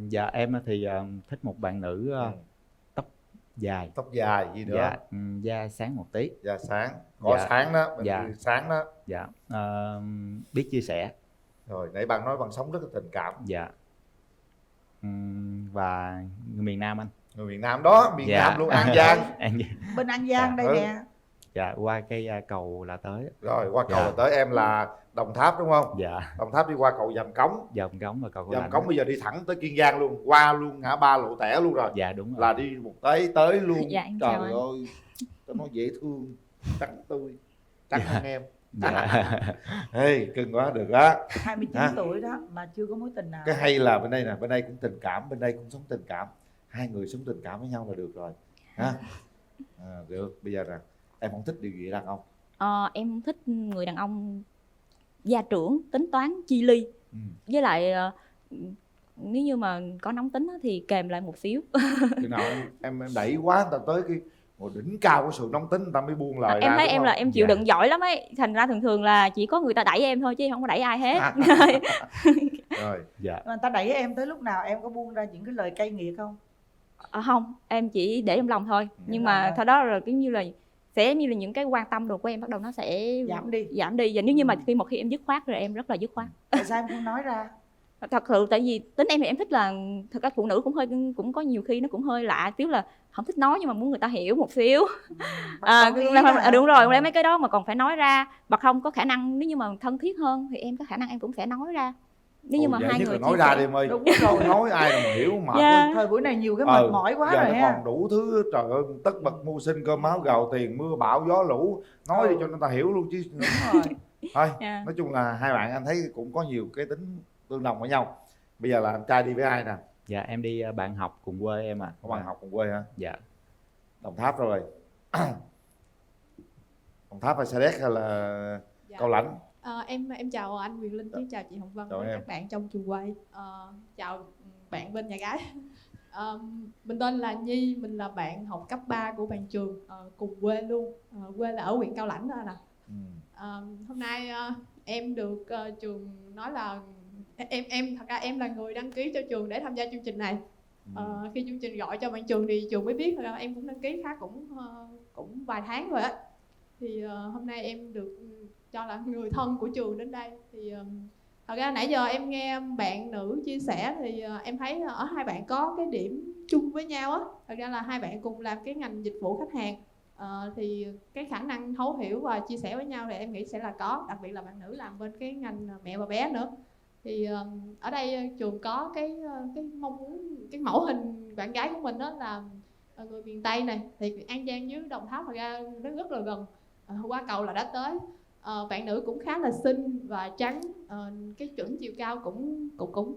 Dạ em thì thích một bạn nữ tóc dài gì nữa? Dạ, da sáng một tí. Da sáng, có dạ. sáng đó, dạ. Sáng đó. Dạ, biết chia sẻ. Rồi nãy bạn nói bạn sống rất là tình cảm. Dạ. Và người miền Nam anh. Người miền Nam đó, miền Nam luôn, An Giang. Bên An Giang đây nè. Dạ, qua cái cầu là tới. Rồi qua cầu là tới. Em là Đồng Tháp đúng không? Dạ. Đồng Tháp đi qua cầu Dầm Cống. Dầm Cống và cầu Dầm Cống bây giờ đi thẳng tới Kiên Giang luôn, qua luôn ngã ba Lộ Tẻ luôn rồi. Dạ đúng rồi. Là đi một tới luôn. Dạ, trời ơi, tao nói dễ thương, trắng tươi, trắng hơn em. Dạ. Hey, cưng quá, được á. 29 tuổi đó mà chưa có mối tình nào. Cái hay là bên đây nè, bên đây cũng tình cảm, bên đây cũng sống tình cảm. Hai người sống tình cảm với nhau là được rồi. Ha? Được, bây giờ nè, em không thích điều gì đàn ông? Em thích người đàn ông gia trưởng, tính toán, chi ly. Với lại nếu như mà có nóng tính thì kèm lại một xíu. Chừng nào em đẩy quá người ta tới cái đỉnh cao của sự nóng tính người ta mới buông lời em ra, thấy em không? là em chịu đựng giỏi lắm ấy, thành ra thường là chỉ có người ta đẩy em thôi chứ không có đẩy ai hết. Rồi, dạ. Người ta đẩy em tới lúc nào em có buông ra những cái lời cay nghiệt không? Không, em chỉ để trong lòng thôi. Nhưng mà sau đó rồi kiểu như là sẽ như là những cái quan tâm đồ của em bắt đầu nó sẽ giảm đi. Và nếu như mà một khi em dứt khoát rồi em rất là dứt khoát. Tại sao em không nói ra? Thật sự tại vì tính em thì em thích là thật ra phụ nữ cũng có nhiều khi nó cũng hơi lạ xíu là không thích nói nhưng mà muốn người ta hiểu một xíu. Đúng rồi, mấy cái đó mà còn phải nói ra, hoặc không có khả năng nếu như mà thân thiết hơn thì em có khả năng em cũng sẽ nói ra. Nếu như mà hai người nói ra đi em ơi. Đúng rồi. Nói ai mà hiểu mà. Thời buổi này nhiều cái mệt mỏi quá rồi ha. Còn đủ thứ, trời ơi, tất bật mưu sinh, cơm áo gạo tiền, mưa bão gió lũ, nói đi cho người ta hiểu luôn chứ. Đúng rồi. Thôi, nói chung là hai bạn anh thấy cũng có nhiều cái tính tương đồng với nhau. Bây giờ là anh trai đi với ai nè? Dạ em đi bạn học cùng quê em ạ. Có bạn học cùng quê hả? Dạ. Đồng Tháp rồi. Đồng Tháp hay Sa Đéc hay là Cao Lãnh? Em chào anh Quyền Linh, chứ chào chị Hồng Vân và các bạn trong trường quay. Chào bạn bên nhà gái. Mình tên là Nhi, mình là bạn học cấp 3 của bạn Trường, cùng quê luôn. Quê là ở huyện Cao Lãnh đó nè. Hôm nay em được trường nói là em thật ra em là người đăng ký cho trường để tham gia chương trình này. Khi chương trình gọi cho bạn trường thì trường mới biết, là em cũng đăng ký khá cũng vài tháng rồi á. Thì hôm nay em được cho là người thân của trường đến đây. Thì thật ra nãy giờ em nghe bạn nữ chia sẻ thì em thấy ở hai bạn có cái điểm chung với nhau á. Thật ra là hai bạn cùng làm cái ngành dịch vụ khách hàng. Thì cái khả năng thấu hiểu và chia sẻ với nhau thì em nghĩ sẽ là có, đặc biệt là bạn nữ làm bên cái ngành mẹ và bé nữa. Thì ở đây trường có cái mong muốn, cái mẫu hình bạn gái của mình đó là người miền Tây này, thì An Giang với Đồng Tháp thật ra nó rất là gần, qua cầu là đã tới. Bạn nữ cũng khá là xinh và trắng, cái chuẩn chiều cao cũng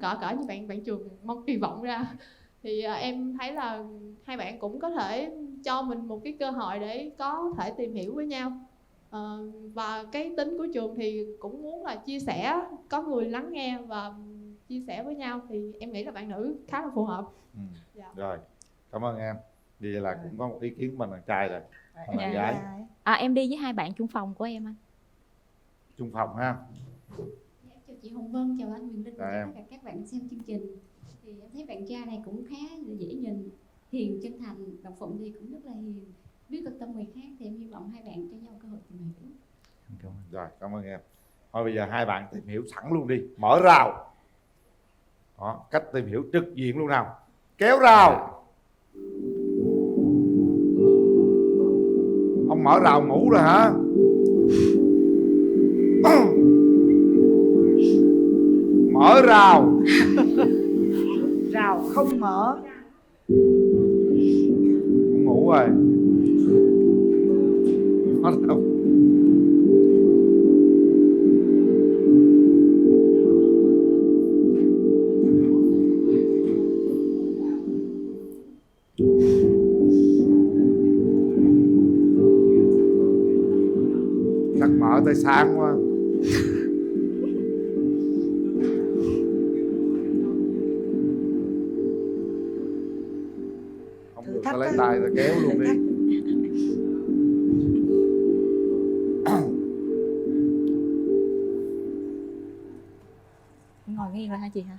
cỡ như bạn trường mong kỳ vọng ra. Thì em thấy là hai bạn cũng có thể cho mình một cái cơ hội để có thể tìm hiểu với nhau. Và cái tính của trường thì cũng muốn là chia sẻ, có người lắng nghe và chia sẻ với nhau, thì em nghĩ là bạn nữ khá là phù hợp. Dạ. Rồi, cảm ơn em. Vì vậy là cũng có một ý kiến của mình bạn trai rồi, bạn gái. Em đi với hai bạn chung phòng của em anh. Chung phòng ha. Chào chị Hồng Vân, chào anh Quyền Linh Chào và em. tất cả các bạn xem chương trình. Thì em thấy bạn trai này cũng khá là dễ nhìn, hiền, chân thành. Đồng Phụng thì cũng rất là hiền, biết quan tâm người khác. Thì em hy vọng hai bạn cho nhau cơ hội tìm hiểu. Rồi, cảm ơn em. Thôi bây giờ hai bạn tìm hiểu sẵn luôn đi, mở rào. Đó, cách tìm hiểu trực diện luôn nào. Kéo rào. Ông mở rào ngủ rồi hả? Mở rào. Rào không mở. Ông ngủ rồi. Mở rào. Chắc mở tới sáng quá. Không được, ta lấy tay ta kéo luôn đi. Ngồi nghiêng rồi hả chị hả?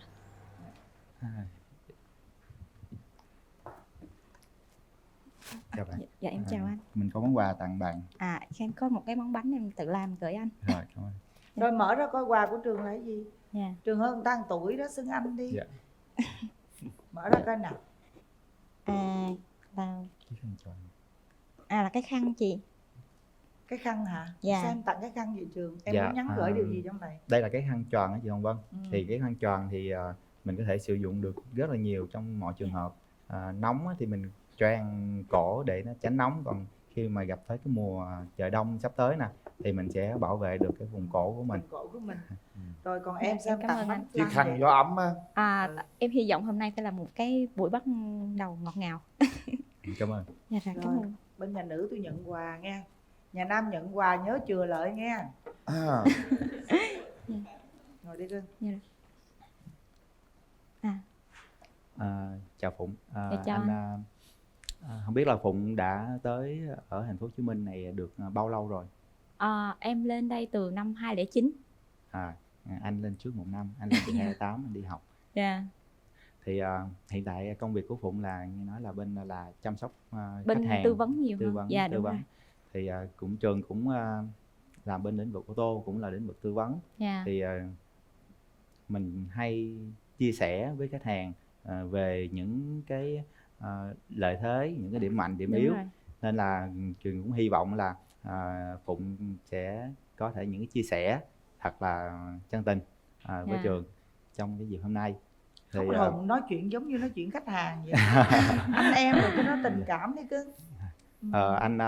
Chào bạn. Dạ em chào anh. Mình có món quà tặng bạn. Em có một cái món bánh em tự làm gửi anh. Rồi, cảm ơn. Rồi mở ra coi quà của trường là cái gì. Dạ. Trường hơn người ta 1 tuổi đó, xưng anh đi. Dạ. Mở ra coi nào. Là cái khăn chị. Cái khăn hả? Dạ. Sao em tặng cái khăn vậy trường? Em Dạ, muốn nhắn gửi điều gì trong này? Đây là cái khăn tròn á chị Hồng Vân. Thì cái khăn tròn thì mình có thể sử dụng được rất là nhiều trong mọi trường hợp. Nóng á, thì mình choàng cổ để nó tránh nóng, còn khi mà gặp tới cái mùa trời đông sắp tới nè thì mình sẽ bảo vệ được cái vùng cổ của mình. Cổ của mình. Rồi còn em sao Cảm tặng ơn bánh anh. Chiếc khăn gió ấm á. Em hy vọng hôm nay sẽ là một cái buổi bắt đầu ngọt ngào. Cảm ơn. Dạ rồi, cảm ơn. Bên nhà nữ tôi nhận quà nha. Nhà nam nhận quà nhớ chừa lợi nha. Ngồi đi cưng. Chào Phụng. Chào anh. Không biết là Phụng đã tới ở thành phố Hồ Chí Minh này được bao lâu rồi? Em lên đây từ năm 2009. Anh lên trước 1 năm, anh lên từ 2008 anh đi học. Dạ. Thì hiện tại công việc của Phụng là như nói là bên là chăm sóc Bên khách hàng, tư vấn nhiều tư hơn. vấn, Dạ, tư đúng vấn. rồi. Thì trường cũng làm bên lĩnh vực ô tô, cũng là lĩnh vực tư vấn. Dạ. Thì mình hay chia sẻ với khách hàng về những cái lợi thế, những cái điểm mạnh, điểm Đúng yếu. rồi. Nên là trường cũng hy vọng là Phụng sẽ có thể những cái chia sẻ thật là chân tình với trường trong cái dịp hôm nay. Thì Không Hùng nói chuyện giống như nói chuyện khách hàng vậy. Anh em rồi cứ nói tình cảm đi cưng. Anh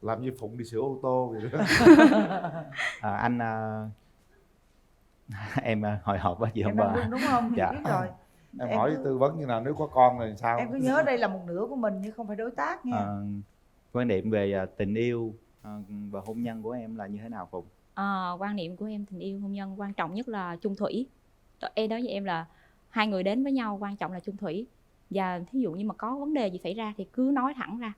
làm như Phụng đi sửa ô tô vậy đó. Anh em hồi hộp quá chị Em không đang đúng không? Dạ. Biết rồi. Em hỏi tư vấn như nào, nếu có con rồi sao? Em cứ nhớ đây là một nửa của mình chứ không phải đối tác nha. Quan điểm về tình yêu và hôn nhân của em là như thế nào Phụng? Quan niệm của em tình yêu hôn nhân quan trọng nhất là chung thủy. Em nói với em là hai người đến với nhau quan trọng là chung thủy. Và thí dụ như mà có vấn đề gì xảy ra thì cứ nói thẳng ra,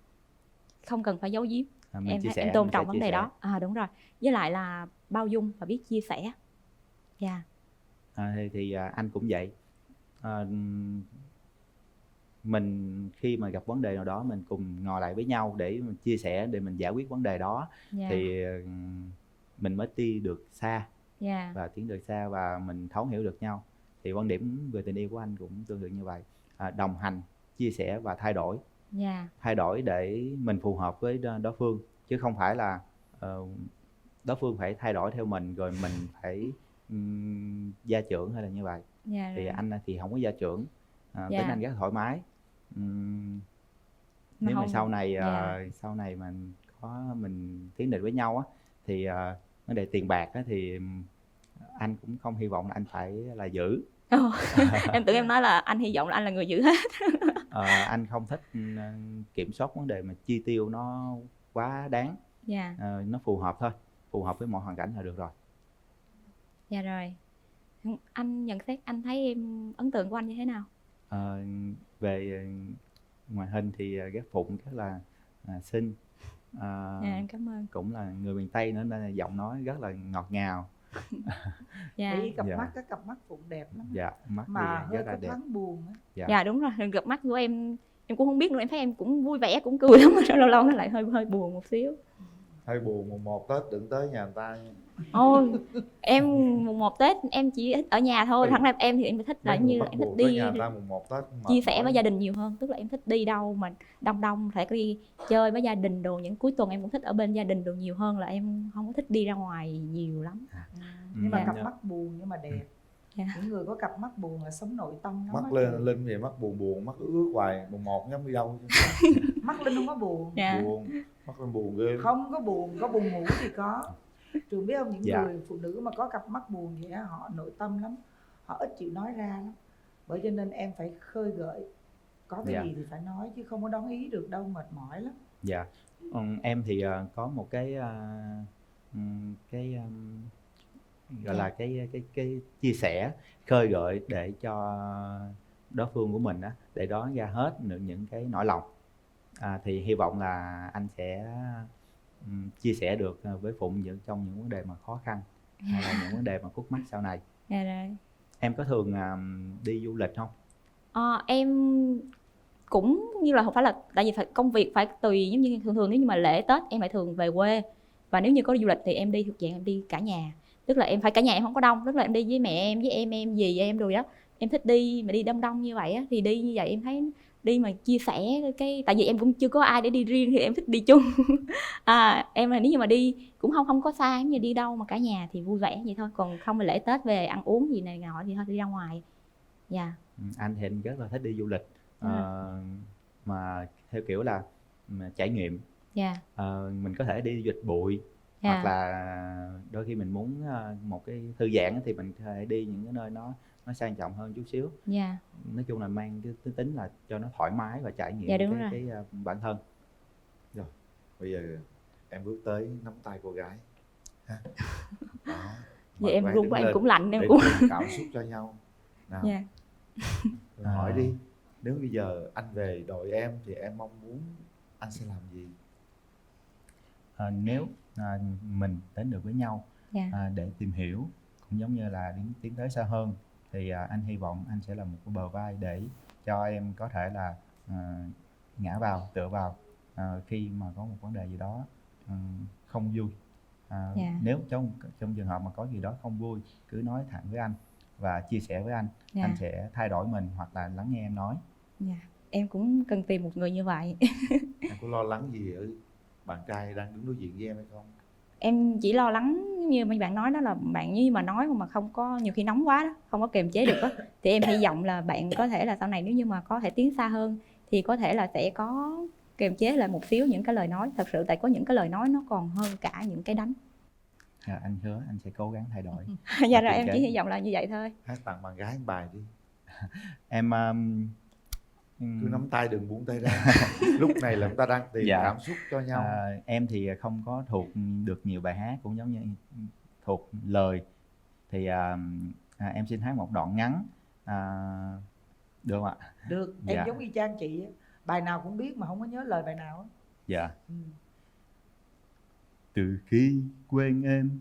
không cần phải giấu giếm. mình chia sẻ, em tôn mình trọng sẽ vấn chia đề sẻ. đó. Đúng rồi, với lại là bao dung và biết chia sẻ. Dạ. Thì anh cũng vậy. Mình khi mà gặp vấn đề nào đó mình cùng ngồi lại với nhau để mình chia sẻ, để mình giải quyết vấn đề đó, thì mình mới đi được xa và tiến được xa, và mình thấu hiểu được nhau. Thì quan điểm về tình yêu của anh cũng tương tự như vậy, đồng hành, chia sẻ và thay đổi. Thay đổi để mình phù hợp với đối phương, chứ không phải là đối phương phải thay đổi theo mình rồi mình phải gia trưởng hay là như vậy. Thì anh thì không có gia trưởng, tính anh rất thoải mái. Nếu mà sau này mà mình tiến định với nhau á, thì vấn đề tiền bạc á, thì anh cũng không hy vọng là anh phải là giữ. Em tưởng em nói là anh hy vọng là anh là người giữ hết. Anh không thích kiểm soát vấn đề mà chi tiêu nó quá đáng. Nó phù hợp thôi, phù hợp với mọi hoàn cảnh là được rồi. Dạ rồi. Anh nhận xét, anh thấy em ấn tượng của anh như thế nào? Về ngoại hình thì ghét Phụng rất là xinh. Em cảm ơn. Cũng là người miền Tây nữa nên là giọng nói rất là ngọt ngào. Thấy cặp mắt Phụng đẹp lắm. Mắt mà thì hơi rất là có đẹp. thoáng buồn á. Dạ đúng rồi, gặp mắt của em cũng không biết nữa, em thấy em cũng vui vẻ, cũng cười lắm, mà lâu lâu nó lại hơi buồn một xíu. Hơi buồn mùng 1 Tết đừng tới nhà người ta. Ôi, em mùng 1 Tết em chỉ thích ở nhà thôi. Thật ra em thì em thích là như em thích đi mùng 1 Tết chia sẻ với gia đình nhiều hơn. Tức là em thích đi đâu mà đông phải đi chơi với gia đình đồ, những cuối tuần em cũng thích ở bên gia đình đồ nhiều hơn, là em không có thích đi ra ngoài nhiều lắm. Nhưng mà cặp mắt buồn nhưng mà đẹp. Những người có cặp mắt buồn là sống nội tâm. Mắt Linh thì mắt buồn, mắt ướt hoài, mùng 1 nhắm đi đâu. Mắt Linh không có buồn. Buồn, mắt Linh buồn ghê. Không có buồn, có buồn ngủ thì có. Trường biết không, những người phụ nữ mà có cặp mắt buồn vậy á, họ nội tâm lắm, họ ít chịu nói ra lắm. Bởi cho nên em phải khơi gợi, có cái gì thì phải nói, chứ không có đón ý được đâu, mệt mỏi lắm. Em thì có một cái gọi là cái chia sẻ, khơi gợi để cho đối phương của mình á, để đón ra hết được những cái nỗi lòng. Thì hy vọng là anh sẽ chia sẻ được với Phụng trong những vấn đề mà khó khăn hay là những vấn đề mà khúc mắc sau này. Em có thường đi du lịch không? Em cũng như là không phải là, tại vì phải công việc phải tùy, giống như thường nếu như mà lễ Tết em phải thường về quê, và nếu như có đi du lịch thì em đi thuộc dạng em đi cả nhà. Tức là em phải cả nhà, em không có đông, tức là em đi với mẹ em, với em dì em rồi đó. Em thích đi mà đi đông như vậy á, thì đi như vậy em thấy đi mà chia sẻ cái, tại vì em cũng chưa có ai để đi riêng thì em thích đi chung. Em là nếu như mà đi cũng không có xa, như đi đâu mà cả nhà thì vui vẻ vậy thôi, còn không là lễ Tết về ăn uống gì này nọ thì thôi đi ra ngoài. Anh thì anh rất là thích đi du lịch, mà theo kiểu là trải nghiệm. Mình có thể đi du lịch bụi, hoặc là đôi khi mình muốn một cái thư giãn thì mình có thể đi những cái nơi nó sang trọng hơn chút xíu. Nói chung là mang cái tính là cho nó thoải mái và trải nghiệm cái bản thân. Rồi bây giờ em bước tới nắm tay cô gái ha. Vậy em run quá, em cũng lạnh, em cũng cảm xúc cho nhau nào. Hỏi đi, nếu bây giờ anh về đội em thì em mong muốn anh sẽ làm gì? Nếu mình đến được với nhau để tìm hiểu, cũng giống như là tiến tới xa hơn, thì anh hy vọng anh sẽ là một cái bờ vai để cho em có thể là ngã vào, tựa vào khi mà có một vấn đề gì đó không vui. Nếu trong trường hợp mà có gì đó không vui, cứ nói thẳng với anh và chia sẻ với anh. Anh sẽ thay đổi mình hoặc là lắng nghe em nói. Em cũng cần tìm một người như vậy. Em có lo lắng gì ở bạn trai đang đứng đối diện với em hay không? Em chỉ lo lắng như mấy bạn nói đó, là bạn như mà nói mà không có, nhiều khi nóng quá đó, không có kiềm chế được đó, thì em hy vọng là bạn có thể là sau này nếu như mà có thể tiến xa hơn thì có thể là sẽ có kiềm chế lại một xíu những cái lời nói. Thật sự tại có những cái lời nói nó còn hơn cả những cái đánh. Anh hứa anh sẽ cố gắng thay đổi. Dạ rồi, em chỉ hy vọng là như vậy thôi. Hát tặng bạn gái một bài đi. Em cứ nắm tay đừng buông tay ra. Lúc này là chúng ta đang tìm cảm xúc cho nhau. Em thì không có thuộc được nhiều bài hát, cũng giống như thuộc lời, thì em xin hát một đoạn ngắn, được không ạ? Được, em giống y chang chị á, bài nào cũng biết mà không có nhớ lời bài nào á. Từ khi quen em,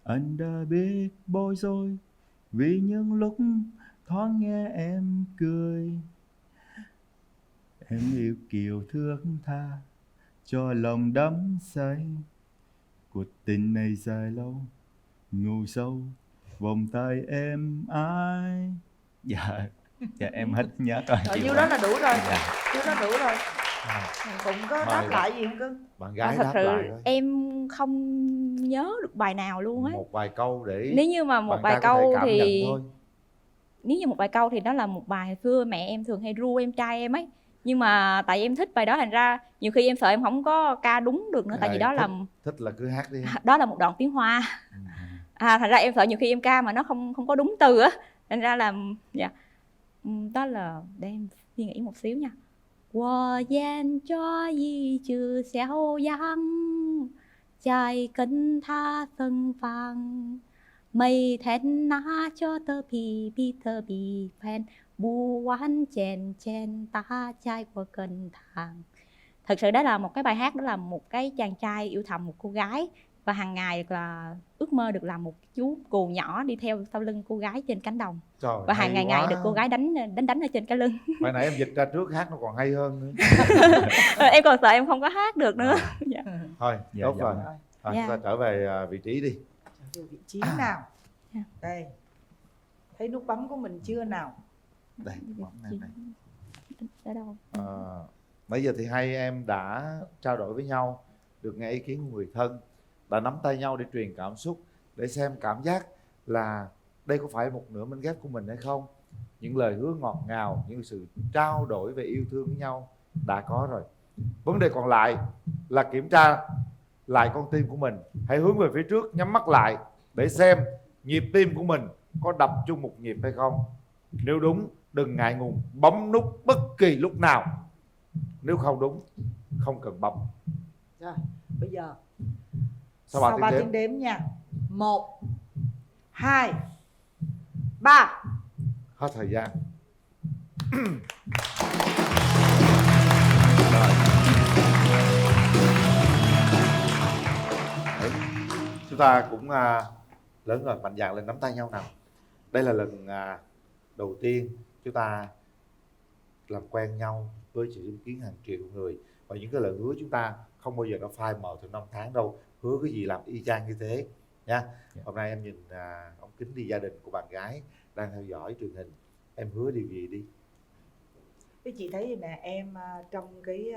anh đã biết bối rối vì những lúc thoáng nghe em cười. Em yêu kiều thước tha cho lòng đắm say. Cuộc tình này dài lâu, ngủ sâu vòng tay em ai. Dạ em hết nhớ rồi. Nhiêu đó là đủ rồi. Dạ. Nhiêu đó đủ rồi. Cũng có đáp lại gì không cưng? Bạn gái thật đáp sự lại thôi. em không nhớ được bài nào luôn á. Một vài câu để Nếu như mà một bạn vài trai có thể câu cảm thì nhận thôi. nếu như một vài câu thì đó là một bài hồi xưa mẹ em thường hay ru em trai em ấy, nhưng mà tại em thích bài đó thành ra nhiều khi em sợ em không có ca đúng được nữa, tại vì đó là thích là cứ hát đi. đó là một đoạn tiếng Hoa. Thành ra em sợ nhiều khi em ca mà nó không có đúng từ á, thành ra là dạ. Đó là để em suy nghĩ một xíu nha. 我沿着一只小羊，在跟它芬芳。每天拿着的皮皮特比分，不完渐渐打在我跟堂。Thật sự đó là một cái bài hát, đó là một cái chàng trai yêu thầm một cô gái và hàng ngày là ước mơ được làm một chú cừu nhỏ đi theo sau lưng cô gái trên cánh đồng. Trời, và hàng hay ngày quá. được cô gái đánh ở trên cái lưng. Bài nãy em dịch ra trước hát nó còn hay hơn nữa. Em còn sợ em không có hát được nữa. Dạ. Thôi, Dạ, tốt dạ. rồi. Thôi, Dạ. chúng ta trở về vị trí đi. Vị trí nào? Đây. Thấy nút bấm của mình chưa nào? Đây, bấm này. Ở đâu? Bây giờ thì hai em đã trao đổi với nhau, được nghe ý kiến của người thân, đã nắm tay nhau để truyền cảm xúc, để xem cảm giác là đây có phải một nửa mảnh ghép của mình hay không. Những lời hứa ngọt ngào, những sự trao đổi về yêu thương với nhau đã có rồi. Vấn đề còn lại là kiểm tra lại con tim của mình. Hãy hướng về phía trước, nhắm mắt lại để xem nhịp tim của mình có đập chung một nhịp hay không. Nếu đúng, đừng ngại ngùng bấm nút bất kỳ lúc nào. Nếu không đúng, không cần bấm. Rồi, bây giờ Sau sau 3 tiếng đếm nha. 1 2 3. Hết thời gian. Đấy. Chúng ta cũng lớn rồi, mạnh dạn lên nắm tay nhau nào. Đây là lần đầu tiên chúng ta làm quen nhau với sự chứng kiến hàng triệu người, và những cái lời hứa chúng ta không bao giờ nó phai mờ từ năm tháng đâu. Hứa cái gì làm y chang như thế nha. Hôm nay em nhìn ống kính đi, gia đình của bạn gái đang theo dõi truyền hình, em hứa điều gì đi? Cái chị thấy gì nè em, trong cái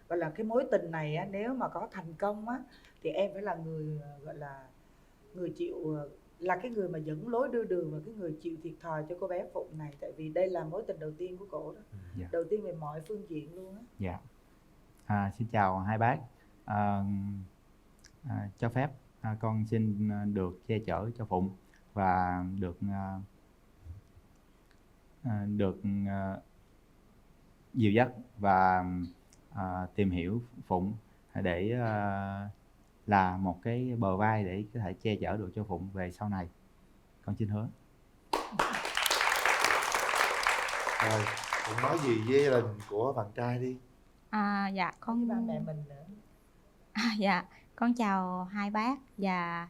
gọi là cái mối tình này á, nếu mà có thành công á thì em phải là người gọi là người chịu, là cái người mà dẫn lối đưa đường và cái người chịu thiệt thòi cho cô bé Phụng này, tại vì đây là mối tình đầu tiên của cổ đó. Dạ. Đầu tiên về mọi phương diện luôn á. Dạ. Xin chào hai bác. Cho phép con xin được che chở cho Phụng và được dìu dắt và tìm hiểu Phụng để là một cái bờ vai để có thể che chở được cho Phụng về sau này. Con xin hứa. Rồi, Phụng nói gì với gia đình của bạn trai đi. Dạ con ba mẹ mình nữa. Dạ con chào hai bác và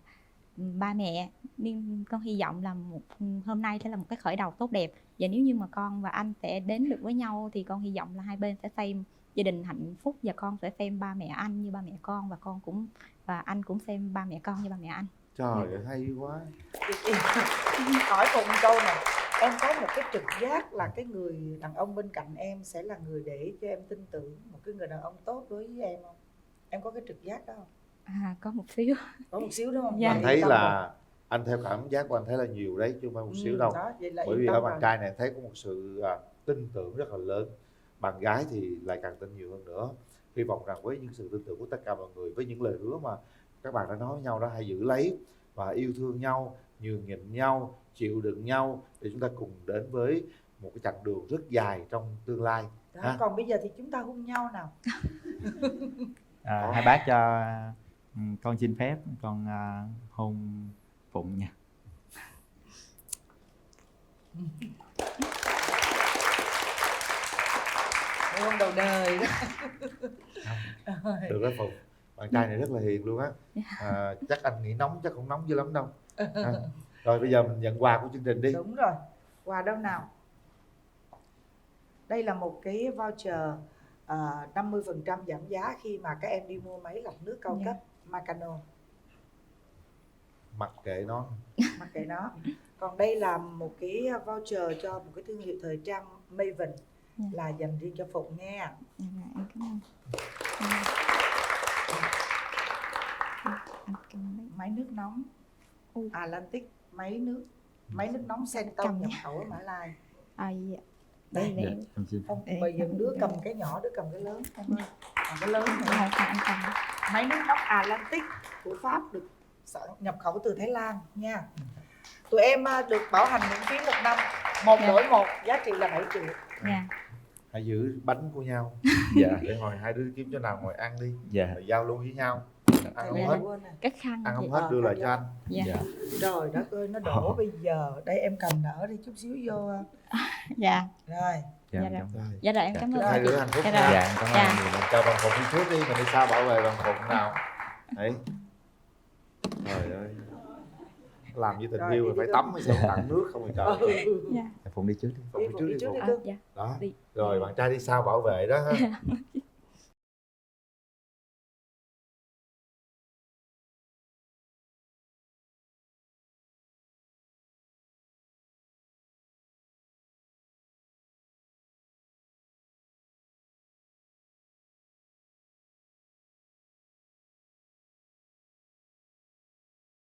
ba mẹ. Nhưng con hy vọng là hôm nay sẽ là một cái khởi đầu tốt đẹp, và nếu như mà con và anh sẽ đến được với nhau thì con hy vọng là hai bên sẽ xem gia đình hạnh phúc, và con sẽ xem ba mẹ anh như ba mẹ con, và anh cũng xem ba mẹ con như ba mẹ anh. Trời ơi, hay quá. Hỏi Phụng một câu này, em có một cái trực giác là cái người đàn ông bên cạnh em sẽ là người để cho em tin tưởng, một cái người đàn ông tốt đối với em không? Em có cái trực giác đó không? Có một xíu. Có một xíu đúng không? Dạ. Anh thấy là anh theo cảm giác của anh thấy là nhiều đấy chứ không phải một xíu đâu. Đó, vậy là bởi vì yên ở tâm bạn rồi. trai này thấy có một sự tin tưởng rất là lớn. Bạn gái thì lại càng tin nhiều hơn nữa. Hy vọng rằng với những sự tin tưởng của tất cả mọi người, với những lời hứa mà các bạn đã nói với nhau đó, hãy giữ lấy và yêu thương nhau, nhường nhịn nhau, chịu đựng nhau để chúng ta cùng đến với một cái chặng đường rất dài trong tương lai. Đó, còn bây giờ thì chúng ta hôn nhau nào. Hai bác cho con xin phép con hôn Phụng nha. Hôn đầu đời đó. Được đó Phụng. Bạn trai này rất là hiền luôn á. Chắc anh nghĩ nóng chắc không nóng dữ lắm đâu. Rồi bây giờ mình nhận quà của chương trình đi. Đúng rồi. Quà đâu nào? Đây là một cái voucher 50% giảm giá khi mà các em đi mua máy lọc nước cao cấp Makano. Mặc kệ nó. Mặc kệ nó. Còn đây là một cái voucher cho một cái thương hiệu thời trang Maven, là dành riêng cho Phụng nghe. Em cảm ơn. Máy nước nóng Atlantic, máy nước nóng Senton nhập khẩu ở Mã Lai. Dạ. Đây không, bây giờ đứa cầm cái nhỏ, đứa cầm cái lớn. Cầm cái lớn này. Máy nước nóng Atlantic của Pháp, được nhập khẩu từ Thái Lan nha. Tụi em được bảo hành miễn phí 1 năm, một đổi một, giá trị là 7 triệu. Hãy giữ bánh của nhau. Để hồi hai đứa kiếm chỗ nào ngồi ăn đi. Rồi giao lưu với nhau. Ăn không hết, ăn không hết đưa lại cho anh. Trời đất ơi, nó đổ bây giờ. Đây em cầm đỡ đi chút xíu vô. Rồi. Dạ rồi, em cảm ơn. Hai đứa hạnh phúc nha. Cảm ơn nhiều. Mình cho bạn Phụng đi trước đi, mình đi sao bảo vệ bạn Phụng nào. Đấy. Trời ơi. Làm như tình yêu rồi phải tắm mới sẽ tặng nước không rồi trời. Phụng đi trước đi. Phụng đi trước đi. Đó. Rồi bạn trai đi sau bảo vệ đó ha.